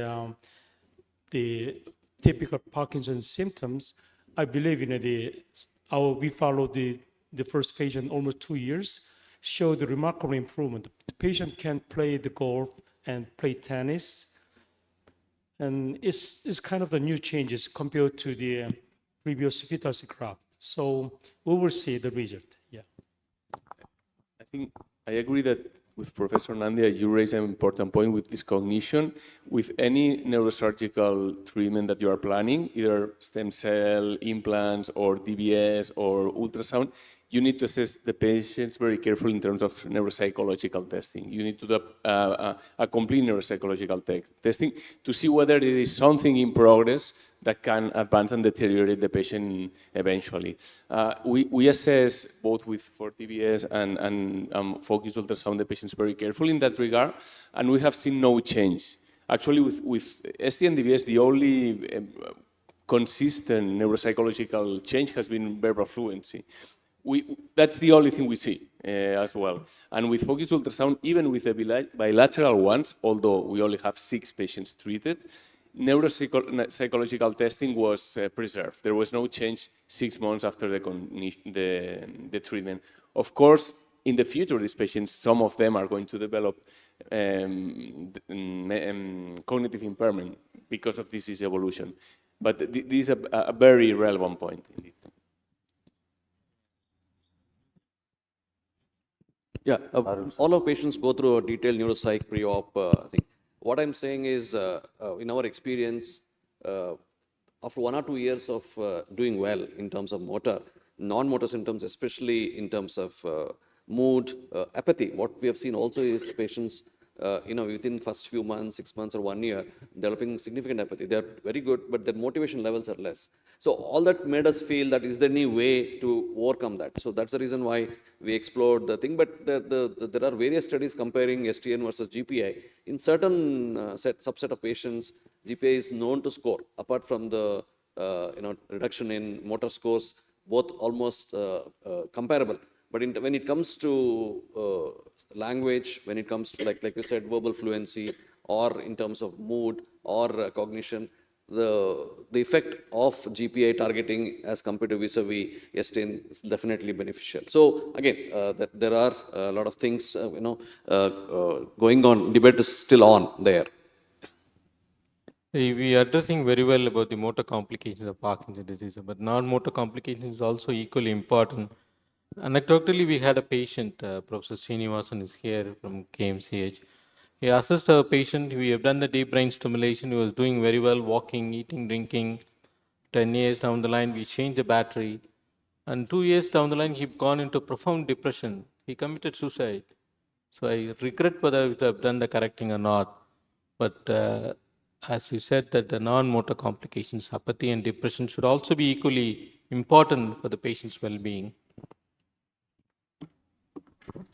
the typical Parkinson's symptoms, I believe we followed the first patient almost 2 years, showed a remarkable improvement. The patient can play the golf and play tennis, and it's kind of the new changes compared to the previous fetal graft. So we will see the result. Yeah. I think I agree that with Professor Nandia, you raise an important point with this cognition. With any neurosurgical treatment that you are planning, either stem cell, implants, or DBS, or ultrasound, you need to assess the patients very carefully in terms of neuropsychological testing. You need to do a complete neuropsychological testing to see whether there is something in progress that can advance and deteriorate the patient eventually. We assess both for DBS and focused ultrasound the patients very carefully in that regard, and we have seen no change. Actually, with ST and DBS, the only consistent neuropsychological change has been verbal fluency. That's the only thing we see as well. And with focused ultrasound, even with the bilateral ones, although we only have 6 patients treated, neuropsychological testing was preserved. There was no change 6 months after the treatment. Of course, in the future, these patients, some of them are going to develop cognitive impairment because of disease evolution. But this is a very relevant point indeed. Yeah, all our patients go through a detailed neuropsych pre-op thing. What I'm saying is, in our experience, after 1 or 2 years of doing well in terms of motor, non-motor symptoms, especially in terms of mood, apathy, what we have seen also is patients, within first few months, 6 months or 1 year, developing significant apathy. They're very good, but their motivation levels are less. So all that made us feel that is there any way to overcome that? So that's the reason why we explored the thing. But there are various studies comparing STN versus GPI. In certain subset of patients, GPI is known to score, apart from the reduction in motor scores, both almost comparable. But when it comes to language, when it comes to, like you said, verbal fluency, or in terms of mood or cognition, the effect of GPI targeting as compared to vis-a-vis STN is definitely beneficial. So again, there are a lot of things going on. Debate is still on there. We are addressing very well about the motor complications of Parkinson's disease, but non-motor complications is also equally important. Anecdotally, we had a patient, Professor Srinivasan is here from KMCH. He assessed a patient, we have done the deep brain stimulation, he was doing very well, walking, eating, drinking. 10 years down the line, we changed the battery. And 2 years down the line, he'd gone into profound depression. He committed suicide. So I regret whether I would have done the correcting or not. But as you said, that the non-motor complications, apathy and depression should also be equally important for the patient's well-being.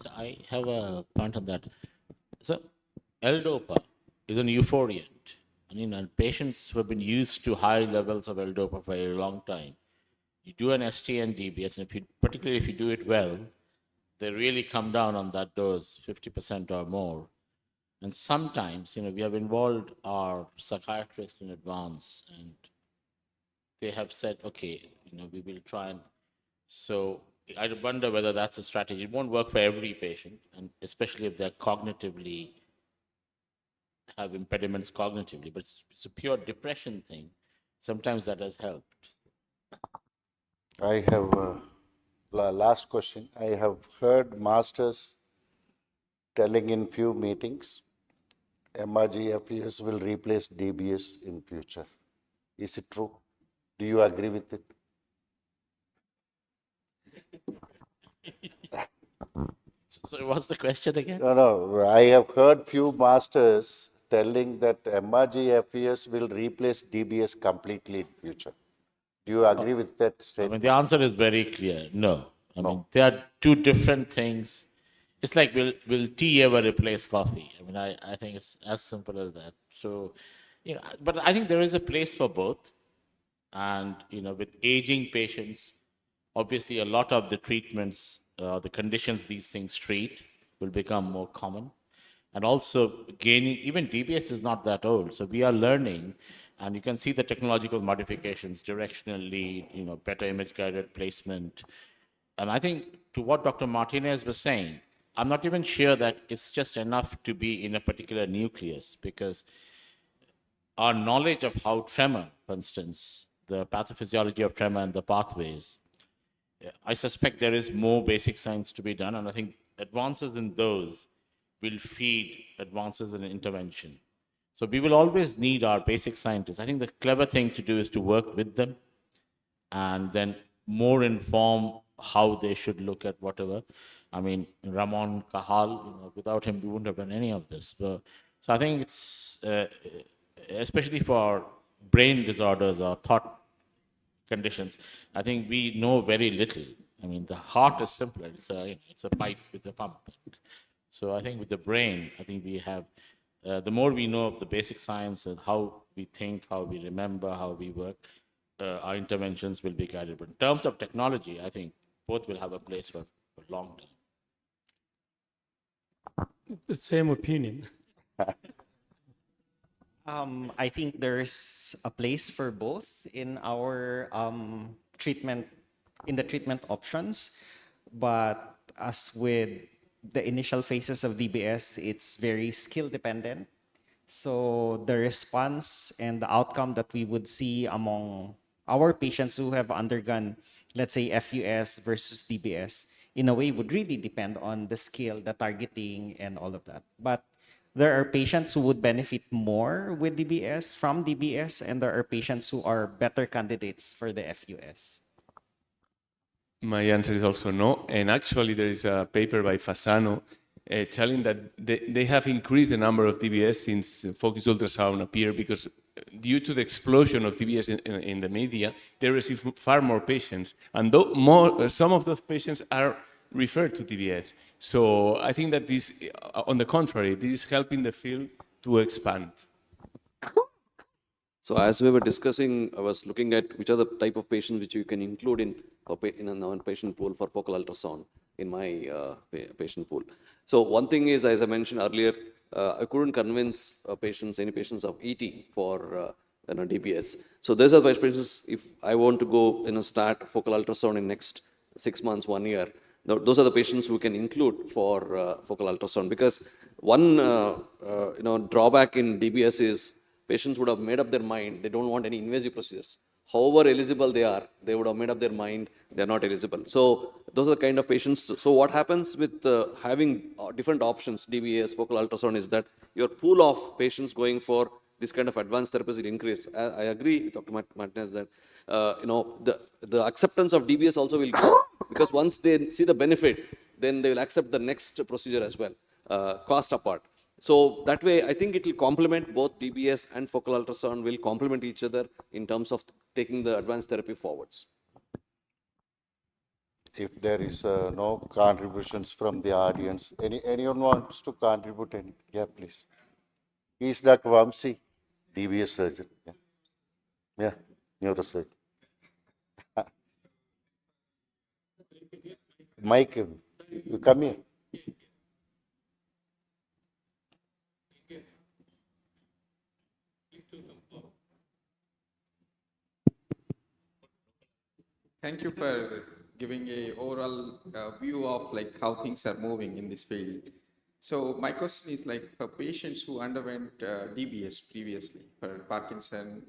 So I have a point on that. So L-DOPA is an euphoriant. And patients who have been used to high levels of L-DOPA for a long time, you do an STN DBS, and particularly if you do it well, they really come down on that dose, 50% or more. And sometimes, we have involved our psychiatrists in advance, and they have said, okay, we will try and, so I wonder whether that's a strategy. It won't work for every patient, and especially if they're cognitively, have impediments cognitively, but it's a pure depression thing. Sometimes that has helped. I have last question. I have heard masters telling in few meetings, MRgFUS will replace DBS in future. Is it true? Do you agree with it? So what's the question again? No, I have heard few masters telling that MRgFUS will replace DBS completely in future. Do you agree with that I statement? mean, the answer is very clear. No. I mean, they are two different things. It's like, will tea ever replace coffee? I mean, I think it's as simple as that. So, but I think there is a place for both. And, with aging patients, obviously a lot of the treatments, the conditions these things treat will become more common. And also gaining, even DBS is not that old. So we are learning, and you can see the technological modifications, directional lead, better image guided placement. And I think to what Dr. Martinez was saying, I'm not even sure that it's just enough to be in a particular nucleus, because our knowledge of how tremor, for instance, the pathophysiology of tremor and the pathways, I suspect there is more basic science to be done. And I think advances in those will feed advances in intervention. So we will always need our basic scientists. I think the clever thing to do is to work with them and then more inform how they should look at whatever. I mean, Ramon Cajal, without him, we wouldn't have done any of this. So I think it's, especially for brain disorders or thought conditions, I think we know very little. I mean, the heart is simpler. It's a pipe with a pump. So I think with the brain, I think we have, the more we know of the basic science and how we think, how we remember, how we work, our interventions will be guided. But in terms of technology, I think both will have a place for long term. The same opinion. I think there's a place for both in our treatment, in the treatment options. But as with the initial phases of DBS, it's very skill dependent. So the response and the outcome that we would see among our patients who have undergone, let's say, FUS versus DBS, in a way would really depend on the skill, the targeting, and all of that. But there are patients who would benefit more with DBS, from DBS, and there are patients who are better candidates for the FUS. My answer is also no. And actually, there is a paper by Fasano telling that they have increased the number of DBS since focused ultrasound appeared, because due to the explosion of DBS in the media, they receive far more patients. And some of those patients are referred to DBS. So I think that this, on the contrary, this is helping the field to expand. So as we were discussing, I was looking at which are the type of patients which you can include in a non-patient pool for focal ultrasound in my patient pool. So one thing is, as I mentioned earlier, I couldn't convince any patients of ET for DBS. So those are the patients, if I want to go start focal ultrasound in next 6 months, 1 year, those are the patients who can include for focal ultrasound. Because one drawback in DBS is patients would have made up their mind, they don't want any invasive procedures. However eligible they are, they would have made up their mind, they're not eligible. So those are the kind of patients. So what happens with having different options, DBS, focal ultrasound, is that your pool of patients going for this kind of advanced therapies will increase. I agree with Dr. Martinez that the acceptance of DBS also will grow, because once they see the benefit, then they will accept the next procedure as well, cost apart. So that way, I think it will complement both DBS and focal ultrasound will complement each other in terms of taking the advanced therapy forwards. If there is no contributions from the audience, anyone wants to contribute anything? Yeah, please. He's Dr. Vamsi, DBS surgeon. Yeah, neurosurgeon. Mike, you come here. Thank you for giving a overall view of like how things are moving in this field. So my question is like for patients who underwent DBS previously for Parkinson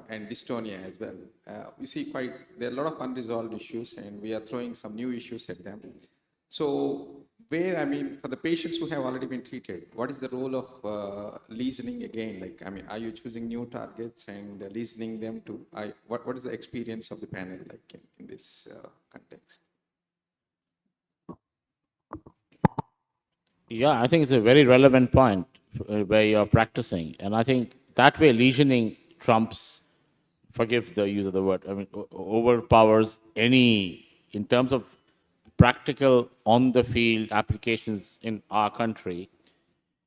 and dystonia as well, we see there are a lot of unresolved issues and we are throwing some new issues at them. So where, I mean, for the patients who have already been treated, what is the role of lesioning again? Like, I mean, are you choosing new targets and lesioning them to, what is the experience of the panel like in this context? Yeah, I think it's a very relevant point where you're practicing. And I think that way lesioning trumps, forgive the use of the word, I mean, overpowers any, in terms of practical on the field applications in our country,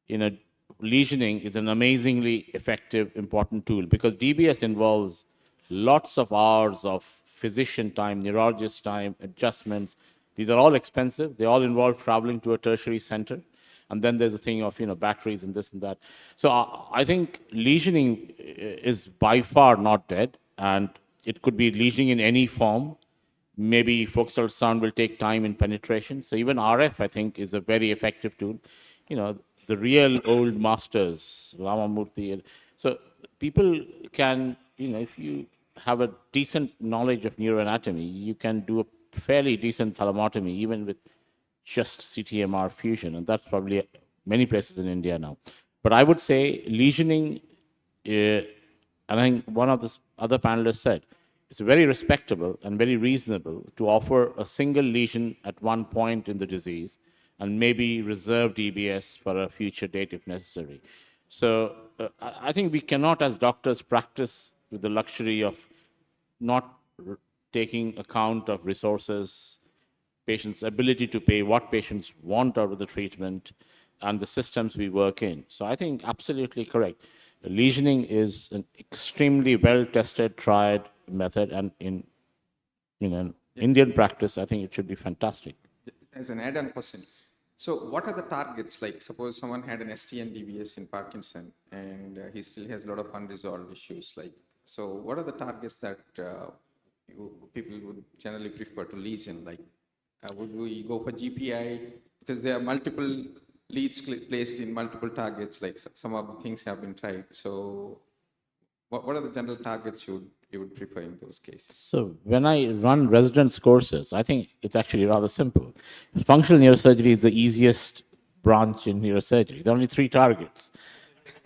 lesioning is an amazingly effective, important tool because DBS involves lots of hours of physician time, neurologist time, adjustments. These are all expensive. They all involve traveling to a tertiary center. And then there's a thing of, batteries and this and that. So I think lesioning is by far not dead. And it could be lesioning in any form. Maybe focused ultrasound will take time in penetration. So even RF, I think, is a very effective tool. The real old masters, Ramamurthy. So people can, if you have a decent knowledge of neuroanatomy, you can do a fairly decent thalamotomy, even with just CT-MR fusion. And that's probably many places in India now. But I would say lesioning, and I think one of the other panelists said, it's very respectable and very reasonable to offer a single lesion at one point in the disease and maybe reserve DBS for a future date if necessary. So I think we cannot, as doctors, practice with the luxury of not taking account of resources, patients' ability to pay, what patients want out of the treatment, and the systems we work in. So I think absolutely correct. Lesioning is an extremely well-tested, tried method, and in Indian practice, I think it should be fantastic. As an add-on question, so what are the targets? Like, suppose someone had an STN DBS in Parkinson, and he still has a lot of unresolved issues. Like, so what are the targets that people would generally prefer to lesion? Like, would we go for GPI? Because there are multiple leads placed in multiple targets, like some of the things have been tried. So what are the general targets you would prefer in those cases? So when I run residence courses, I think it's actually rather simple. Functional neurosurgery is the easiest branch in neurosurgery. There are only 3 targets,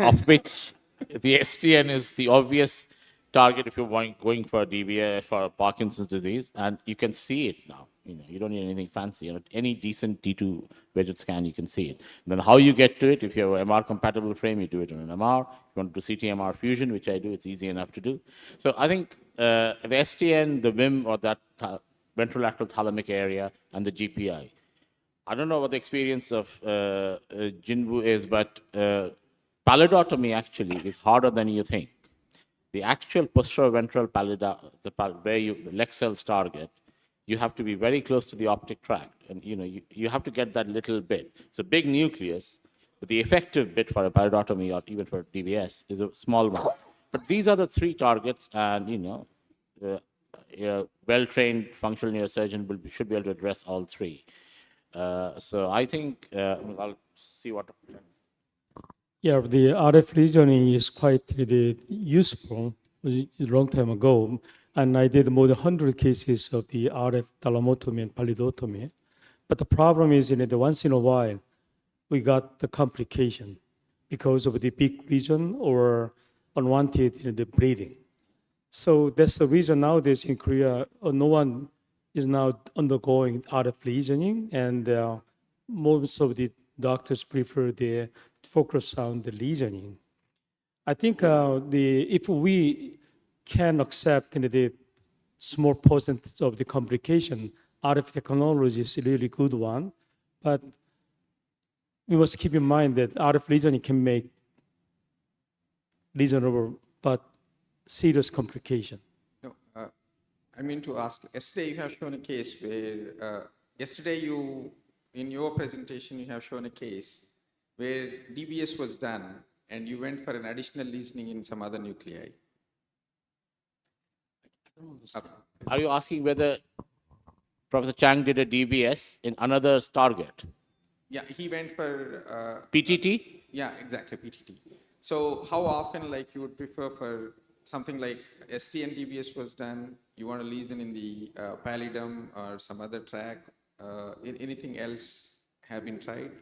of which the STN is the obvious target if you're going for DBS, for Parkinson's disease, and you can see it now. You don't need anything fancy. Any decent T2 widget scan, you can see it. And then how you get to it, if you have an MR-compatible frame, you do it on an MR. If you want to do CT-MR fusion, which I do, it's easy enough to do. So I think the STN, the WIM, or that ventrolateral thalamic area, and the GPI. I don't know what the experience of Jinwu is, but pallidotomy actually is harder than you think. The actual posteroventral where the leg cells target, you have to be very close to the optic tract, and you have to get that little bit. It's a big nucleus, but the effective bit for a pallidotomy or even for DBS is a small one. But these are the 3 targets, and a well-trained functional neurosurgeon should be able to address all 3. So I think I'll see what. Yeah, the RF lesioning is quite really useful a long time ago. And I did more than 100 cases of the RF thalamotomy and pallidotomy. But the problem is, once in a while, we got the complication because of the big lesion or unwanted the bleeding. So that's the reason nowadays in Korea, no one is now undergoing RF lesioning, and most of the doctors prefer the focus on the lesioning. I think if we can accept the small percentage of the complication, RF technology is a really good one, but we must keep in mind that RF lesioning can make reasonable but serious complication. No, I mean to ask, yesterday you have shown a case where, in your presentation, you have shown a case where DBS was done and you went for an additional lesioning in some other nuclei. Okay. Are you asking whether Professor Chang did a DBS in another target? Yeah, he went for PTT? Yeah, exactly, PTT. So how often, like, you would prefer for something like ST and DBS was done, you want to lesion in the pallidum or some other track? Anything else have been tried?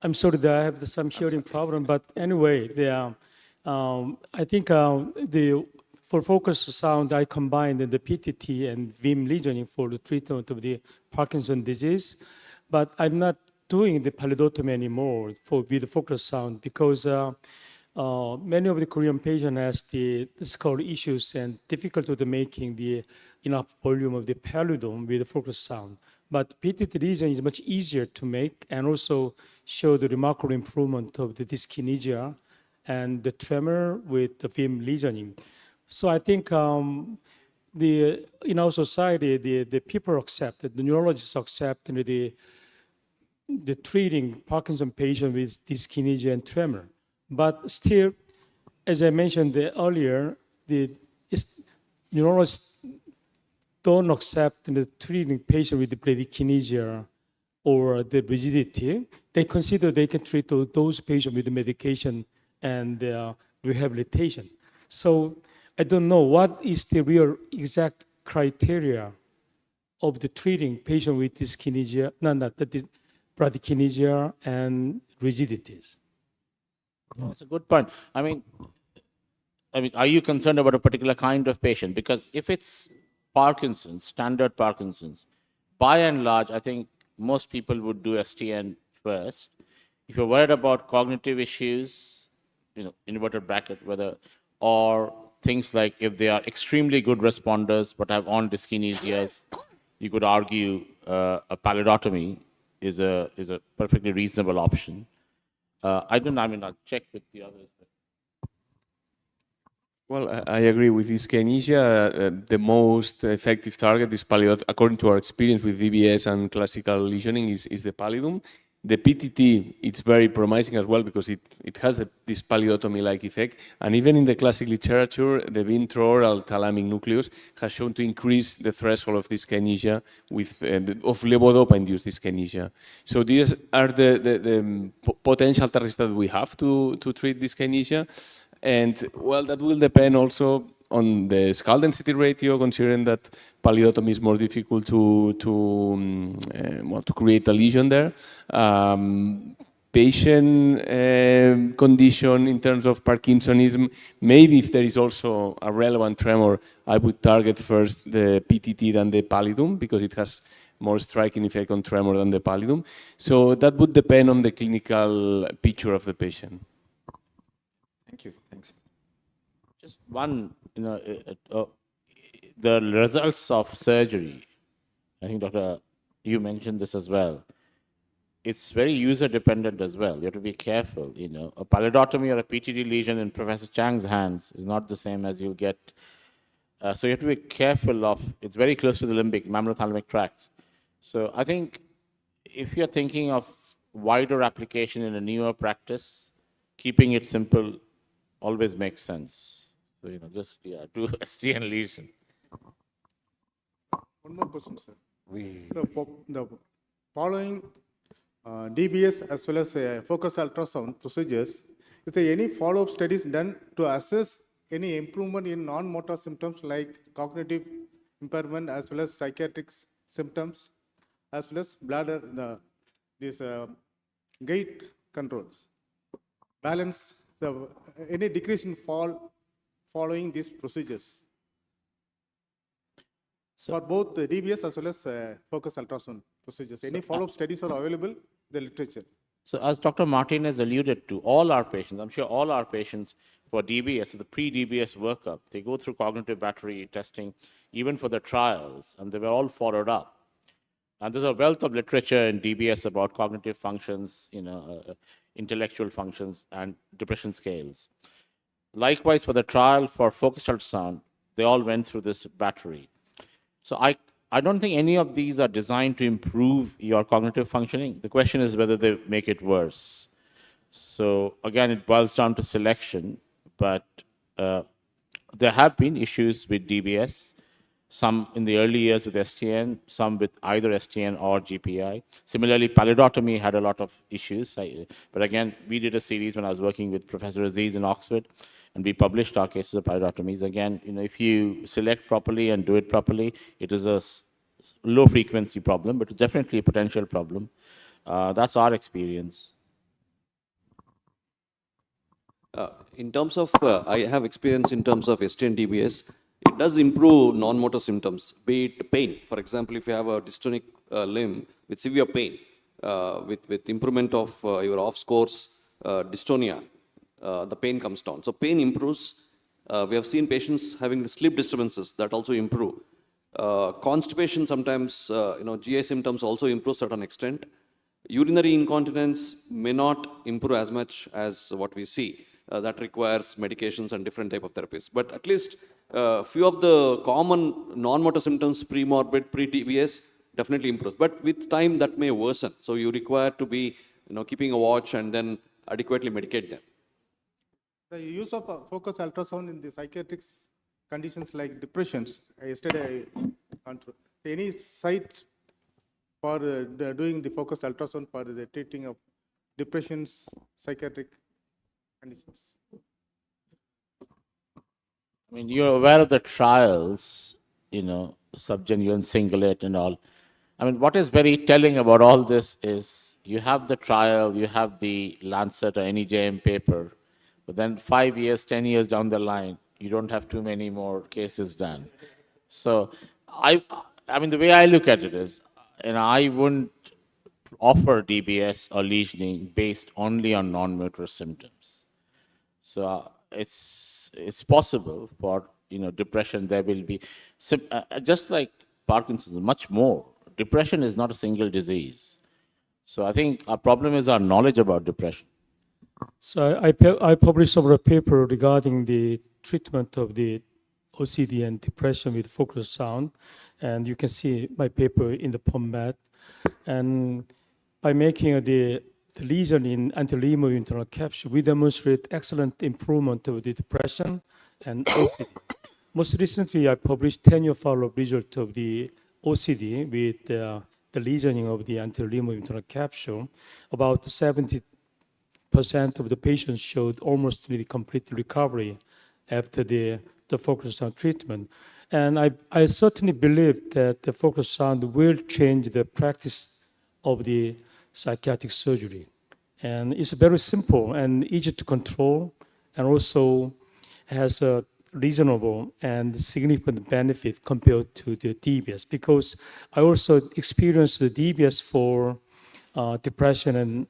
I'm sorry that I have some hearing problem, but anyway, I think for focus sound, I combined the PTT and VIM lesioning for the treatment of the Parkinson's disease, but I'm not doing the pallidotomy anymore with focus sound because many of the Korean patients has the skull issues and difficulty with making the enough volume of the pallidum with focus sound. But PTT lesion is much easier to make and also show the remarkable improvement of the dyskinesia and the tremor with the VIM lesioning. So I think in our society, the people accept, the neurologists accept the treating Parkinson patient with dyskinesia and tremor. But still, as I mentioned earlier, the neurologists don't accept the treating patient with the bradykinesia or the rigidity. They consider they can treat those patients with the medication and rehabilitation. So I don't know what is the real exact criteria of the treating patient with dyskinesia, bradykinesia and rigidities. That's a good point. I mean, are you concerned about a particular kind of patient? Because if it's Parkinson's, standard Parkinson's, by and large, I think most people would do STN first. If you're worried about cognitive issues, inverted bracket, or things like if they are extremely good responders but have on dyskinesias, you could argue a pallidotomy is a perfectly reasonable option. I'll check with the others. Well, I agree with dyskinesia. The most effective target is pallidotomy. According to our experience with DBS and classical lesioning, is the pallidum. The PTT, it's very promising as well because it has this pallidotomy-like effect. And even in the classic literature, the intraoral thalamic nucleus has shown to increase the threshold of dyskinesia of levodopa-induced dyskinesia. So these are the potential targets that we have to treat dyskinesia. And well, that will depend also on the skull density ratio, considering that pallidotomy is more difficult to create a lesion there. Patient condition in terms of Parkinsonism, maybe if there is also a relevant tremor, I would target first the PTT than the pallidum because it has more striking effect on tremor than the pallidum. So that would depend on the clinical picture of the patient. Thank you. Thanks. Just one, the results of surgery, I think, Doctor, you mentioned this as well. It's very user dependent as well. You have to be careful. A pallidotomy or a PTT lesion in Professor Chang's hands is not the same as you'll get. So you have to be careful of, it's very close to the limbic, mammillothalamic tracts. So I think if you're thinking of wider application in a newer practice, keeping it simple always makes sense. So, do STN lesion. One more question, sir. The following DBS as well as focus ultrasound procedures, is there any follow-up studies done to assess any improvement in non-motor symptoms like cognitive impairment as well as psychiatric symptoms as well as bladder, gait controls, balance, any decrease in fall following these procedures? For both the DBS as well as focus ultrasound procedures, any follow-up studies are available in the literature? So as Dr. Martinez alluded to, all our patients, I'm sure all our patients for DBS, the pre-DBS workup, they go through cognitive battery testing, even for the trials, and they were all followed up. And there's a wealth of literature in DBS about cognitive functions, intellectual functions, and depression scales. Likewise, for the trial for focused ultrasound, they all went through this battery. So I don't think any of these are designed to improve your cognitive functioning. The question is whether they make it worse. So again, it boils down to selection, but there have been issues with DBS, some in the early years with STN, some with either STN or GPI. Similarly, pallidotomy had a lot of issues. But again, we did a series when I was working with Professor Aziz in Oxford, and we published our cases of pallidotomies. Again, if you select properly and do it properly, it is a low frequency problem, but definitely a potential problem. That's our experience. In terms of, I have experience in terms of STN DBS. It does improve non-motor symptoms, be it pain. For example, if you have a dystonic limb with severe pain, with improvement of your off scores, dystonia, the pain comes down. So pain improves. We have seen patients having sleep disturbances that also improve. Constipation sometimes, GI symptoms also improve to a certain extent. Urinary incontinence may not improve as much as what we see. That requires medications and different type of therapies. But at least few of the common non-motor symptoms, pre-morbid, pre-TBS, definitely improves. But with time, that may worsen. So you require to be, keeping a watch and then adequately medicate them. The use of focused ultrasound in the psychiatric conditions like depressions. Yesterday, any site for doing the focused ultrasound for the treating of depressions, psychiatric conditions. I mean, you're aware of the trials, subgenuine singlet and all. I mean, what is very telling about all this is you have the trial, you have the Lancet or any JM paper, but then 5 years, 10 years down the line, you don't have too many more cases done. So I mean, the way I look at it is, I wouldn't offer DBS or lesioning based only on non-motor symptoms. So it's possible for depression. There will be just like Parkinson's, much more. Depression is not a single disease. So I think our problem is our knowledge about depression. So I published several paper regarding the treatment of the OCD and depression with focused sound, and you can see my paper in the PubMed. And by making the lesion in anterior internal capsule, we demonstrate excellent improvement of the depression and OCD. Most recently, I published 10-year follow-up result of the OCD with the lesioning of the anterior internal capsule. About 70% of the patients showed almost really complete recovery after the focused sound treatment. And I certainly believe that the focused sound will change the practice of the psychiatric surgery. And it's very simple and easy to control, and also has a reasonable and significant benefit compared to the DBS, because I also experienced the DBS for depression and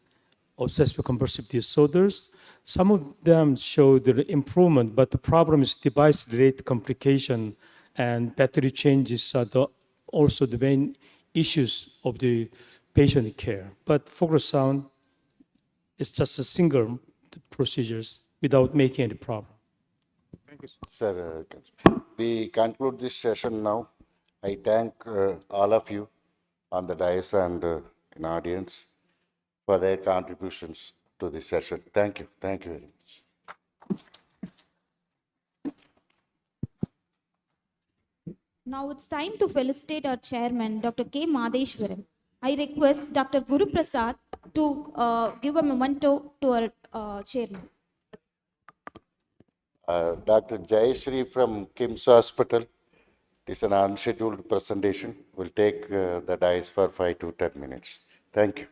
obsessive compulsive disorders. Some of them show the improvement, but the problem is device-related complication and battery changes are also the main issues of the patient care. But focused sound is just a single procedures without making any problem. Thank you, sir. We conclude this session now. I thank all of you on the dais and in audience for their contributions to this session. Thank you. Thank you very much. Now it's time to felicitate our chairman, Dr. K. Madheshwaran. I request Dr. Guru Prasad to give a memento to our chairman. Dr. Jayashree from KIMS Hospital. It is an unscheduled presentation. We'll take the dais for 5 to 10 minutes. Thank you.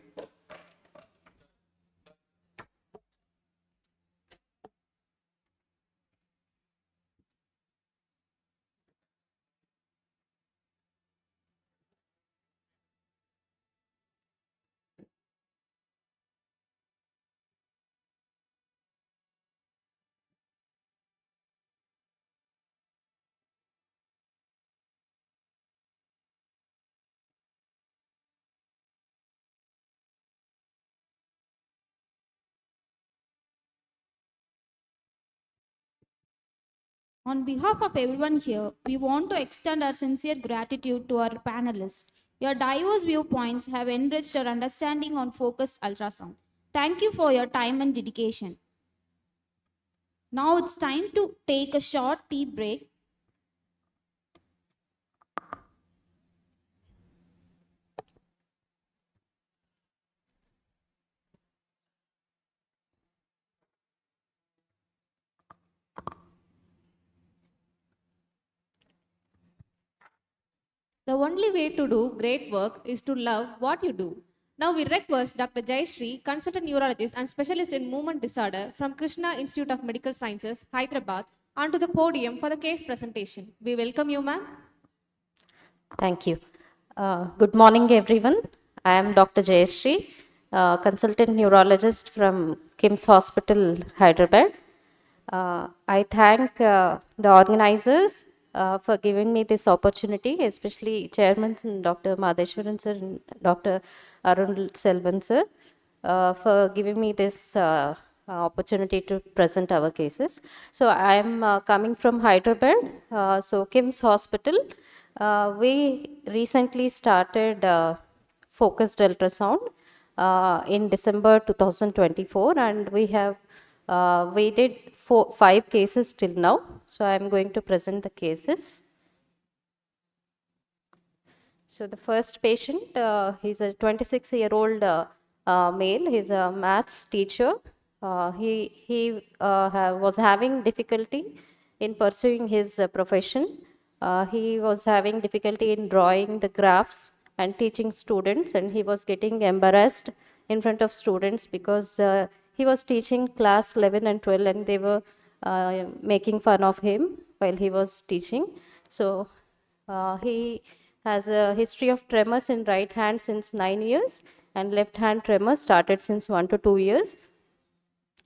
On behalf of everyone here, we want to extend our sincere gratitude to our panelists. Your diverse viewpoints have enriched our understanding on focused ultrasound. Thank you for your time and dedication. Now it's time to take a short tea break. The only way to do great work is to love what you do. Now we request Dr. Jayashree, consultant neurologist and specialist in movement disorder from Krishna Institute of Medical Sciences, Hyderabad, onto the podium for the case presentation. We welcome you, ma'am. Thank you. Good morning, everyone. I am Dr. Jayashree, consultant neurologist from KIMS Hospital, Hyderabad. I thank the organizers for giving me this opportunity, especially Chairman Dr. Madheshwaran sir and Dr. Arun Selvan sir, for giving me this opportunity to present our cases. So I am coming from Hyderabad, so KIMS Hospital. We recently started focused ultrasound in December 2024, and we did 5 cases till now. So I am going to present the cases. So the first patient, he's a 26-year-old male. He's a maths teacher. He was having difficulty in pursuing his profession. He was having difficulty in drawing the graphs and teaching students, and he was getting embarrassed in front of students because he was teaching class 11 and 12, and they were making fun of him while he was teaching. So he has a history of tremors in right hand since 9 years, and left hand tremors started since 1 to 2 years.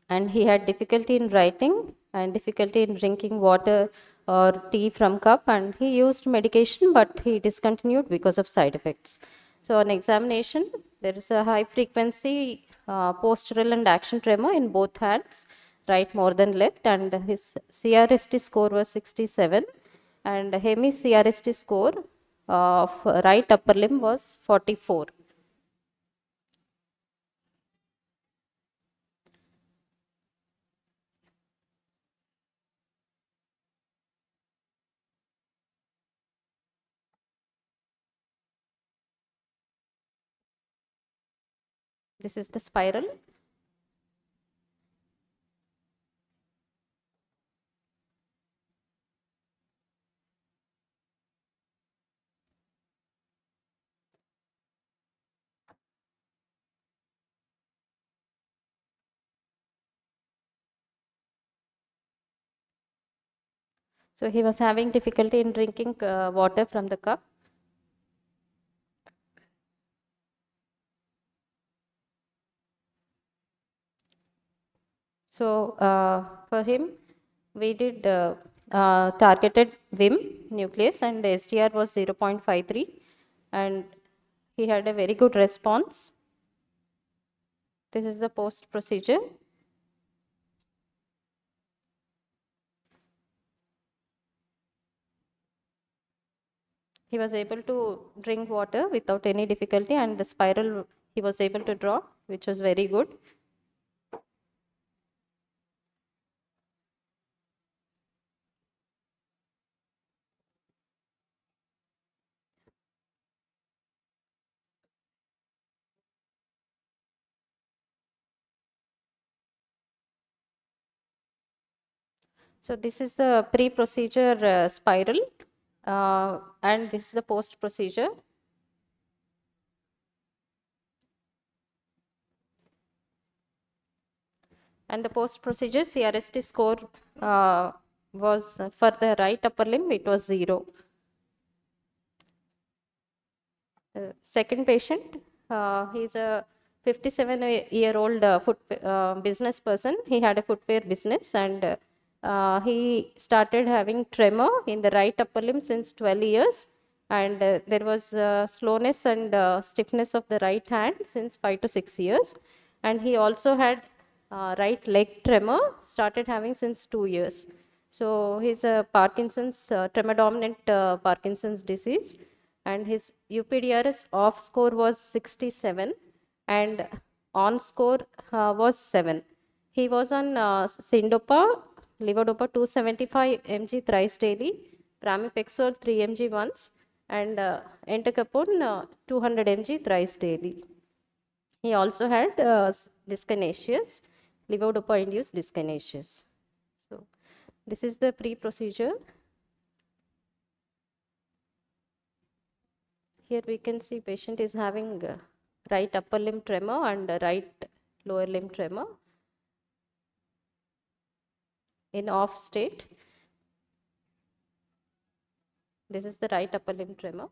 And he had difficulty in writing and difficulty in drinking water or tea from cup, and he used medication, but he discontinued because of side effects. So on examination, there is a high frequency postural and action tremor in both hands, right more than left, and his CRST score was 67, and hemi CRST score of right upper limb was 44. This is the spiral. So he was having difficulty in drinking water from the cup. So for him, we did targeted VIM nucleus, and the SDR was 0.53, and he had a very good response. This is the post procedure. He was able to drink water without any difficulty, and the spiral he was able to draw, which was very good. So this is the pre-procedure spiral, and this is the post-procedure. And the post-procedure CRST score was for the right upper limb, it was 0. Second patient, he's a 57-year-old business person. He had a footwear business, and he started having tremor in the right upper limb since 12 years. And there was slowness and stiffness of the right hand since 5 to 6 years. And he also had right leg tremor, started having since 2 years. So he's a Parkinson's, tremor-dominant Parkinson's disease. And his UPDRS off score was 67, and on score was 7. He was on Syndopa levodopa 275 mg thrice daily, pramipexole 3 mg once, and entacapone 200 mg thrice daily. He also had dyskinesias, levodopa-induced dyskinesias. So this is the pre-procedure. Here we can see patient is having right upper limb tremor and right lower limb tremor in off state. This is the right upper limb tremor.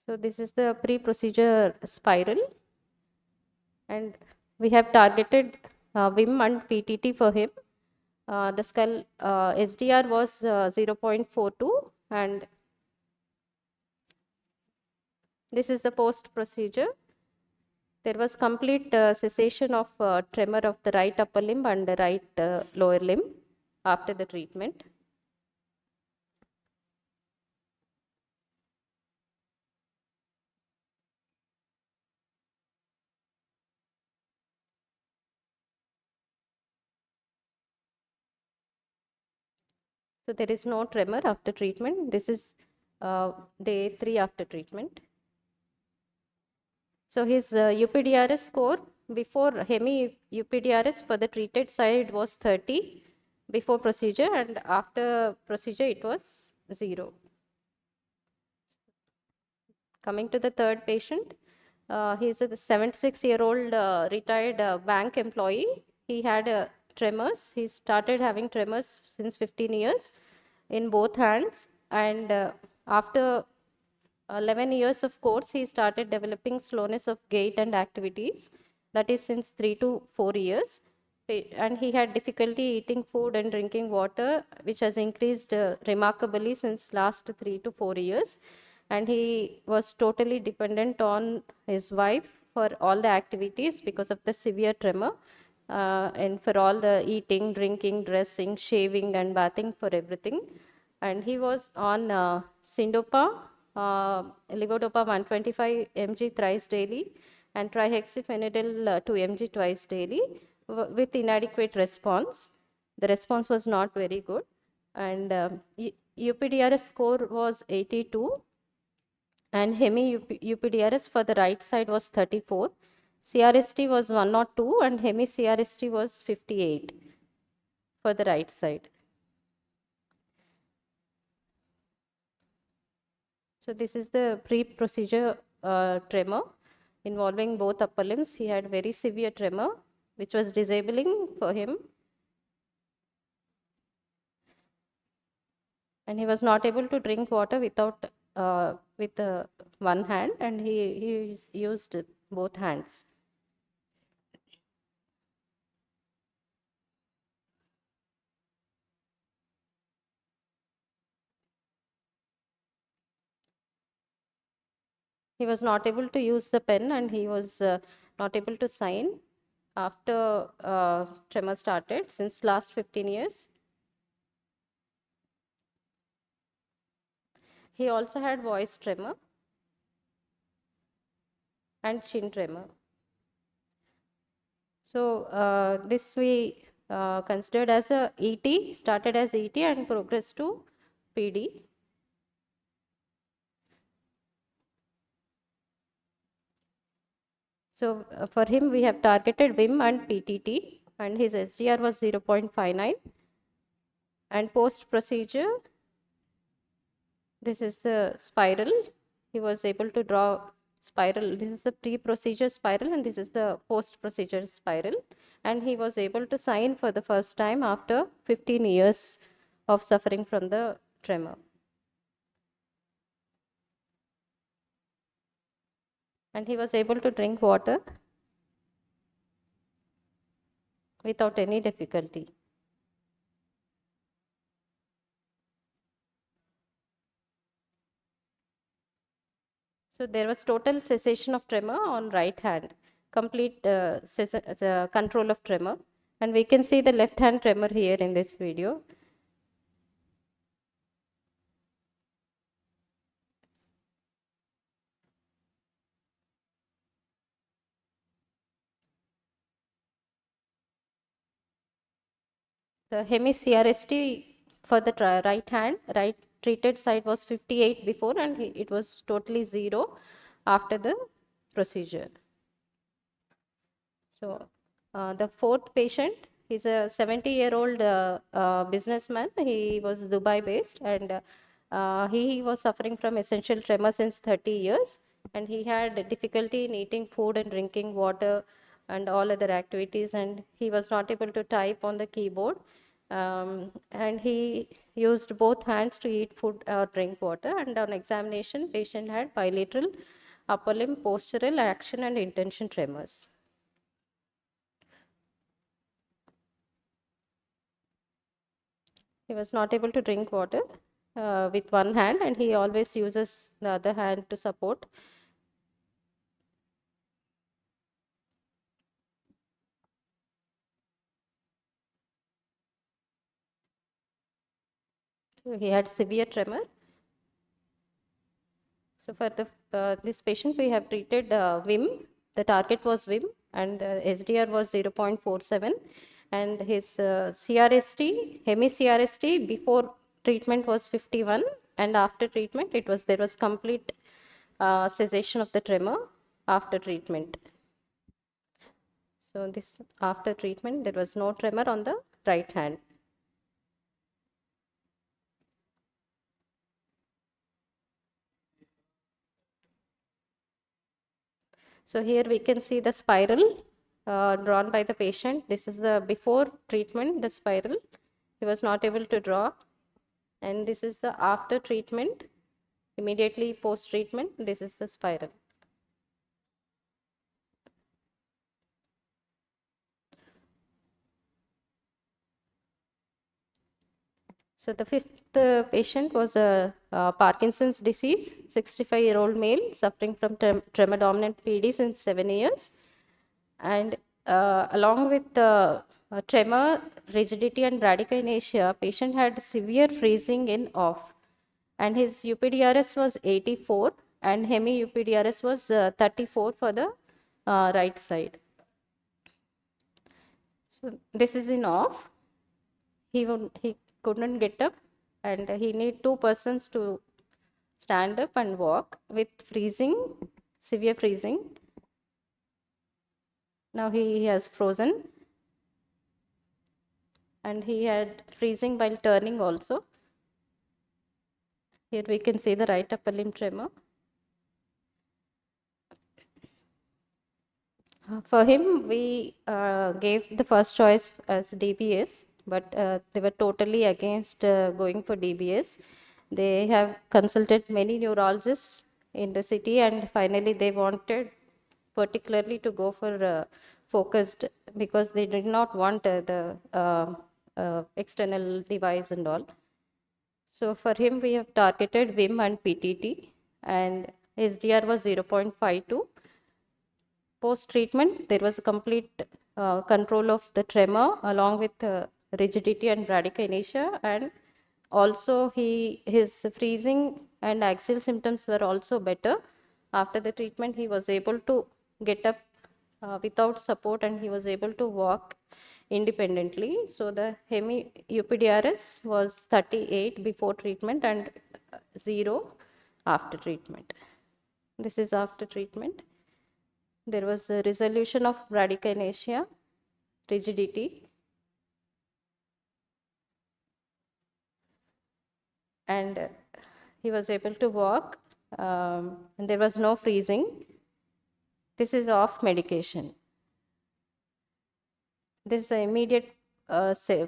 So this is the pre-procedure spiral, and we have targeted VIM and PTT for him. The skull SDR was 0.42, and this is the post procedure. There was complete cessation of tremor of the right upper limb and the right lower limb after the treatment. So there is no tremor after treatment. This is day 3 after treatment. So his UPDRS score before hemi UPDRS for the treated side was 30 before procedure, and after procedure it was 0. Coming to the third patient, he is a 76-year-old retired bank employee. He had tremors. He started having tremors since 15 years in both hands, and after 11 years of course, he started developing slowness of gait and activities. That is since 3 to 4 years. And he had difficulty eating food and drinking water, which has increased remarkably since last 3 to 4 years. And he was totally dependent on his wife for all the activities because of the severe tremor. And for all the eating, drinking, dressing, shaving, and bathing, for everything. And he was on Syndopa, levodopa 125 mg thrice daily, and trihexyphenidyl 2 mg twice daily with inadequate response. The response was not very good, and UPDRS score was 82, and hemi UPDRS for the right side was 34. CRST was 102, and hemi CRST was 58 for the right side. So this is the pre-procedure tremor involving both upper limbs. He had very severe tremor, which was disabling for him. And he was not able to drink water without with one hand, and he used both hands. He was not able to use the pen, and he was not able to sign after tremor started since last 15 years. He also had voice tremor and chin tremor. So this we considered as a ET, started as ET and progressed to PD. So for him, we have targeted VIM and PTT, and his SDR was 0.59. And post-procedure, this is the spiral. He was able to draw spiral. This is the pre-procedure spiral, and this is the post-procedure spiral. And he was able to sign for the first time after 15 years of suffering from the tremor. And he was able to drink water without any difficulty. So there was total cessation of tremor on right hand, complete control of tremor. And we can see the left hand tremor here in this video. the hemi-CRST for the right hand, right treated side was 58 before, and it was totally 0 after the procedure. So the fourth patient, he's a 70-year-old businessman. He was Dubai based, and he was suffering from essential tremor since 30 years. And he had difficulty in eating food and drinking water and all other activities. And he was not able to type on the keyboard. And he used both hands to eat food or drink water. And on examination, patient had bilateral upper limb postural action and intention tremors. He was not able to drink water with one hand, and he always uses the other hand to support. So he had severe tremor. So for this patient, we have treated VIM. The target was VIM, and SDR was 0.47. And his CRST, hemi-CRST before treatment was 51, and after treatment there was complete cessation of the tremor after treatment. So this after treatment there was no tremor on the right hand. So here we can see the spiral drawn by the patient. This is the before treatment, the spiral. He was not able to draw. And this is the after treatment, immediately post treatment. This is the spiral. So the fifth patient was a Parkinson's disease, 65-year-old male suffering from tremor dominant PD since 7 years. And along with tremor, rigidity and bradykinesia, patient had severe freezing in off. And his UPDRS was 84 and hemi-UPDRS was 34 for the right side. So this is in off. He couldn't get up, and he need 2 persons to stand up and walk with freezing, severe freezing. Now he has frozen, and he had freezing while turning also. Here we can see the right upper limb tremor. For him, we gave the first choice as DBS, but they were totally against going for DBS. They have consulted many neurologists in the city, and finally they wanted particularly to go for focused, because they did not want the external device and all. So for him, we have targeted VIM and PTT, and SDR was 0.52. Post-treatment, there was a complete control of the tremor along with rigidity and bradykinesia, and also his freezing and axial symptoms were also better. After the treatment, he was able to get up without support, and he was able to walk independently. So the hemi-UPDRS was 38 before treatment and 0 after treatment. This is after treatment. There was a resolution of bradykinesia, rigidity, and he was able to walk, and there was no freezing. This is off medication. This is the immediate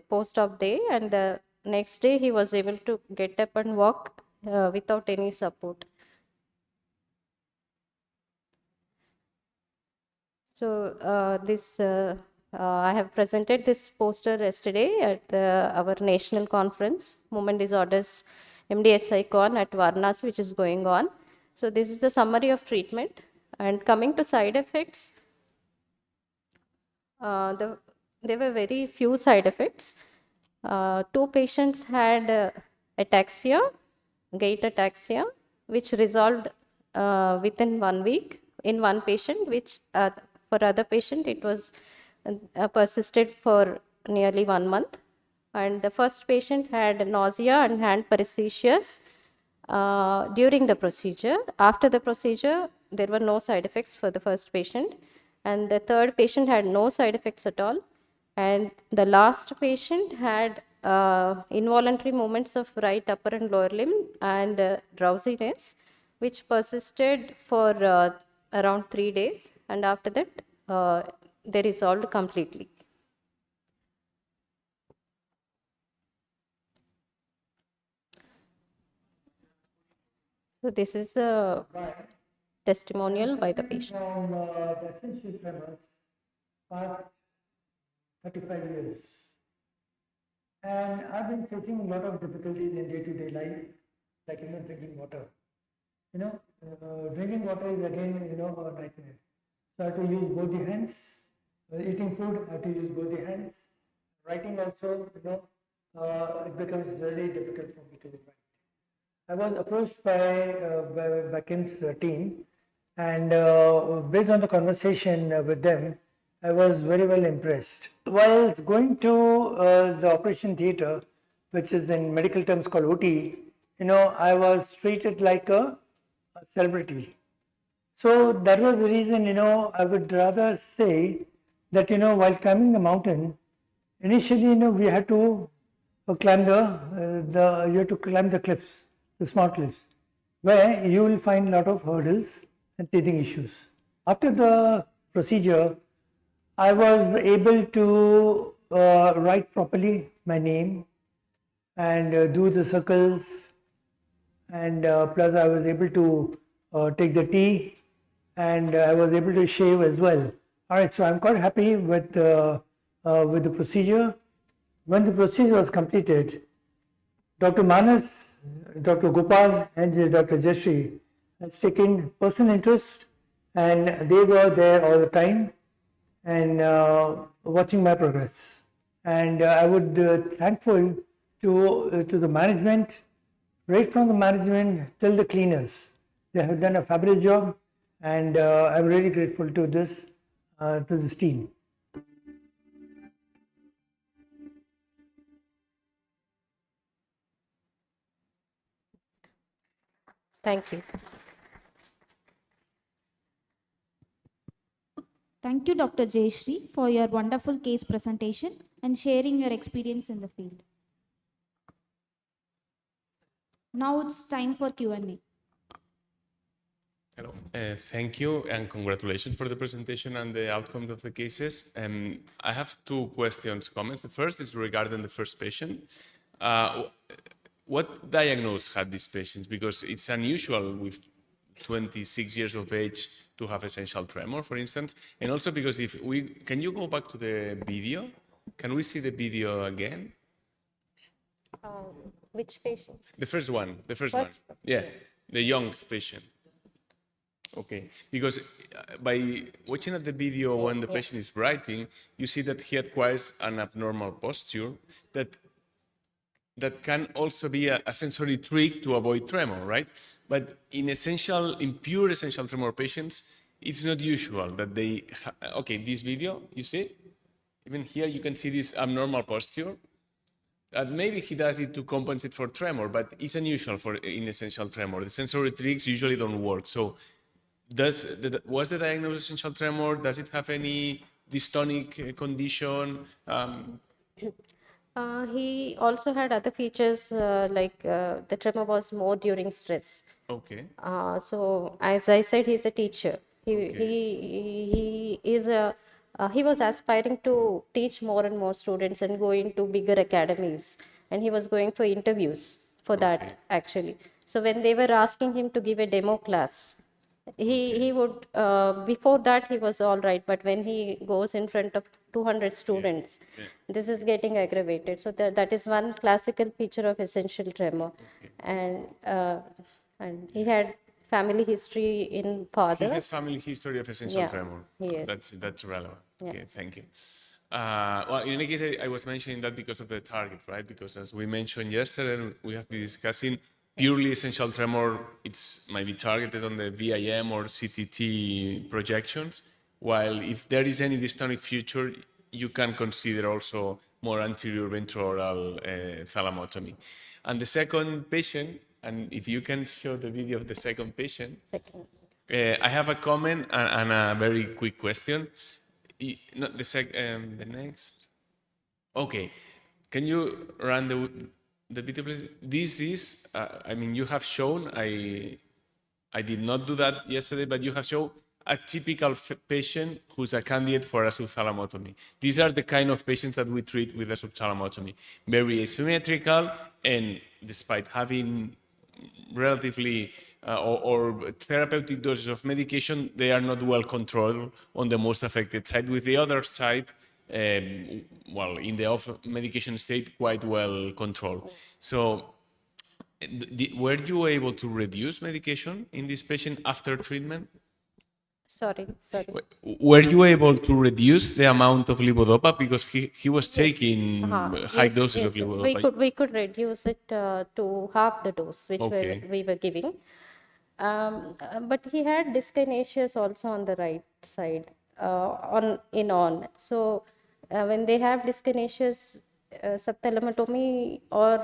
post-op day, and the next day he was able to get up and walk without any support. So I have presented this poster yesterday at our national conference, Movement Disorders MDSI Con at Varanasi, which is going on. So this is the summary of treatment. And coming to side effects, there were very few side effects. 2 patients had ataxia, gait ataxia, which resolved within 1 week in one patient, which for other patient it was persisted for nearly 1 month. And the first patient had nausea and hand paresthesias during the procedure. After the procedure, there were no side effects for the first patient. And the third patient had no side effects at all. And the last patient had involuntary movements of right upper and lower limb and drowsiness, which persisted for around 3 days. And after that, they resolved completely. So this is a testimonial by the patient. From the essential tremors past 35 years. And I've been facing a lot of difficulties in day-to-day life, like drinking water. Drinking water is again, a nightmare. So I have to use both the hands. Eating food, I have to use both the hands. Writing also, it becomes very difficult for me to write. I was approached by Kim's team, and based on the conversation with them, I was very well impressed. While going to the operation theater, which is in medical terms called OT, I was treated like a celebrity. So that was the reason, I would rather say that, while climbing the mountain, initially, we had to climb the cliffs, the small cliffs, where you will find a lot of hurdles and teething issues. After the procedure, I was able to write properly my name and do the circles, and plus I was able to take the tea, and I was able to shave as well. All right, so I'm quite happy with the procedure. When the procedure was completed, Dr. Manas, Dr. Gopal, and Dr. Jayashree has taken personal interest, and they were there all the time and watching my progress. And I would thankful to the management, right from the management till the cleaners. They have done a fabulous job, and I'm really grateful to this team. Thank you. Thank you, Dr. Jayashree, for your wonderful case presentation and sharing your experience in the field. Now it's time for Q&A. Hello. Thank you and congratulations for the presentation and the outcomes of the cases. I have two comments. The first is regarding the first patient. What diagnosis had these patients? Because it's unusual with 26 years of age to have essential tremor, for instance. And also because can you go back to the video? Can we see the video again? Which patient? The first one. Yeah, the young patient. Okay, because by watching at the video when the patient is writing, you see that he acquires an abnormal posture that can also be a sensory trick to avoid tremor, right? But in pure essential tremor patients, it's not usual that they, this video, you see? Even here you can see this abnormal posture. Maybe he does it to compensate for tremor, but it's unusual in essential tremor. The sensory tricks usually don't work. So was the diagnosis essential tremor? Does it have any dystonic condition? He also had other features like the tremor was more during stress. Okay. So as I said, he's a teacher. He was aspiring to teach more and more students and go into bigger academies. And he was going for interviews for that actually. So when they were asking him to give a demo class, he would, before that he was all right, but when he goes in front of 200 students, this is getting aggravated. So that is one classical feature of essential tremor. And he had family history in father. He has family history of essential tremor. Yes. That's relevant. Okay, thank you. Well, in any case, I was mentioning that because of the target, right? Because as we mentioned yesterday, we have been discussing purely essential tremor, might be targeted on the VIM or CTT projections, while if there is any dystonic feature, you can consider also more anterior ventroral thalamotomy. And the second patient, and if you can show the video of the second patient, I have a comment and a very quick question. No, the next. Okay, can you run the video, please? This is, I mean, you have shown, I did not do that yesterday, but you have shown a typical patient who's a candidate for a subthalamotomy. These are the kind of patients that we treat with a subthalamotomy. Very asymmetrical, and despite having relatively or therapeutic doses of medication, they are not well controlled on the most affected side. With the other side, well, in the off medication state, quite well controlled. So, were you able to reduce medication in this patient after treatment? Sorry. Were you able to reduce the amount of levodopa because he was taking high doses of levodopa? We could reduce it to half the dose which we were giving. But he had dyskinesias also on the right side, on. So when they have dyskinesias, subthalamotomy or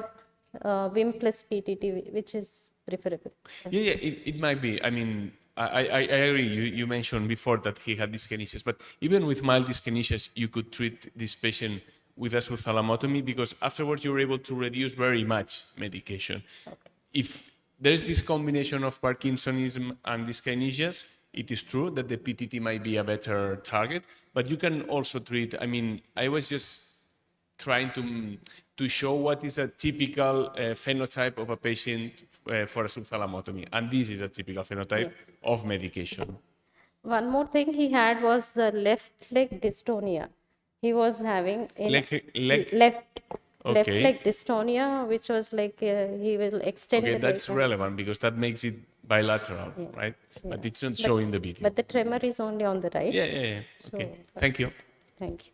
WIM plus PTT, which is preferable. Yeah, it might be. I mean, I agree. You mentioned before that he had dyskinesias, but even with mild dyskinesias, you could treat this patient with a subthalamotomy because afterwards you were able to reduce very much medication. Okay. If there's this combination of Parkinsonism and dyskinesias, it is true that the PTT might be a better target, but you can also treat, I mean, I was just trying to show what is a typical phenotype of a patient for a subthalamotomy, and this is a typical phenotype of medication. One more thing he had was the left leg dystonia. He was having left leg dystonia, which was like he will extend. Okay, that's relevant because that makes it bilateral, right? Yeah. But it's not showing the video. But the tremor is only on the right. Yeah. Okay. So, thank you. Thank you.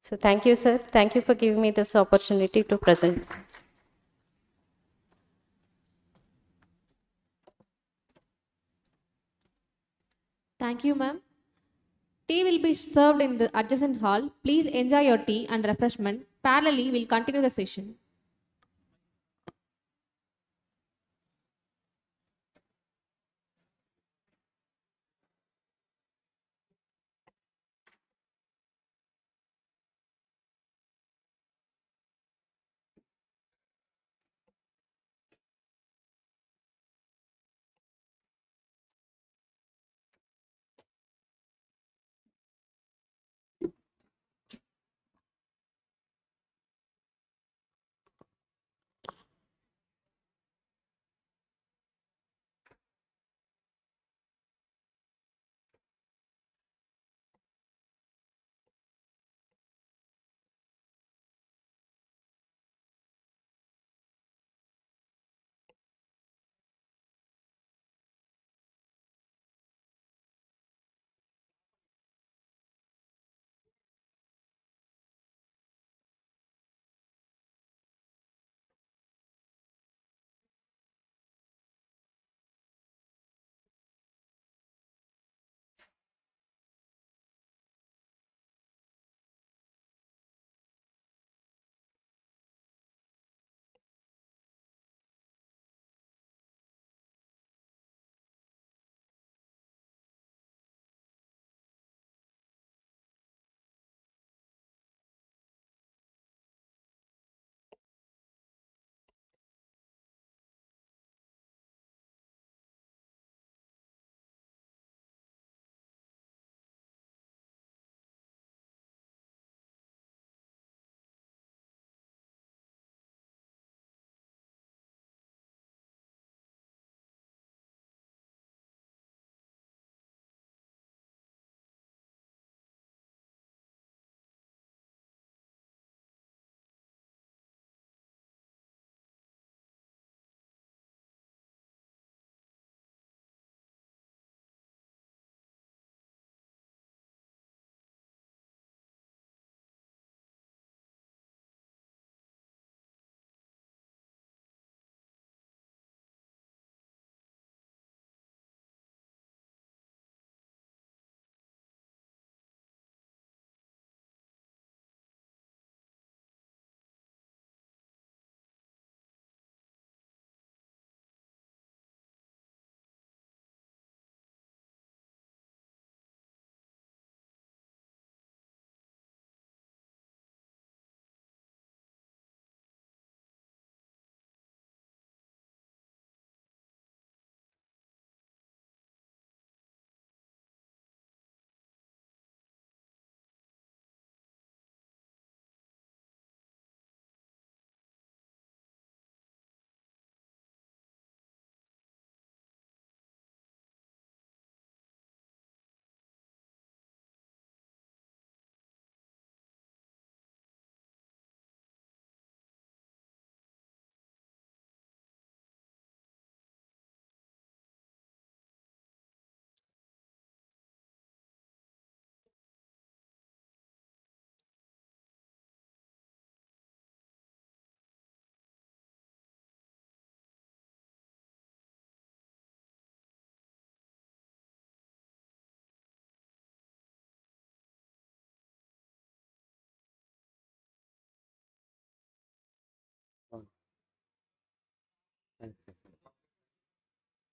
So thank you, sir. Thank you for giving me this opportunity to present. Thank you, ma'am. Tea will be served in the adjacent hall. Please enjoy your tea and refreshment. Parallelly, we'll continue the session.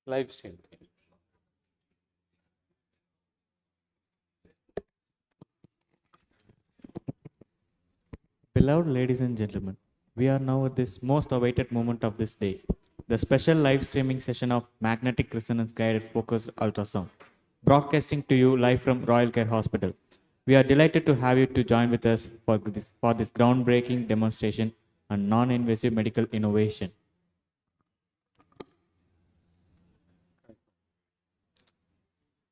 Live stream. Beloved ladies and gentlemen, we are now at this most awaited moment of this day, the special live streaming session of magnetic resonance guided focused ultrasound, broadcasting to you live from Royal Care Hospital. We are delighted to have you to join with us for this groundbreaking demonstration on non-invasive medical innovation.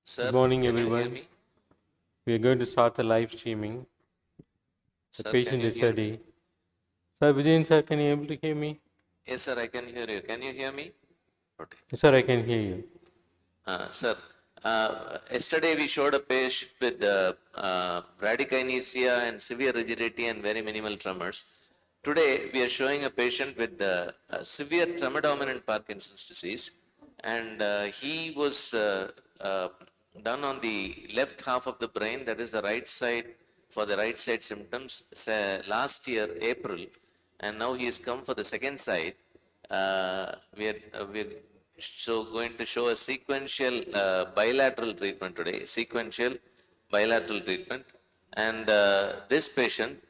Sir, Good morning, can you everyone. hear me? We are going to start the live streaming. The Sir, patient can you is hear ready. Sir, Vijayan sir, can you able to hear me? Yes, sir, I can hear you. Can you hear me? Yes, sir, I can hear you. Sir, yesterday we showed a patient with bradykinesia and severe rigidity and very minimal tremors. Today we are showing a patient with severe tremor-dominant Parkinson's disease, and he was done on the left half of the brain, that is the right side, for the right side symptoms last year, April, and now he has come for the second side. We're going to show a sequential bilateral treatment today, sequential bilateral treatment. And this patient,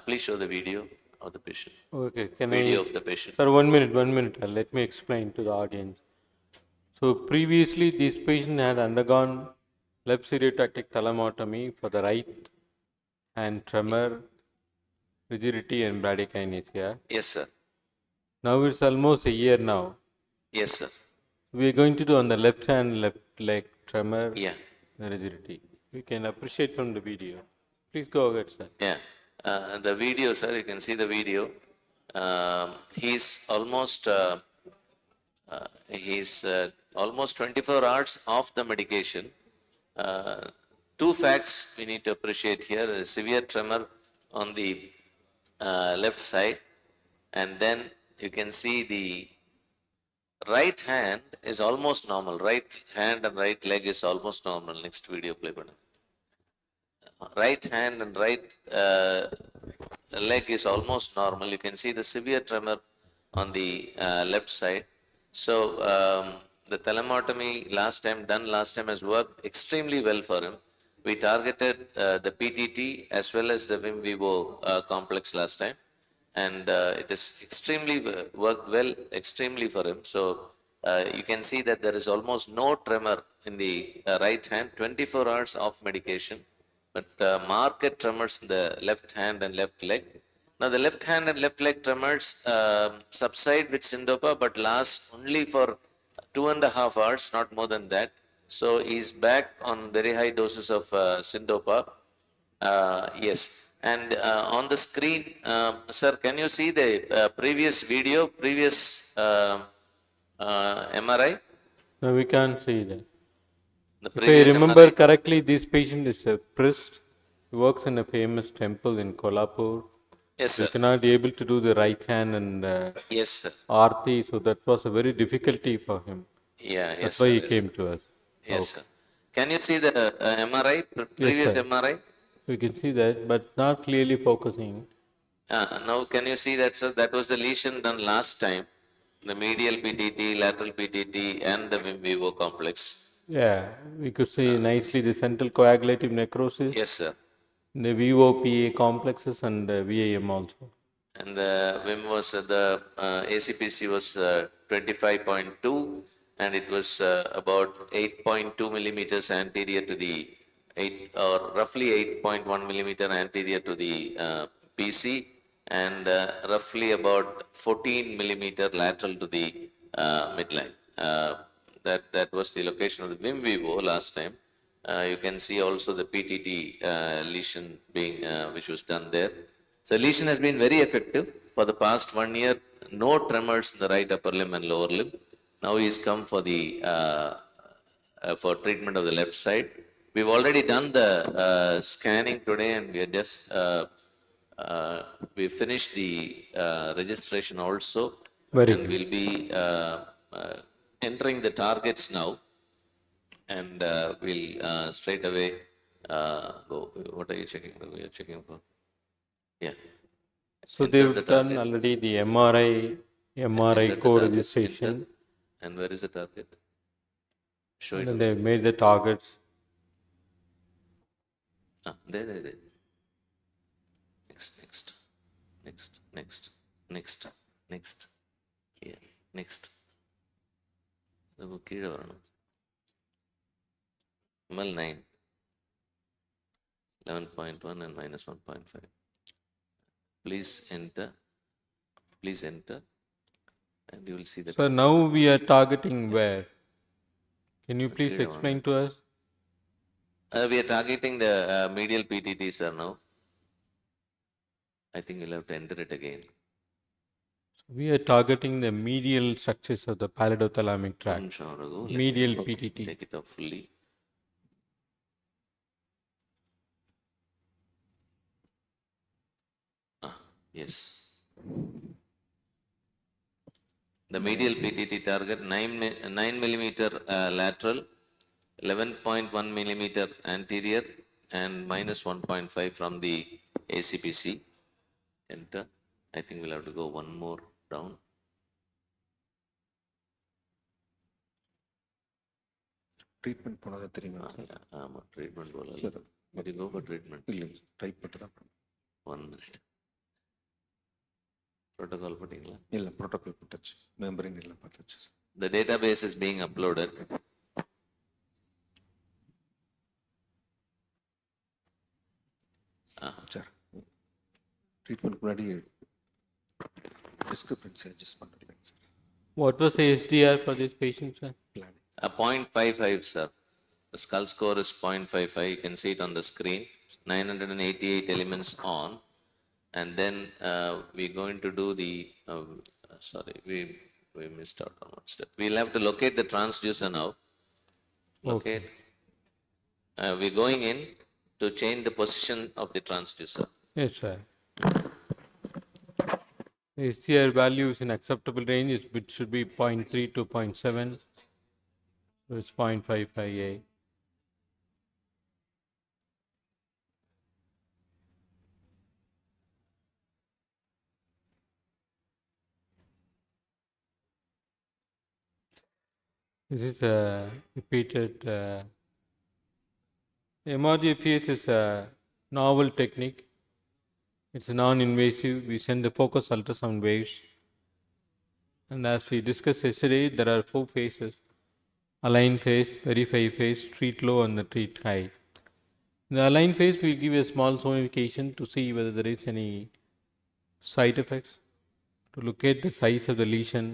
please show the video of the patient. Okay, can video I? of the patient. Sir, 1 minute, 1 minute. Let me explain to the audience. So previously, this patient had undergone left stereotactic thalamotomy for the right hand tremor, rigidity, and bradykinesia. Yes, sir. Now it's almost a year now. Yes, sir. We are going to do on the left hand, left leg tremor, Yeah. and rigidity. We can appreciate from the video. Please go ahead, sir. Yeah. The video, sir, you can see the video. He's almost 24 hours off the medication. Two facts we need to appreciate here: a severe tremor on the left side, and then you can see the right hand is almost normal. Right hand and right leg is almost normal. Next video, play button. Right hand and right leg is almost normal. You can see the severe tremor on the left side. So the thalamotomy done last time has worked extremely well for him. We targeted the PTT as well as the Vim Vivo complex last time, and it has extremely worked well, extremely for him. So you can see that there is almost no tremor in the right hand, 24 hours off medication, but marked tremors in the left hand and left leg. Now the left hand and left leg tremors subside with syndopa, but last only for 2.5 hours, not more than that. So he's back on very high doses of syndopa. Yes. And on the screen, sir, can you see the previous video, previous MRI? No, we can't see that. The If I previous remember MRI? correctly, this patient is a priest. He works in a famous temple in Kolhapur. Yes, We sir. cannot be able to do the right hand and Yes, sir. Aarti, so that was a very difficulty for him. Yeah, That's yes, why sir, he yes, came sir. to us. Yes, Okay. sir. Can you see the MRI, Yes, previous sir. MRI? We can see that, but not clearly focusing. Now, can you see that, sir? That was the lesion done last time. The medial PTT, lateral PTT, and the Vim Vivo complex. Yeah, we could see nicely the central coagulative necrosis, Yes, sir. the VOPA complexes, and VAM also. And the Vim was the ACPC was 25.2, and it was about 8.2 millimeters anterior to the roughly 8.1 millimeter anterior to the PC, and roughly about 14 millimeter lateral to the midline. That was the location of the Vim Vivo last time. You can see also the PTT lesion being which was done there. So lesion has been very effective for the past 1 year. No tremors in the right upper limb and lower limb. Now he's come for the for treatment of the left side. We've already done the scanning today, and we are just we finished the registration also, Very and good. we'll be entering the targets now, and we'll straight away go. What are you checking? You're checking for? Yeah. So Enter they've the done targets. already the MRI Enter the targets, co-registration. enter. And where is the target? Show And it then to they the made the targets. there. Next. Here. Next. கீழே வரணும். ML9. 11.1 and minus 1.5. Please enter. And you will see that. So now we are targeting where? Can you please explain to us? We are targeting the medial PTT, sir, now. I think you'll have to enter it again. We are targeting the medial structures of the pallido-thalamic tract. Medial PTT. Take it up fully. Yes. The medial PTT target 9 millimeter lateral, 11.1 millimeter anterior, and minus 1.5 from the ACPC. Enter. I think we'll have to go one more down. Treatment போனதா தெரியுமா? ஆமா, treatment போல. Did you go for treatment? இல்லை, type பண்ணிட்டு தான். 1 minute. Protocol போட்டீங்களா? இல்லை, protocol போட்டாச்சு. மெம்பரிங் எல்லாம் பார்த்தாச்சு. The database is being uploaded. Sir, treatment முன்னாடி டிஸ்கிரிப்டன்சி அட்ஜஸ்ட் பண்ணுறீங்க sir. What was the SDR for this patient, sir? 0.55, sir. The skull score is 0.55. You can see it on the screen. 988 elements on. And then we're going to do the, sorry, we missed out on one step. We'll have to locate the transducer now. Locate. We're going in to change the position of the transducer. Yes, sir. The SDR value is in acceptable range. It should be 0.3 to 0.7. So it's 0.55A. This is a repeated. MRgFUS is a novel technique. It's non-invasive. We send the focused ultrasound waves. And as we discussed yesterday, there are 4 phases. Align phase, verify phase, treat low and the treat high. In the align phase, we'll give a small zonification to see whether there is any side effects, to locate the size of the lesion,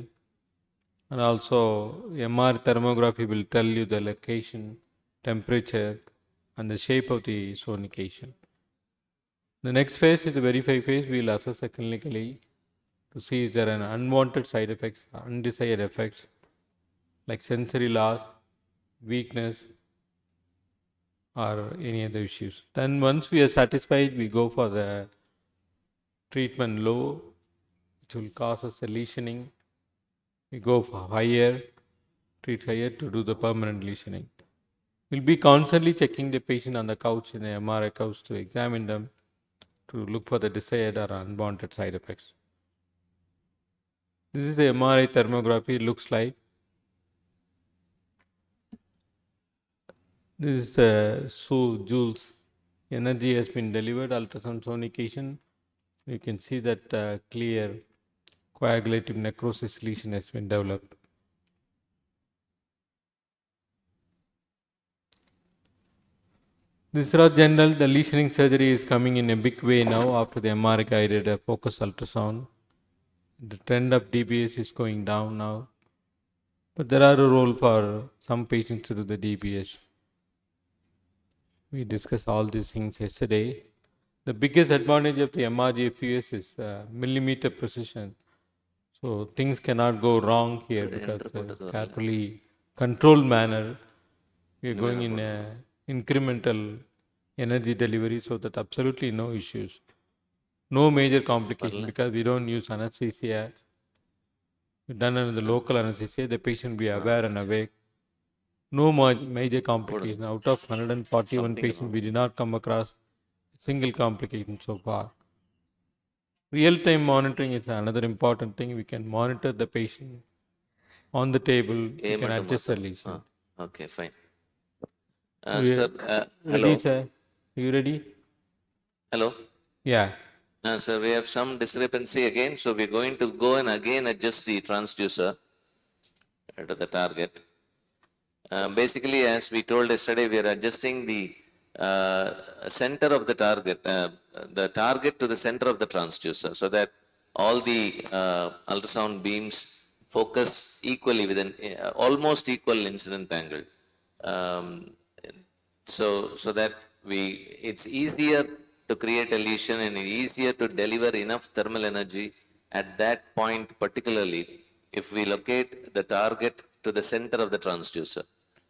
and also MR thermography will tell you the location, temperature, and the shape of the zonification. The next phase is the verify phase. We will assess clinically to see if there are unwanted side effects, undesired effects like sensory loss, weakness, or any other issues. Then once we are satisfied, we go for the treatment low, which will cause us a lesioning. We go for higher, treat higher to do the permanent lesioning. We'll be constantly checking the patient on the couch in the MRI couch to examine them to look for the desired or unwanted side effects. This is the MRI thermography. It looks like. This is joules. Energy has been delivered, ultrasound sonication. You can see that clear coagulative necrosis lesion has been developed. This is general. The lesioning surgery is coming in a big way now after the MR guided focus ultrasound. The trend of DBS is going down now. But there are a role for some patients to do the DBS. We discussed all these things yesterday. The biggest advantage of the MRgFUS is millimeter precision. So things cannot go wrong here because carefully controlled manner. We are going in a incremental energy delivery so that absolutely no issues. No major complication because we don't use anesthesia. We done under the local anesthesia. The patient be aware and awake. No major complication. Out of 141 patients, we did not come across a single complication so far. Real-time monitoring is another important thing. We can monitor the patient on the table. We can adjust the lesion. Okay, fine. We Sir, are hello. ready, sir. Are you ready? Hello. Yeah. Sir, we have some discrepancy again, so we're going to go and again adjust the transducer to the target. Basically, as we told yesterday, we are adjusting the center of the target to the center of the transducer, so that all the ultrasound beams focus equally with an almost equal incident angle. So that it's easier to create a lesion and easier to deliver enough thermal energy at that point, particularly if we locate the target to the center of the transducer.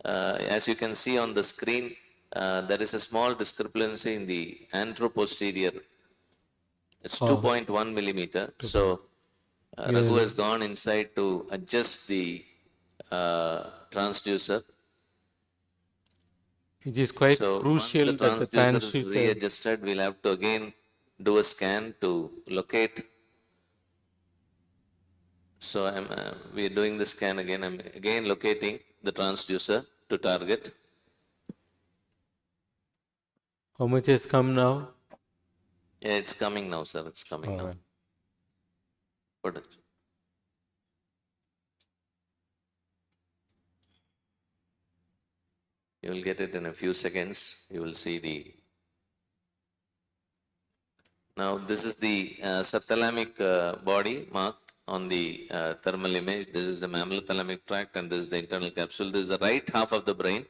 As you can see on the screen, there is a small discrepancy in the anteroposterior. It's 2.1 millimeter. So Raghu has gone inside to adjust the transducer. It is quite So crucial once that the the transducer is transducer. readjusted, we'll have to again do a scan to locate. So we're doing the scan again. I'm again locating the transducer to target. How much has come now? Yeah, it's coming now, sir. It's coming now. Right. Put it. You will get it in a few seconds. You will see the. Now, this is the subthalamic body marked on the thermal image. This is the mammillothalamic tract, and this is the internal capsule. This is the right half of the brain,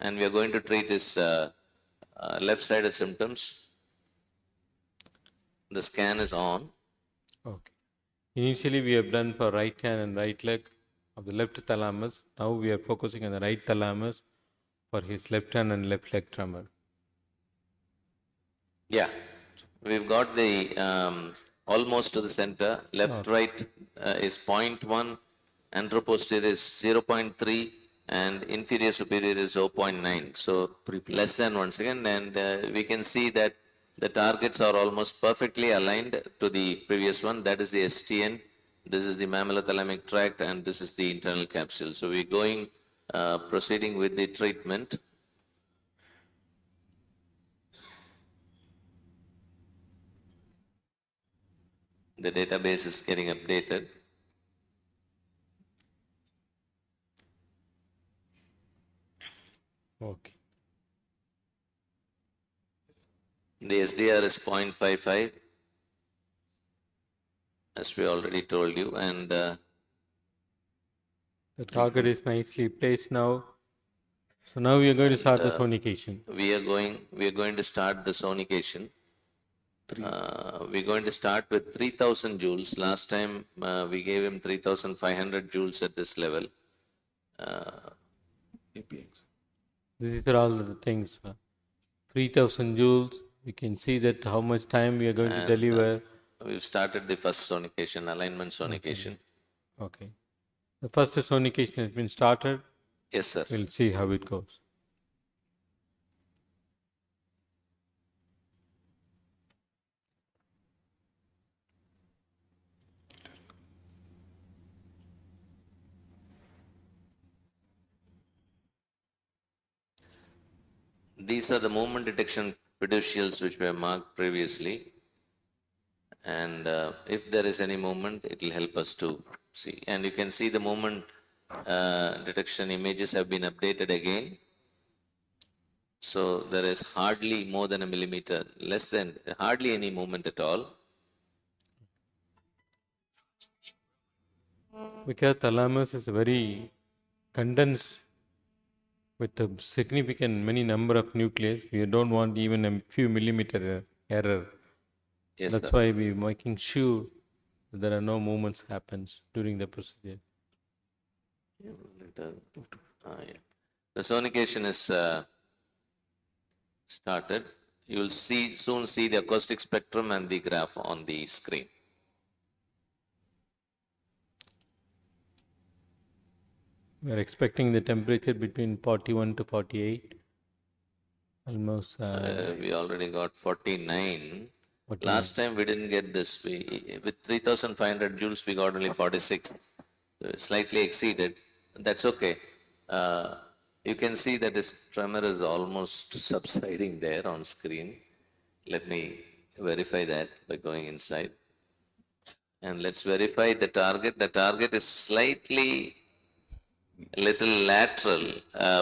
and we are going to treat his left-sided symptoms. The scan is on. Okay. Initially, we have done for right hand and right leg of the left thalamus. Now we are focusing on the right thalamus for his left hand and left leg tremor. Yeah, we've got the almost to the center. Left, right is 0.1, anteroposterior is 0.3, and inferior superior is 0.9. So less than 1 second, and we can see that the targets are almost perfectly aligned to the previous one. That is the STN. This is the mammillothalamic tract, and this is the internal capsule. So we're going, proceeding with the treatment. The database is getting updated. Okay. The SDR is 0.55, as we already told you, and the target is nicely placed now. So now we are going to start the sonication. We are going to start the sonication. We're going to start with 3000 joules. Last time we gave him 3500 joules at this level. These are all the things. 3000 joules. We can see that how much time we are going to deliver. We've started the first sonication, alignment sonication. Okay. The first sonication has been started. Yes, sir. We'll see how it goes. These are the movement detection fiducials which were marked previously. And if there is any movement, it will help us to see. And you can see the movement detection images have been updated again. So there is hardly more than a millimeter, less than, hardly any movement at all. Because thalamus is very condensed with a significant many number of nucleus, we don't want even a few millimeter error. Yes, That's sir. why we're making sure that there are no movements happens during the procedure. The sonication is started. You will soon see the acoustic spectrum and the graph on the screen. We are expecting the temperature between 41 to 48. Almost. We already got 49. 49. Last time we didn't get this. With 3500 joules, we got only 46. Slightly exceeded. That's okay. You can see that this tremor is almost subsiding there on screen. Let me verify that by going inside. And let's verify the target. The target is slightly a little lateral.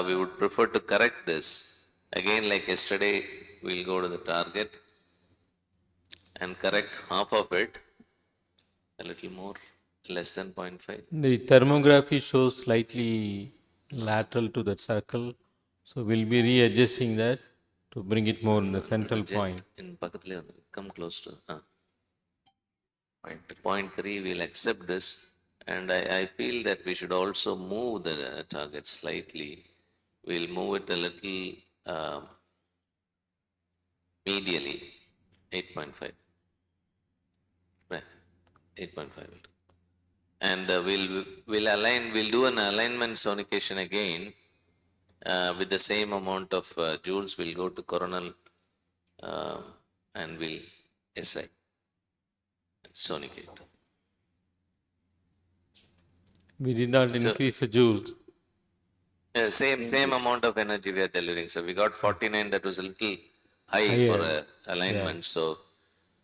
We would prefer to correct this. Again, like yesterday, we'll go to the target and correct half of it, a little more, less than 0.5. The thermography shows slightly lateral to that circle. So we'll be readjusting that to bring it more in the central point. In Pakatli, come close to 0.3, we'll accept this. And I feel that we should also move the target slightly. We'll move it a little medially, 8.5. Right, 8.5. And we'll do an alignment sonication again with the same amount of joules. We'll go to coronal and we'll SI, sonicate. We did not increase the joules. Same amount of energy we are delivering. So we got 49, that was a little high for alignment. Yeah. So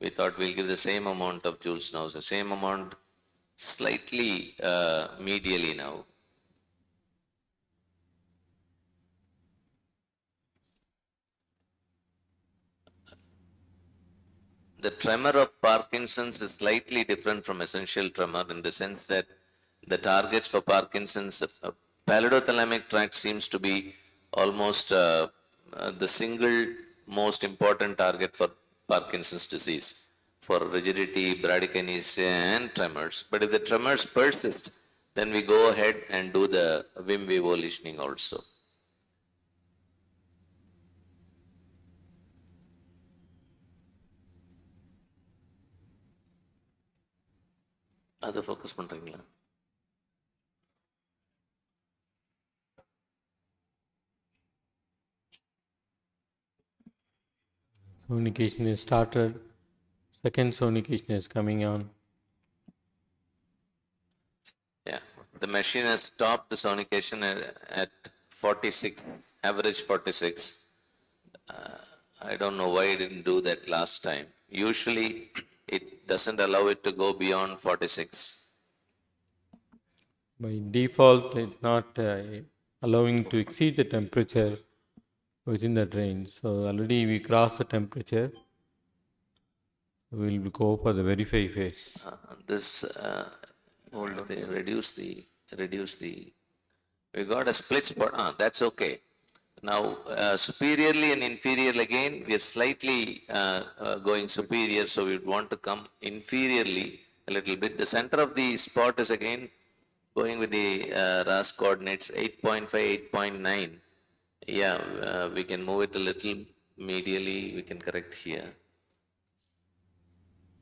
we thought we'll give the same amount of joules now. So same amount, slightly medially now. The tremor of Parkinson's is slightly different from essential tremor in the sense that the targets for Parkinson's, pallido-thalamic tract seems to be almost the single most important target for Parkinson's disease, for rigidity, bradykinesia, and tremors. But if the tremors persist, then we go ahead and do the Wim Vivo lesioning also. அதை focus பண்ணுறீங்களா? Sonication is started. Second sonication is coming on. Yeah, the machine has stopped the sonication at 46, average 46. I don't know why it didn't do that last time. Usually, it doesn't allow it to go beyond 46. By default, it's not allowing to exceed the temperature within the range. So already we crossed the temperature. We'll go for the verify phase. They reduce the, we got a split spot. That's okay. Now, superiorly and inferior again, we are slightly going superior, so we want to come inferiorly a little bit. The center of the spot is again going with the RAS coordinates 8.5, 8.9. Yeah, we can move it a little medially, we can correct here.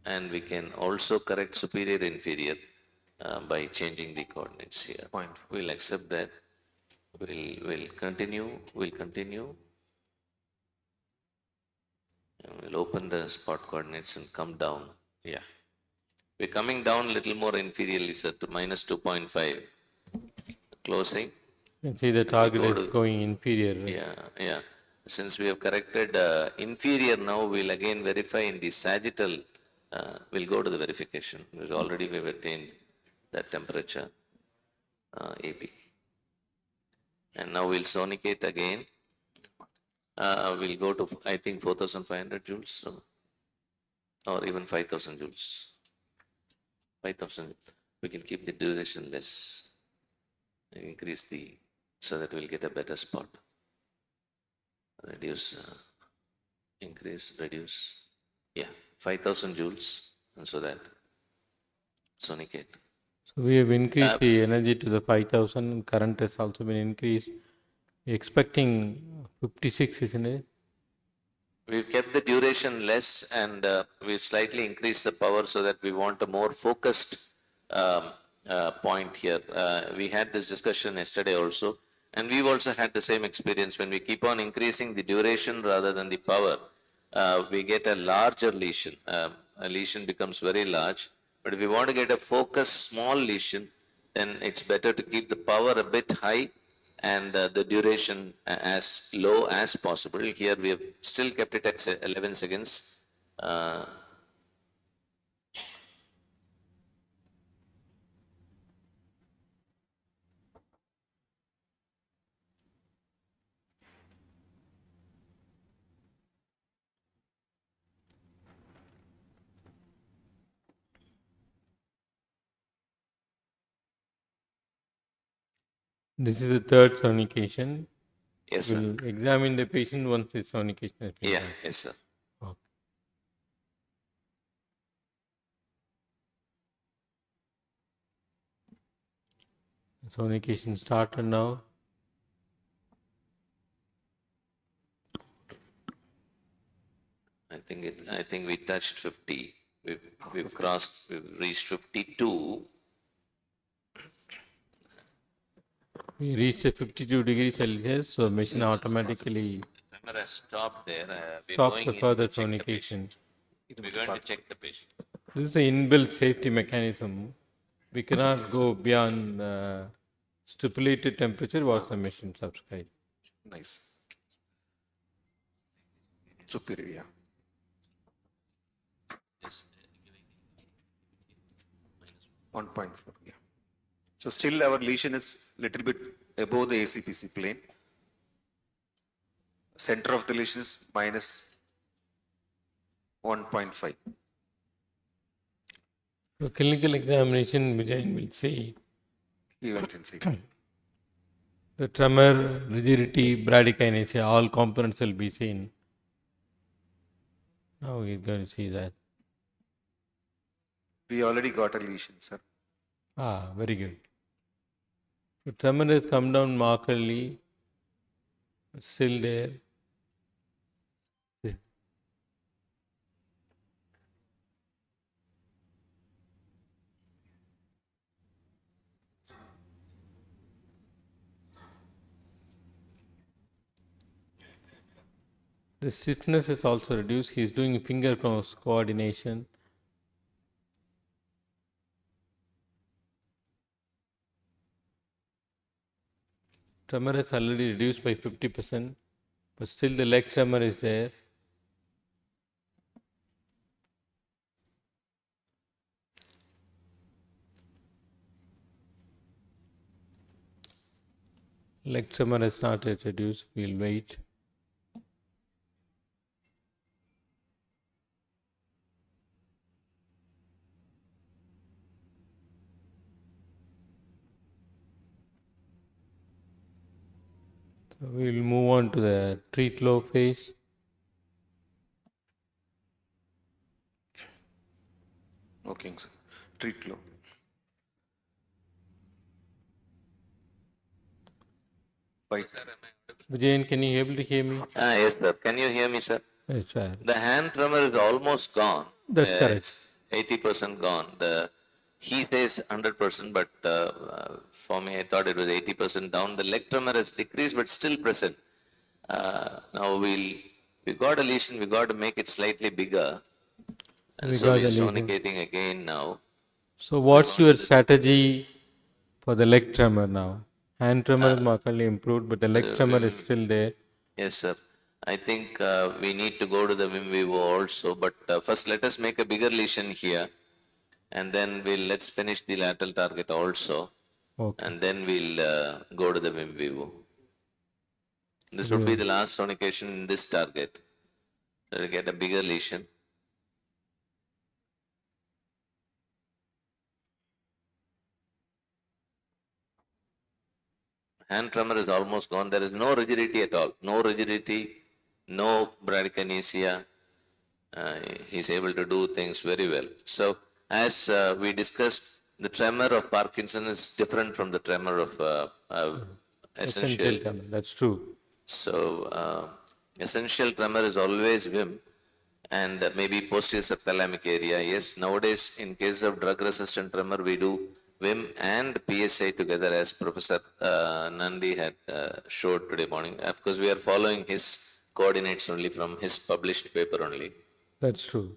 And we can also correct superior, inferior by changing the coordinates here. We'll accept that. We'll continue. And we'll open the spot coordinates and come down. Yeah. We're coming down a little more inferiorly, sir, to minus 2.5. Closing. You can see the target is going inferior. Right? Yeah. Since we have corrected inferior now, we'll again verify in the sagittal. We'll go to the verification. Already we've attained that temperature, AB. And now we'll sonicate again. We'll go to, I think, 4,500 joules, or even 5,000 joules. 5,000. We can keep the duration less. Increase so that we'll get a better spot. Reduce, increase, reduce. Yeah, 5,000 joules, and so that sonicate. So we have increased the energy to the 5,000, and current has also been increased. Expecting 56, isn't it? We've kept the duration less, and we've slightly increased the power so that we want a more focused point here. We had this discussion yesterday also, and we've also had the same experience. When we keep on increasing the duration rather than the power, we get a larger lesion. A lesion becomes very large. But if we want to get a focused small lesion, then it's better to keep the power a bit high and the duration as low as possible. Here we have still kept it at 11 seconds. This is the third sonication. Yes, sir. We'll examine the patient once the sonication has been Yeah, done. yes, sir. Okay. Sonication started now. I think we touched 50. We've crossed, we've reached 52. We reached the 52 degrees Celsius, so machine automatically Remember, I stopped there. We're stopped going the in further to check the sonication. patient. We're going to check the patient. This is an inbuilt safety mechanism. We cannot go beyond stipulated temperature what the machine subscribes. Nice. Superior. Yes. 1.4, yeah. So still our lesion is little bit above the ACPC plane. Center of the lesion is minus 1.5. So clinical examination, Vijay will say Event in sight. the tremor, rigidity, bradykinesia, all components will be seen. Now we're going to see that. We already got a lesion, sir. Ah, very good. The tremor has come down markedly, but still there. The stiffness is also reduced. He is doing finger cross coordination. Tremor is already reduced by 50%, but still the leg tremor is there. Leg tremor is not yet reduced. We'll wait. So we'll move on to the treat low phase. Okay, sir. Treat low. Bye. Vijayan, can you able to hear me? Yes, sir. Can you hear me, sir? Yes, sir. The hand tremor is almost gone. That's correct. It's 80% gone. He says 100%, but for me, I thought it was 80% down. The leg tremor has decreased, but still present. Now we got a lesion. We got to make it slightly bigger, and We so got we the are lesion. sonicating again now. So what's your strategy for the leg tremor now? Hand tremor is markedly improved, but the leg tremor is still there. Yes, sir. I think we need to go to the Vim Vivo also, but first let us make a bigger lesion here, and then let's finish the lateral target also, Okay. and then we'll go to the Vim Vivo. This would be the last sonication in this target. So we'll get a bigger lesion. Hand tremor is almost gone. There is no rigidity at all. No rigidity, no bradykinesia. He's able to do things very well. So, as we discussed, the tremor of Parkinson is different from the tremor of essential. tremor. That's true. So, essential tremor is always Vim and maybe posterior subthalamic area. Yes, nowadays, in case of drug-resistant tremor, we do Vim and PSA together, as Professor Nandi had showed today morning. Of course, we are following his coordinates only from his published paper only. That's true.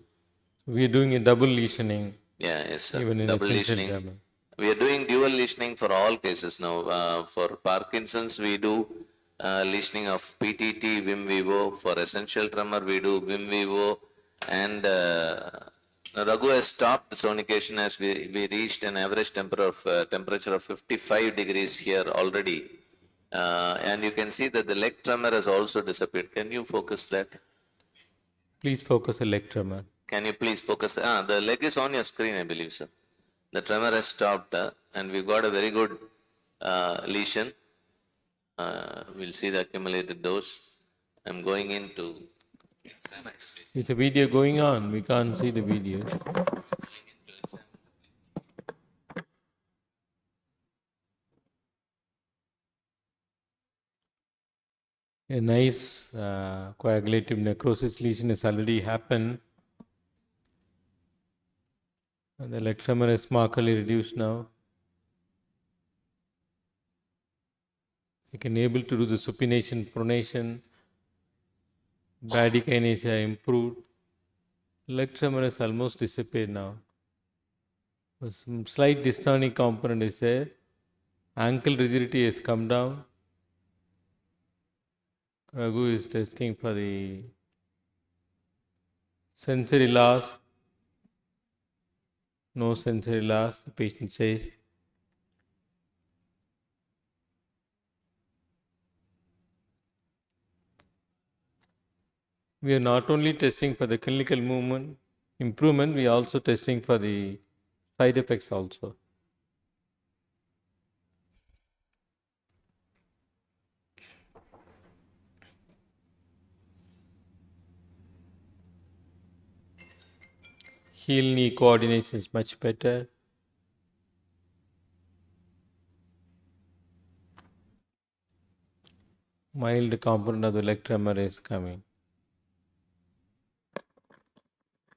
We are doing a double lesioning. Yeah, yes, sir. Even in Double essential lesioning. tremor. We are doing dual lesioning for all cases now. For Parkinson's, we do lesioning of PTT, Vim Vivo. For essential tremor, we do Vim Vivo. And Raghu has stopped the sonication as we reached an average temperature of 55 degrees here already. And you can see that the leg tremor has also disappeared. Can you focus that? Please focus the leg tremor. Can you please focus? The leg is on your screen, I believe, sir. The tremor has stopped, and we've got a very good lesion. We'll see the accumulated dose. I'm going into. It's a video going on. We can't see the video. A nice coagulative necrosis lesion has already happened. And the leg tremor is markedly reduced now. You can able to do the supination, pronation. Bradykinesia improved. Leg tremor has almost disappeared now. Some slight dystonic component is there. Ankle rigidity has come down. Raghu is testing for the sensory loss. No sensory loss, the patient says. We are not only testing for the clinical movement improvement, we are also testing for the side effects also. Heel knee coordination is much better. Mild component of the leg tremor is coming.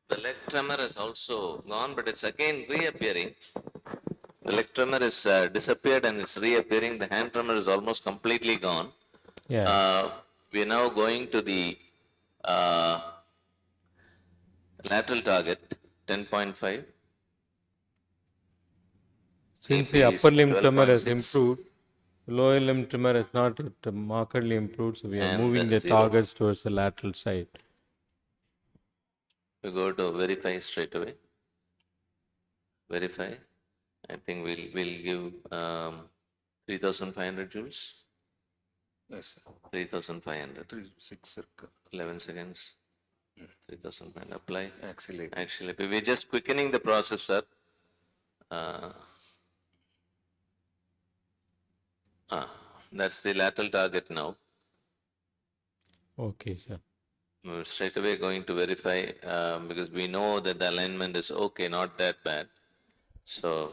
The leg tremor has also gone, but it's again reappearing. The leg tremor is disappeared and it's reappearing. The hand tremor is almost completely gone. Yeah. We are now going to the lateral target, 10.5. Since the upper limb tremor has improved, lower limb tremor has not markedly improved, so we are moving the targets towards the lateral side. We go to verify straight away. Verify. I think we'll give 3,500 joules. Yes, sir. 3,500. 6 11 seconds. 3,500. Apply. Accelerate. Actually, we're just quickening the process, sir. That's the lateral target now. Okay, sir. We're straight away going to verify because we know that the alignment is okay, not that bad. So,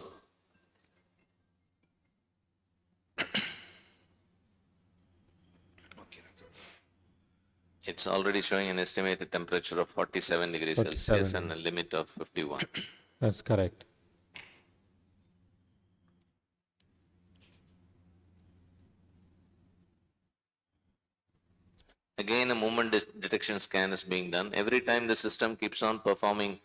it's already showing an estimated temperature of 47 degrees Celsius and a limit of 51. That's correct. Again, a movement detection scan is being done. Every time the system keeps on performing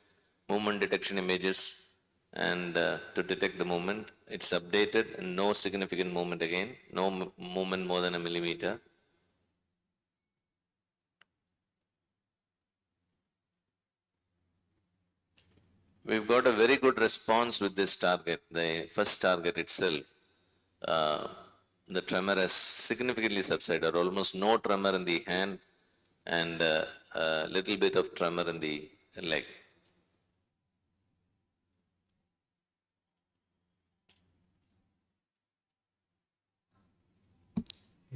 movement detection images and to detect the movement, it's updated and no significant movement again, no movement more than a millimeter. We've got a very good response with this target, the first target itself. The tremor has significantly subsided, almost no tremor in the hand and a little bit of tremor in the leg.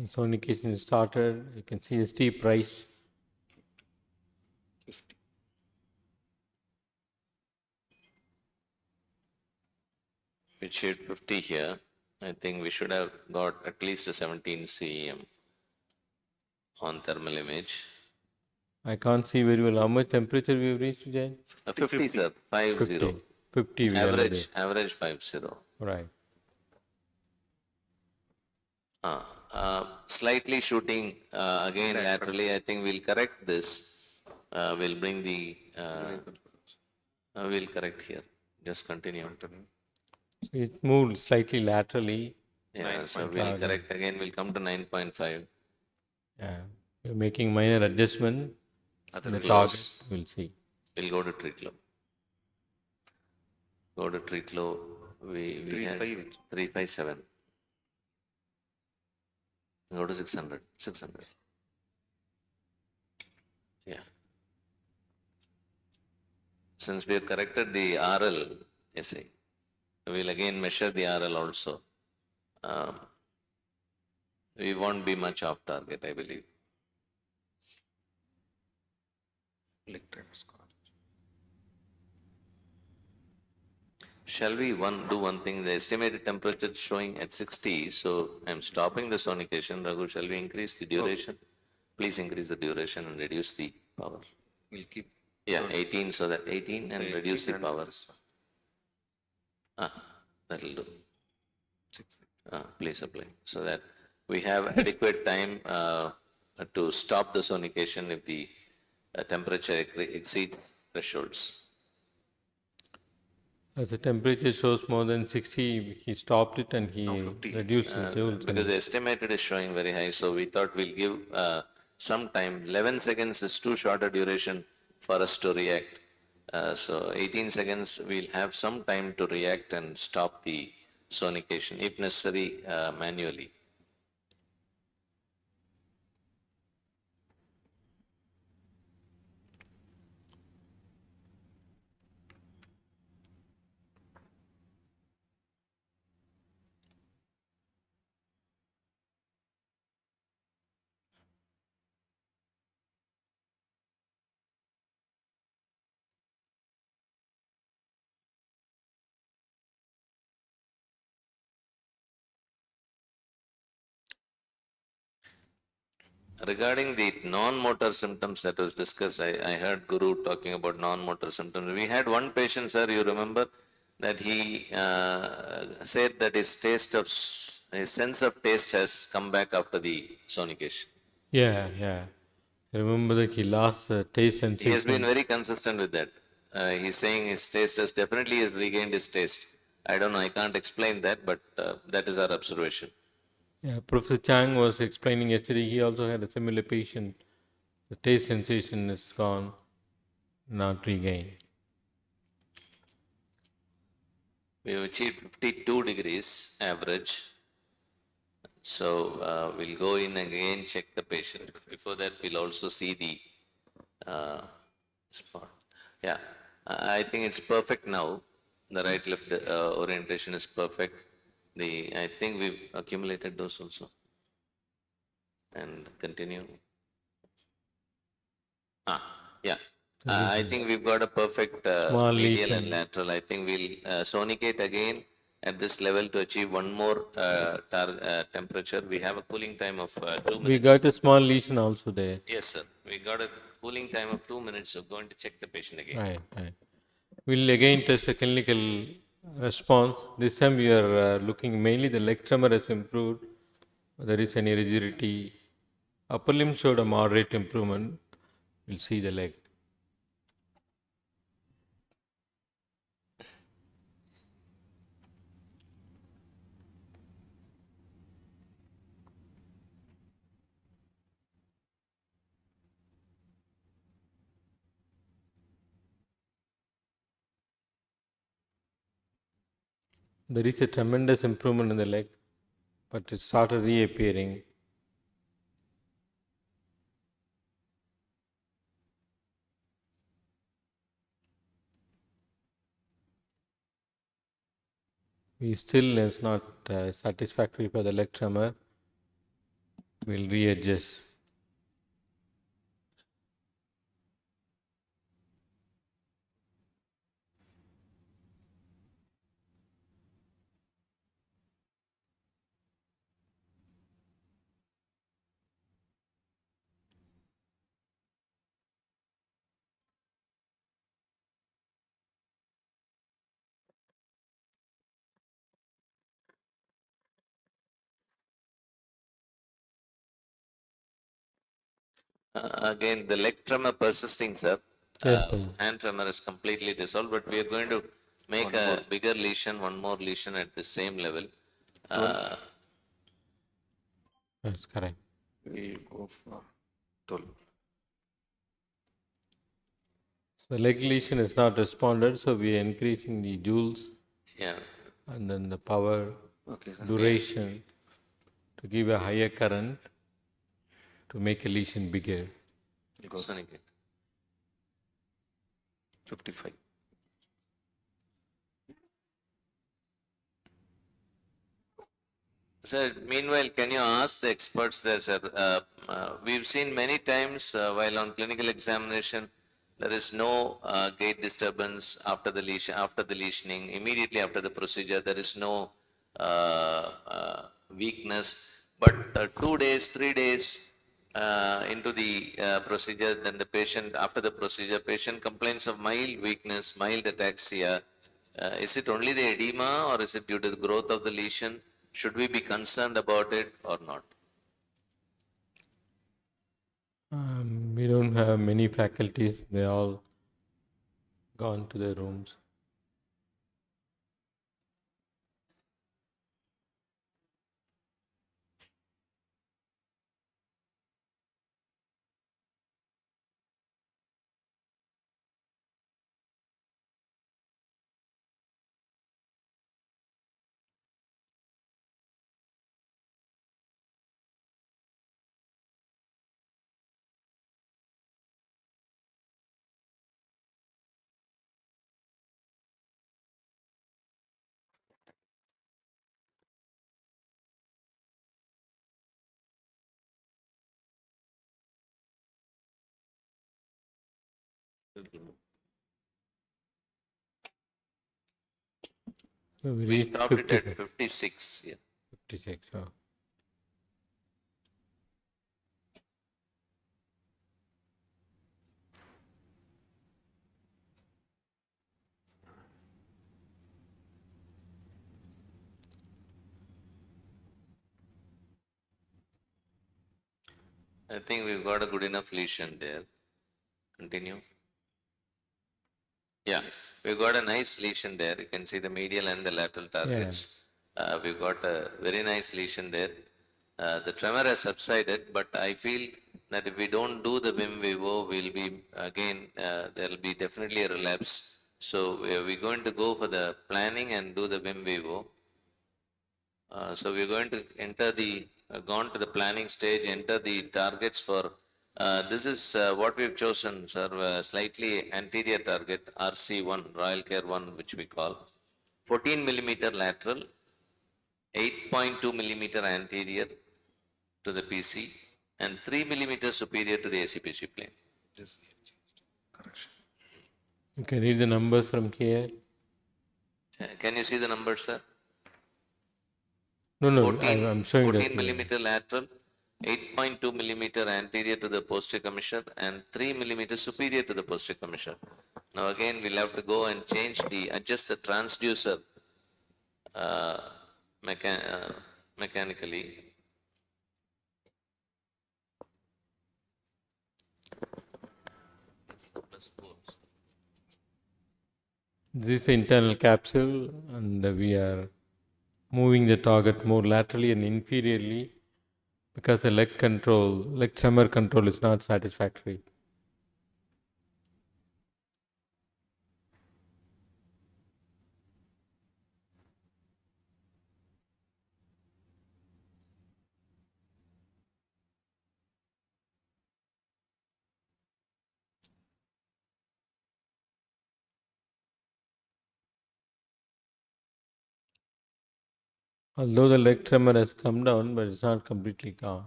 Sonication started. You can see a steep rise. 50. We showed 50 here. I think we should have got at least a 17 CEM on thermal image. I can't see very well. How much temperature we have reached, Jay? 50, sir. 50. 50 we average 50. Right. Slightly shooting again laterally. I think we'll correct this. We'll bring the. We'll correct here. Just continue. It moved slightly laterally. Yeah, so we'll correct again, we'll come to 9.5. Yeah, we're making minor adjustment. At The the target, close. we'll see. We'll go to treat low. Go to treat low. We had 357. Go to 600. 600. Yeah. Since we have corrected the RL essay, we'll again measure the RL also. We won't be much off target, I believe. Shall we do one thing? The estimated temperature is showing at 60, so I'm stopping the sonication. Raghu, shall we increase the duration? Please increase the duration and reduce the power. We'll keep. Yeah, 18, so that 18 and reduce the power. That'll do. Please apply, so that we have adequate time to stop the sonication if the temperature exceeds thresholds. As the temperature shows more than 60, he stopped it and he reduced the joules. Because the estimated is showing very high, so we thought we'll give some time. 11 seconds is too short a duration for us to react. So 18 seconds, we'll have some time to react and stop the sonication, if necessary, manually. Regarding the non-motor symptoms that was discussed, I heard Guru talking about non-motor symptoms. We had one patient, sir, you remember, that he said that his sense of taste has come back after the sonication. Yeah, yeah. I remember that he lost the taste sensation. He has been very consistent with that. He's saying his taste has definitely regained his taste. I don't know, I can't explain that, but that is our observation. Yeah, Professor Chang was explaining yesterday, he also had a similar patient. The taste sensation is gone, not regained. We have achieved 52 degrees average. So we'll go in again, check the patient. Before that, we'll also see the spot. Yeah, I think it's perfect now. The right-left orientation is perfect. I think we've accumulated those also. And continue. Yeah. I think we've got a perfect medial and lateral. I think we'll sonicate again at this level to achieve one more temperature. We have a cooling time of 2 minutes. We got a small lesion also there. Yes, sir. We got a cooling time of 2 minutes, so going to check the patient again. Right. We'll again test the clinical response. This time we are looking mainly the leg tremor has improved. There is any rigidity. Upper limb showed a moderate improvement. We'll see the leg. There is a tremendous improvement in the leg, but it started reappearing. We still is not satisfactory for the leg tremor. We'll readjust. Again, the leg tremor persisting, sir. Yes, hand tremor is completely dissolved, but we are going to make One more. a bigger lesion, one more lesion at the same level. That's correct. We go for 12. The leg lesion is not responded, so we are increasing the joules. Yeah. And then the power, Okay, sir. duration, to give a higher current to make a lesion bigger. Because 55. Sir, meanwhile, can you ask the experts there, sir? We've seen many times while on clinical examination, there is no gait disturbance after the lesioning. Immediately after the procedure, there is no weakness. But 2 days, 3 days into the procedure, then the patient, after the procedure, patient complains of mild weakness, mild ataxia. Is it only the edema or is it due to the growth of the lesion? Should we be concerned about it or not? We don't have many faculties. They all gone to their rooms. So we We reached stopped it 50. at 56. Yeah. 56. Oh. I think we've got a good enough lesion there. Continue. Yeah, we've got a nice lesion there. You can see the medial and the lateral targets. We've got a very nice lesion there. The tremor has subsided, but I feel that if we don't do the Vim Vivo, we'll be again, there will be definitely a relapse. So we're going to go for the planning and do the Vim Vivo. So we're going to enter the, gone to the planning stage, enter the targets for, this is what we've chosen, sir, slightly anterior target, RC1, Royal Care 1, which we call. 14 millimeter lateral, 8.2 millimeter anterior to the PC, and 3 millimeter superior to the ACPC plane. Just correction. You can read the numbers from here. Can you see the numbers, sir? No, no, 14, I'm showing 14 that. millimeter lateral, 8.2 millimeter anterior to the posterior commissure, and 3 millimeter superior to the posterior commissure. Now again, we'll have to go and adjust the transducer mechanically. This is the internal capsule, and we are moving the target more laterally and inferiorly because the leg tremor control is not satisfactory. Although the leg tremor has come down, but it's not completely gone.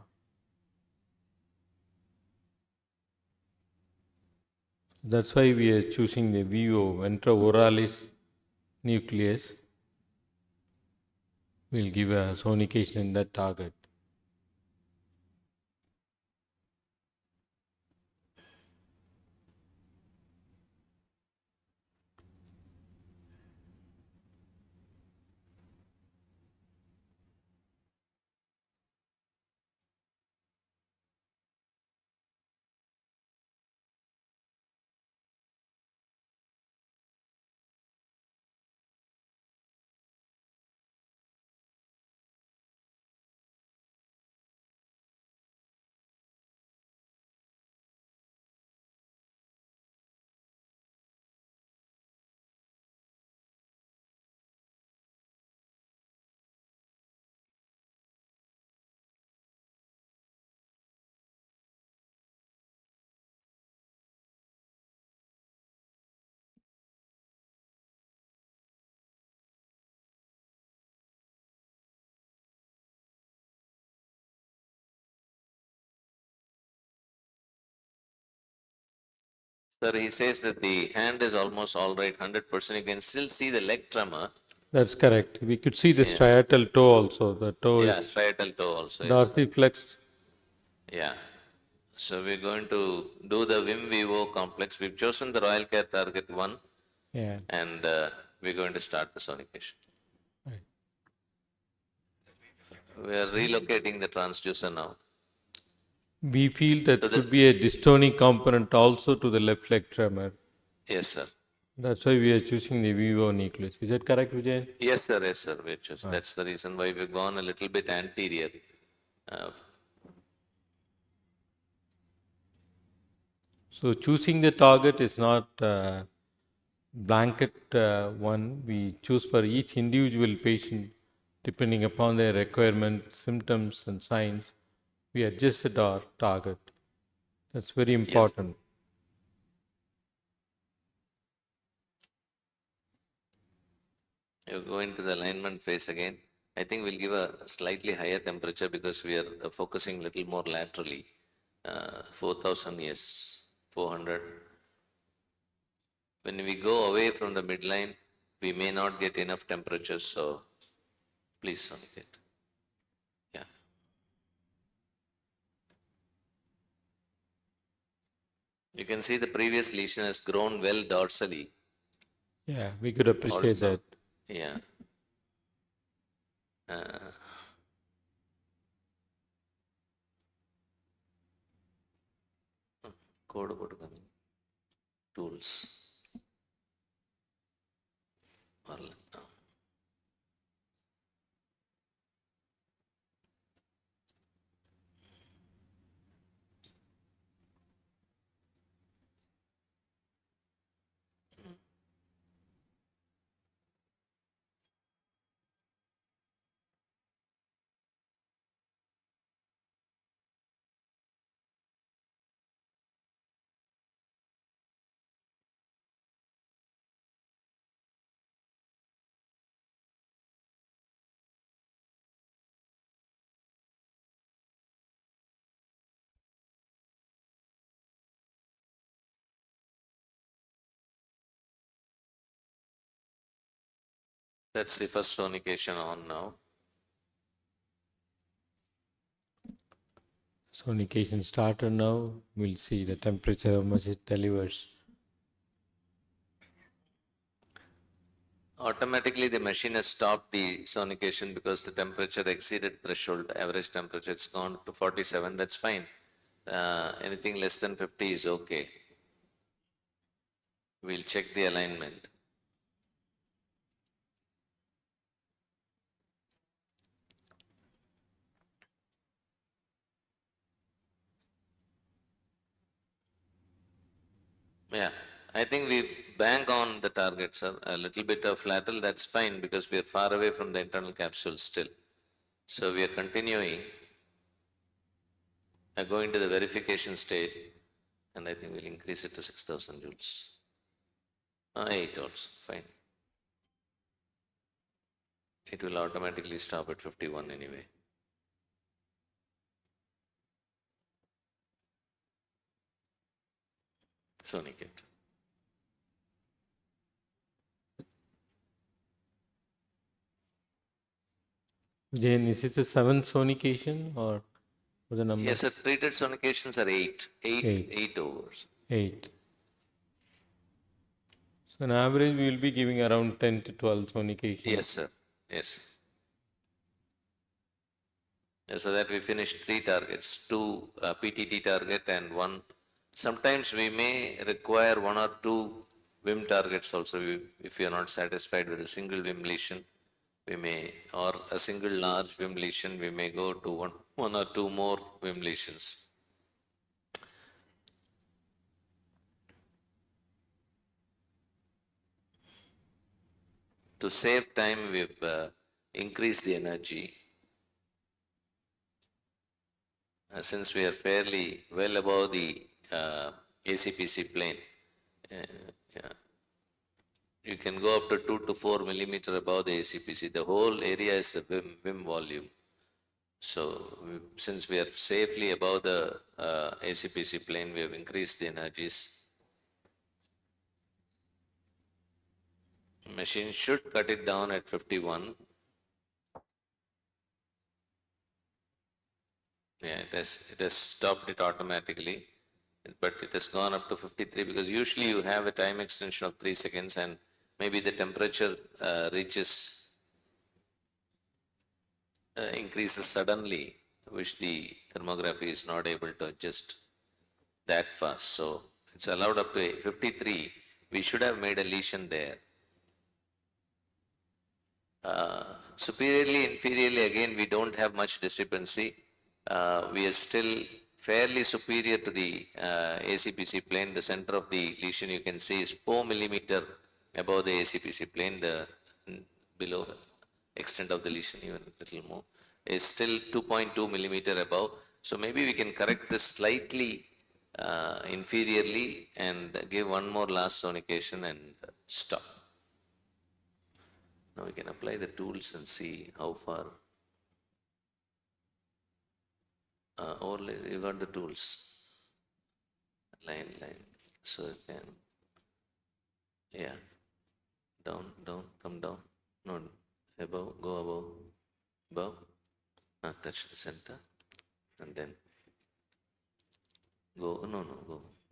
That's why we are choosing the VO, ventrooralis nucleus. We'll give a sonication in that target. Sir, he says that the hand is almost all right, 100%. You can still see the leg tremor. That's correct. We could see the Yeah. striatal toe also. The toe Yeah, is striatal toe also is. dorsiflexed. Yeah. So we're going to do the Vim Vivo complex. We've chosen the Royal Care Target 1. Yeah. And we're going to start the sonication. Right. We are relocating the transducer now. We feel that So the- could be a dystonic component also to the left leg tremor. Yes, sir. That's why we are choosing the Vivo nucleus. Is that correct, Vijay? Yes, sir. Yes, sir. We're choosing. That's the reason why we've gone a little bit anterior. So choosing the target is not blanket one. We choose for each individual patient depending upon their requirements, symptoms and signs. We adjust the target. That's very important. You go into the alignment phase again. I think we'll give a slightly higher temperature because we are focusing a little more laterally. 4000, yes, 400. When we go away from the midline, we may not get enough temperature, so please sonicate. Yeah. You can see the previous lesion has grown well dorsally. Yeah, we could appreciate Also. that. Yeah. Code கொடுக்கணும். Tools. வரல. That's the first sonication on now. Sonication started now. We'll see the temperature, how much it delivers. Automatically the machine has stopped the sonication because the temperature exceeded threshold, average temperature, it's gone to 47, that's fine. Anything less than 50 is okay. We'll check the alignment. Yeah, I think we bank on the target, sir. A little bit of lateral, that's fine because we are far away from the internal capsule still. So we are continuing, going to the verification stage, and I think we'll increase it to 6000 joules. 8 also, fine. It will automatically stop at 51 anyway. Sonicate. Jane, is it a 7th sonication or what the number? Yes, sir. Treated sonications are 8. 8 overs. 8. So on average, we will be giving around 10 to 12 sonications. Yes, sir. Yes. So that we finished 3 targets, 2 PTT target and 1. Sometimes we may require 1 or 2 Vim targets also. If we are not satisfied with a single Vim lesion, we may, or a single large Vim lesion, we may go to one or 2 more Vim lesions. To save time, we've increased the energy. Since we are fairly well above the ACPC plane, yeah, you can go up to 2 to 4 millimeter above the ACPC. The whole area is a Vim volume. So since we are safely above the ACPC plane, we have increased the energies. Machine should cut it down at 51. Yeah, it has stopped it automatically, but it has gone up to 53 because usually you have a time extension of 3 seconds and maybe the temperature increases suddenly, which the thermography is not able to adjust that fast. So it's allowed up to 53. We should have made a lesion there. Superiorly, inferiorly, again, we don't have much discrepancy. We are still fairly superior to the ACPC plane. The center of the lesion you can see is 4 millimeter above the ACPC plane. The below extent of the lesion, even a little more, is still 2.2 millimeter above. So maybe we can correct this slightly inferiorly and give one more last sonication and stop. Now we can apply the tools and see how far. Overlay, you got the tools. Line. So you can, yeah. Down, come down. No, above, go above. Touch the center. And then go,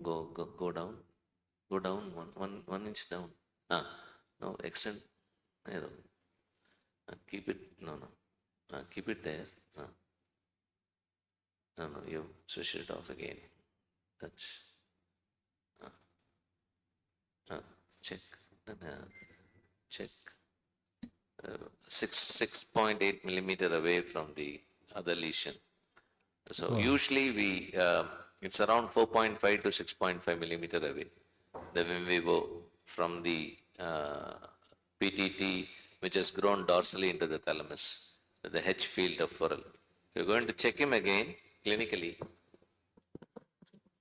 go down. Go down, one inch down. No, extend. Arrow. Keep it, keep it there. No, you switch it off again. Touch. Check. Check. 6.8 millimeter away from the other lesion. So usually it's around 4.5 to 6.5 millimeter away. The Vim Vivo from the PTT, which has grown dorsally into the thalamus, the H field of Forel. We're going to check him again clinically.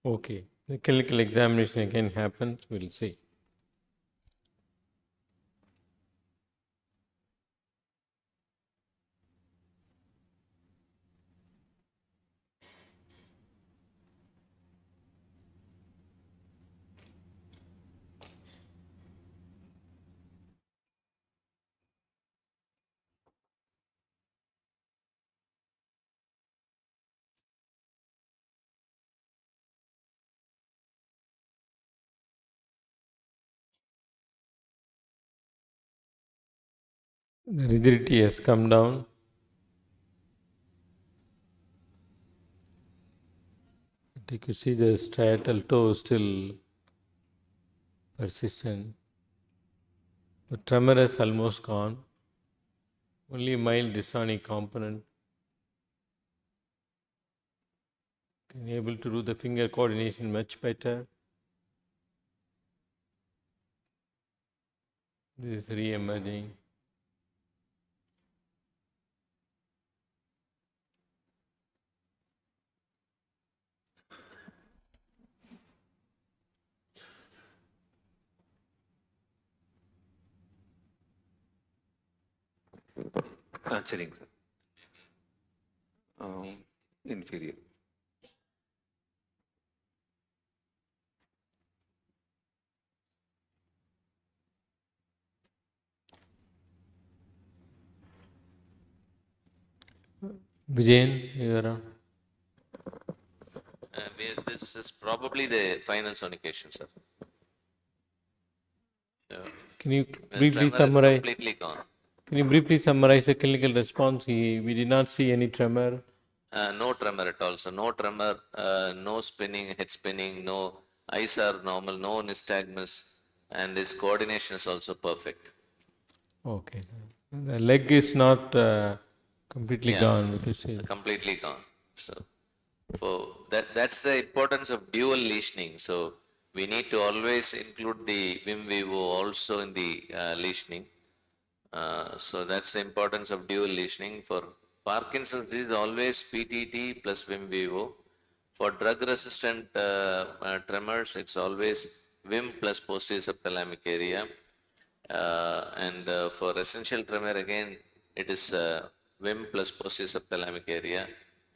Okay. The clinical examination again happens. We'll see. The rigidity has come down. But you could see the striatal toe still persistent. The tremor has almost gone. Only mild dystonic component. Can be able to do the finger coordination much better. This is re-emerging. சரிங்க sir. Inferior. Vijayan, you are on. This is probably the final sonication, sir. Can you The briefly tremor is summarize? completely gone. Can you briefly summarize the clinical response? We did not see any tremor. No tremor at all. So no tremor, no spinning, head spinning, no eyes are normal, no nystagmus, and his coordination is also perfect. Okay. The leg is not completely gone. Completely gone. So that's the importance of dual lesioning. So we need to always include the Vim Vivo also in the lesioning. So that's the importance of dual lesioning. For Parkinson's disease, always PTT plus Vim Vivo. For drug-resistant tremors, it's always Vim plus posterior subthalamic area. And for essential tremor, again, it is Vim plus posterior subthalamic area.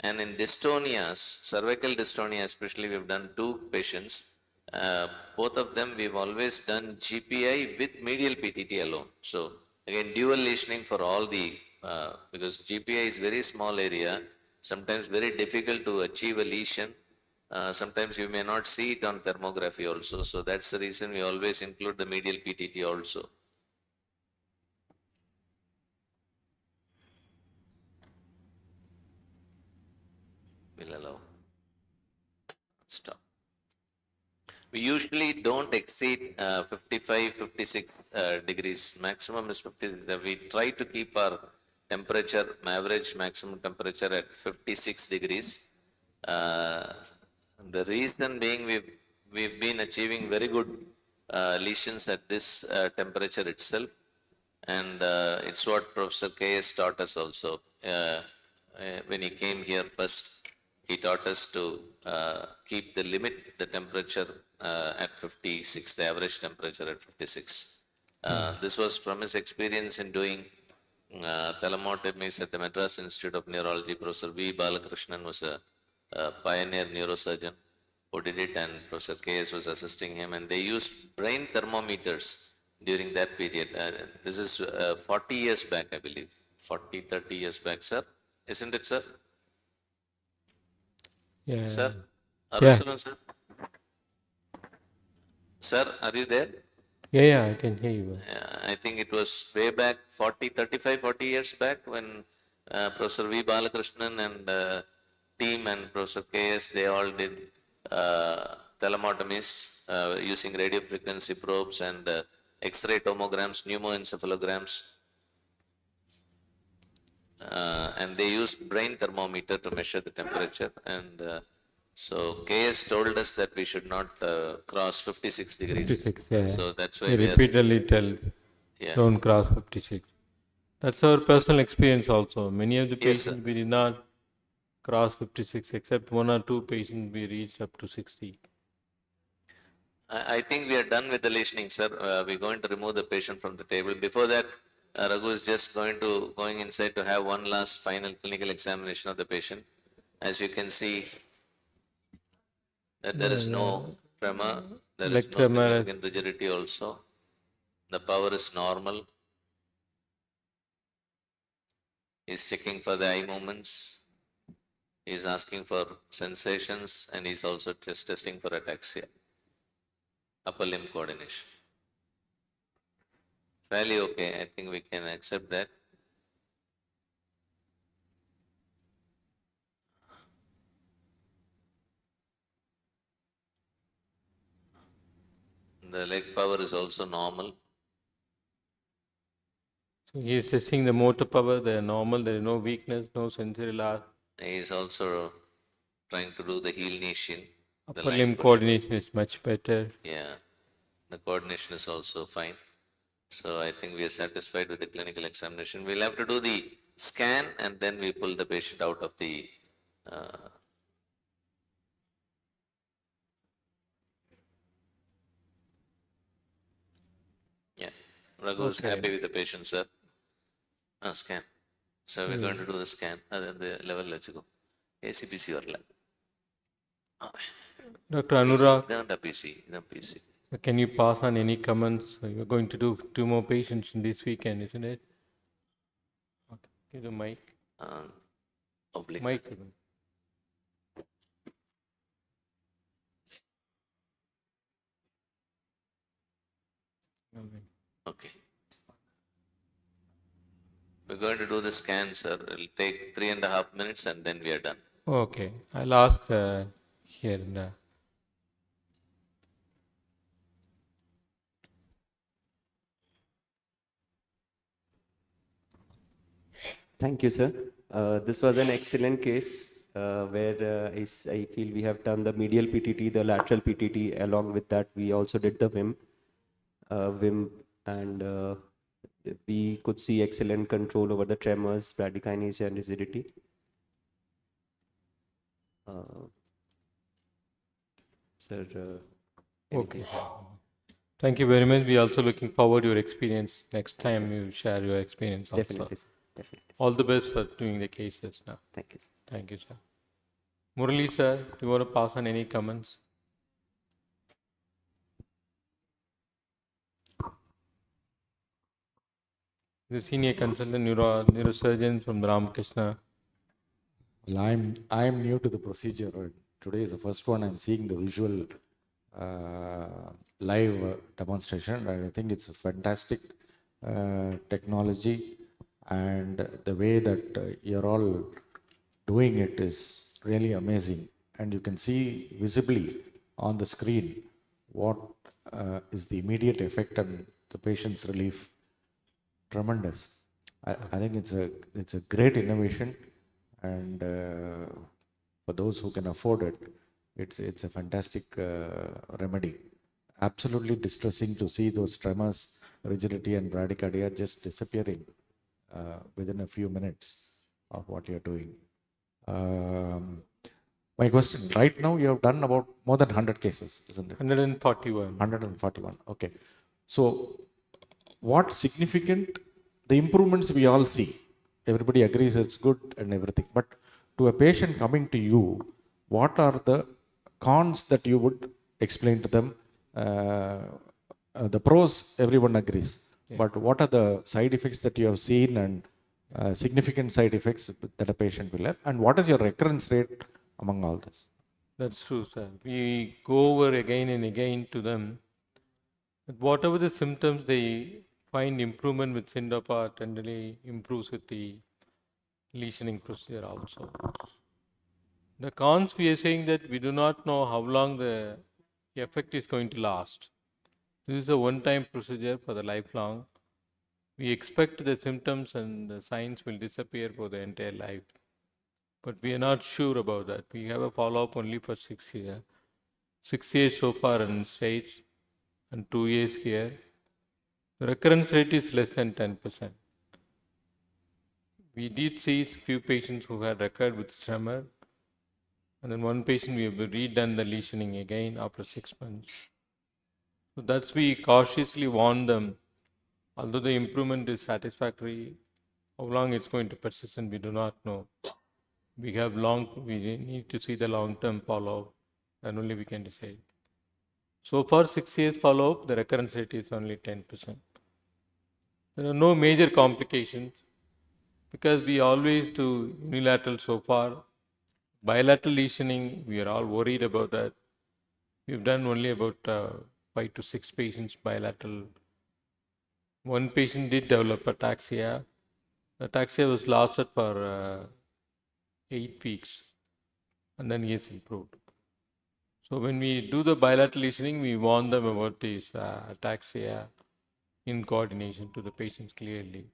And in dystonias, cervical dystonia especially, we've done 2 patients. Both of them, we've always done GPI with medial PTT alone. So again, dual lesioning for all the, because GPI is very small area, sometimes very difficult to achieve a lesion. Sometimes you may not see it on thermography also. So that's the reason we always include the medial PTT also. Will allow. Stop. We usually don't exceed 55, 56 degrees. Maximum is 56. We try to keep our temperature, average maximum temperature at 56 degrees. The reason being we've been achieving very good lesions at this temperature itself. And it's what Professor K.S. taught us also. When he came here first, he taught us to keep the limit, the temperature at 56, the average temperature at 56. This was from his experience in doing thalamotomies at the Madras Institute of Neurology. Professor V. Balakrishnan was a pioneer neurosurgeon who did it, and Professor K.S. was assisting him, and they used brain thermometers during that period. This is 40 years back, I believe. 40, 30 years back, sir. Isn't it, sir? Yeah. Sir? Yeah. Sir? Sir, are you there? Yeah, I can hear you. I think it was way back 40 years back when Professor V. Balakrishnan and team and Professor K.S., they all did thalamotomies using radio frequency probes and X-ray tomograms, pneumoencephalograms, and they used brain thermometer to measure the temperature. And so KS told us that we should not cross 56 degrees. 56, yeah. So that's why he we repeatedly tells, don't cross 56. That's our personal experience also. Many of the Yes, patients we did not cross 56, except 1 or 2 patients we reached up to 60. I think we are done with the lesioning, sir. We're going to remove the patient from the table. Before that, Raghu is just going inside to have one last final clinical examination of the patient. As you can see, that there is no tremor, there is no significant rigidity also. The power is normal. He's checking for the eye movements. He's asking for sensations, and he's also just testing for ataxia. Upper limb coordination. Fairly okay. I think we can accept that. The leg power is also normal. So he is testing the motor power, they are normal, there is no weakness, no sensory loss. He is also trying to do the heel nation. Upper limb coordination is much better. Yeah, the coordination is also fine. So I think we are satisfied with the clinical examination. We'll have to do the scan and then we pull the patient out of the Raghu is happy with the patient, sir. Scan. So we're going to do the scan. The level, let's go. ACPC or lab. Dr. Anurag, PC. Can you pass on any comments? You're going to do 2 more patients in this weekend, isn't it? Okay. Give the mic. Oblique. Mic. Okay. We're going to do the scan, sir. It'll take 3.5 minutes and then we are done. Okay. I'll ask here. Thank you, sir. This was an excellent case where I feel we have done the medial PTT, the lateral PTT. Along with that, we also did the WIM, and we could see excellent control over the tremors, bradykinesia, and rigidity. Sir. Okay. Thank you very much. We are also looking forward to your experience next time you share your experience also. Definitely, sir. Definitely. All the best for doing the cases now. Thank you, sir. Thank you, sir. Murali, sir, do you want to pass on any comments? the senior consultant neurosurgeon from the Ramakrishna. Well, I'm new to the procedure. Today is the first one I'm seeing the visual live demonstration. I think it's a fantastic technology, and the way that you're all doing it is really amazing. And you can see visibly on the screen what is the immediate effect on the patient's relief. Tremendous. I think it's a great innovation, and for those who can afford it, it's a fantastic remedy. Absolutely distressing to see those tremors, rigidity, and bradycardia just disappearing within a few minutes of what you're doing. My question, right now you have done about more than 100 cases, isn't it? 141. 141, okay. So what significant, the improvements we all see, everybody agrees it's good and everything, but to a patient coming to you, what are the cons that you would explain to them? The pros, everyone agrees, but what are the side effects that you have seen, and significant side effects that a patient will have, and what is your recurrence rate among all this? That's true, sir. We go over again and again to them. But whatever the symptoms, they find improvement with Sindapar, generally improves with the lesioning procedure also. The cons, we are saying that we do not know how long the effect is going to last. This is a one-time procedure for the lifelong. We expect the symptoms and the signs will disappear for the entire life. But we are not sure about that. We have a follow-up only for 6 years. 6 years so far in States and 2 years here. The recurrence rate is less than 10%. We did see few patients who had recurred with tremor. And then one patient we have redone the lesioning again after 6 months. So that's we cautiously warn them. Although the improvement is satisfactory, how long it's going to persist and we do not know. We need to see the long-term follow-up, and only we can decide. So for 6 years follow-up, the recurrence rate is only 10%. There are no major complications because we always do unilateral so far. Bilateral lesioning, we are all worried about that. We've done only about 5 to 6 patients bilateral. One patient did develop ataxia. Ataxia was lasted for 8 weeks, and then he has improved. So when we do the bilateral lesioning, we warn them about this ataxia in coordination to the patients clearly.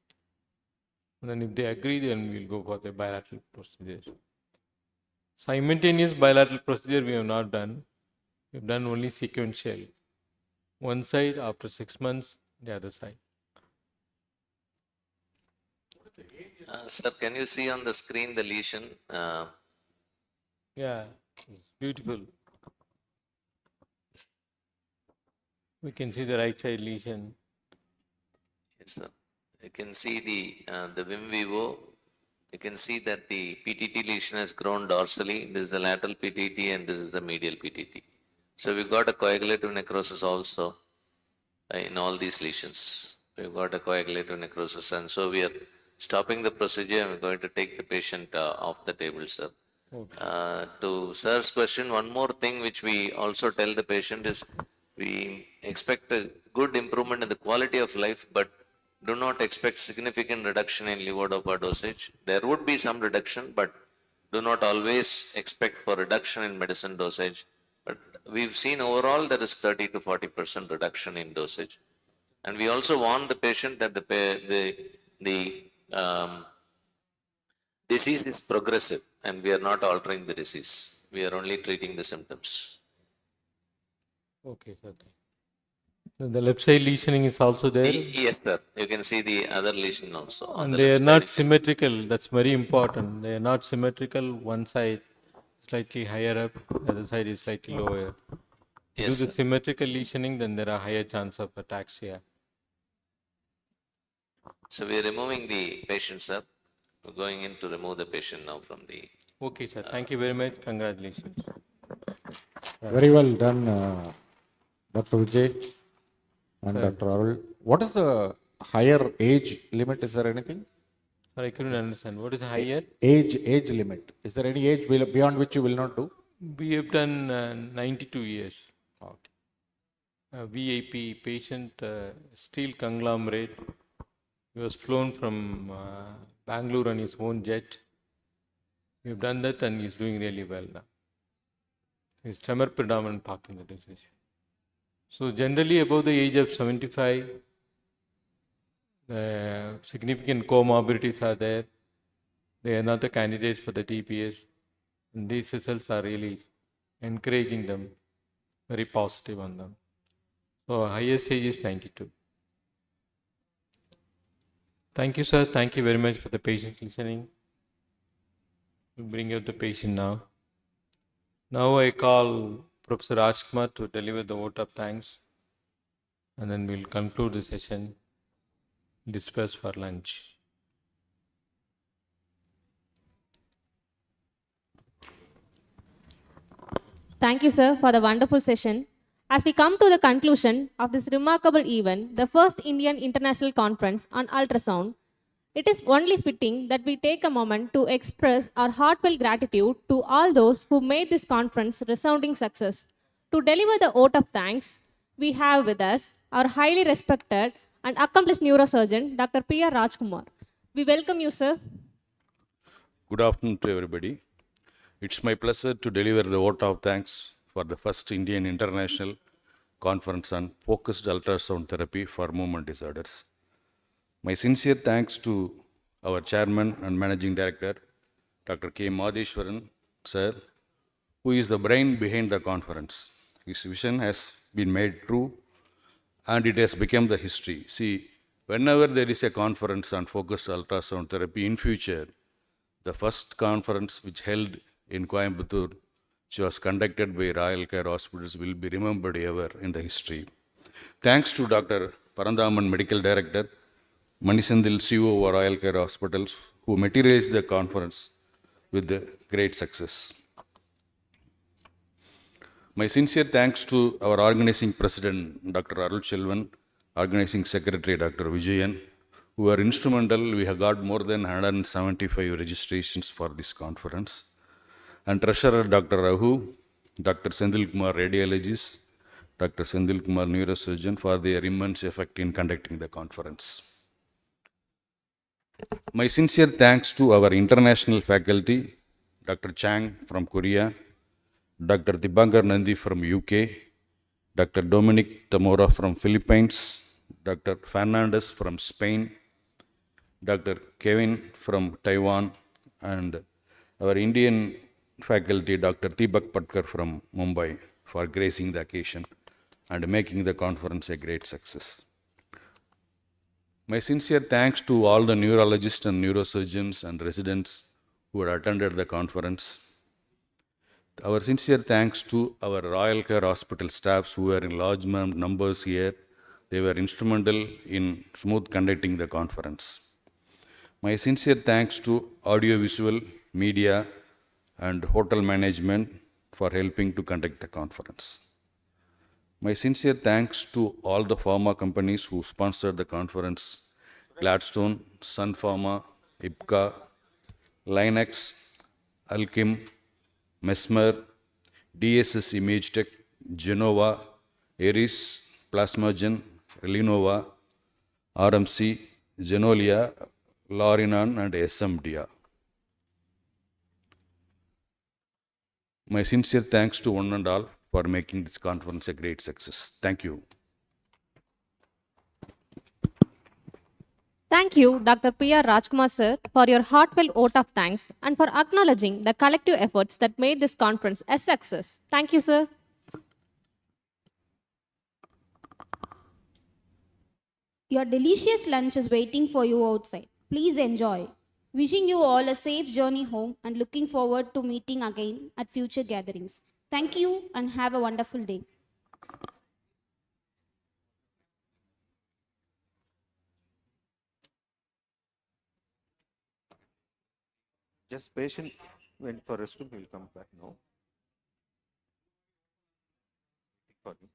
And then if they agree, then we'll go for the bilateral procedures. Simultaneous bilateral procedure we have not done. We've done only sequential. One side after 6 months, the other side. Sir, can you see on the screen the lesion? Yeah, it's beautiful. We can see the right side lesion. Yes, sir. You can see the Vim Vivo. You can see that the PTT lesion has grown dorsally. This is the lateral PTT and this is the medial PTT. So we've got a coagulative necrosis also in all these lesions. We've got a coagulative necrosis, and so we are stopping the procedure and we're going to take the patient off the table, sir. Okay. To sir's question, one more thing which we also tell the patient is we expect a good improvement in the quality of life, but do not expect significant reduction in levodopa dosage. There would be some reduction, but do not always expect for reduction in medicine dosage. But we've seen overall there is 30 to 40% reduction in dosage. And we also warn the patient that the disease is progressive and we are not altering the disease. We are only treating the symptoms. Okay, sir. So the left side lesioning is also there? Yes, sir. You can see the other lesion also. And they are not symmetrical. That's very important. They are not symmetrical. One side slightly higher up, the other side is slightly lower. If you do the symmetrical lesioning, then there are higher chance of ataxia. So we are removing the patient, sir. We're going in to remove the patient now from the... Okay, sir. Thank you very much. Congratulations. Very well done, Dr. Vijay and Sir. Dr. Arul. What is the higher age limit, is there anything? Sorry, I couldn't understand. What is higher? Age limit. Is there any age beyond which you will not do? We have done 92 years. Okay. VIP patient, steel conglomerate. He was flown from Bangalore on his own jet. We have done that and he's doing really well now. He's tremor predominant Parkinson's disease. So generally above the age of 75, significant comorbidities are there. They are not the candidates for the DBS. And these results are really encouraging them, very positive on them. So highest age is 92. Thank you, sir. Thank you very much for the patient listening. We'll bring out the patient now. Now I call Professor Rajkumar to deliver the vote of thanks, and then we'll conclude the session, disperse for lunch. Thank you, sir, for the wonderful session. As we come to the conclusion of this remarkable event, the first Indian International Conference on Ultrasound, it is only fitting that we take a moment to express our heartfelt gratitude to all those who made this conference resounding success. To deliver the vote of thanks, we have with us our highly respected and accomplished neurosurgeon, Dr. P.R. Rajkumar. We welcome you, sir. Good afternoon to everybody. It's my pleasure to deliver the vote of thanks for the first Indian International Conference on Focused Ultrasound Therapy for Movement Disorders. My sincere thanks to our Chairman and Managing Director, Dr. K. Madheshwaran, sir, who is the brain behind the conference. His vision has been made true and it has become the history. See, whenever there is a conference on focused ultrasound therapy in future, the first conference which held in Coimbatore, which was conducted by Royal Care Hospitals, will be remembered ever in the history. Thanks to Dr. Parandaman, Medical Director, Manisandil, CEO of Royal Care Hospitals, who materialized the conference with the great success. My sincere thanks to our organizing president, Dr. Arul Chelvan, organizing secretary, Dr. Vijayan, who were instrumental. We have got more than 175 registrations for this conference. And treasurer, Dr. Rahu, Dr. Sendil Kumar, radiologist, Dr. Sendil Kumar, neurosurgeon, for their immense effect in conducting the conference. My sincere thanks to our international faculty, Dr. Chang from Korea, Dr. Dibankar Nandi from UK, Dr. Dominic Tamora from Philippines, Dr. Fernandez from Spain, Dr. Kevin from Taiwan, and our Indian faculty, Dr. Deepak Patkar from Mumbai, for gracing the occasion and making the conference a great success. My sincere thanks to all the neurologists and neurosurgeons and residents who had attended the conference. Our sincere thanks to our Royal Care Hospital staffs who were in large numbers here. They were instrumental in smooth conducting the conference. My sincere thanks to audiovisual, media, and hotel management for helping to conduct the conference. My sincere thanks to all the pharma companies who sponsored the conference: Gladstone, Sun Pharma, IPCA, Linex, Alkim, Mesmer, DSS Image Tech, Genova, Eris, Plasmagen, Relinova, RMC, Genolia, Lorinan, and SMDA. My sincere thanks to one and all for making this conference a great success. Thank you. Thank you, Dr. P.R. Rajkumar, sir, for your heartfelt vote of thanks and for acknowledging the collective efforts that made this conference a success. Thank you, sir. Your delicious lunch is waiting for you outside. Please enjoy. Wishing you all a safe journey home and looking forward to meeting again at future gatherings. Thank you and have a wonderful day. Just patient went for restroom, he will come back now. For you.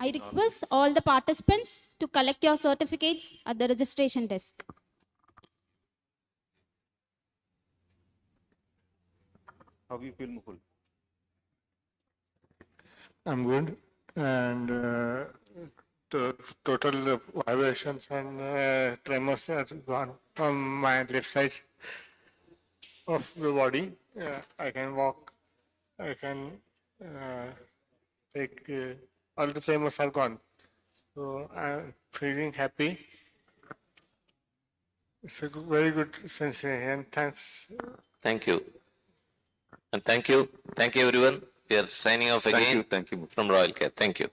I request all the participants to collect your certificates at the registration desk. How you feel, Mukul? I'm good, and the total vibrations and tremors are gone from my left side of the body. I can walk, I can take, all the tremors are gone. So I'm feeling happy. It's a very good sensation. Thanks. Thank you. And thank you. Thank you, everyone. We are signing off again Thank you. from Royal Care. Thank you.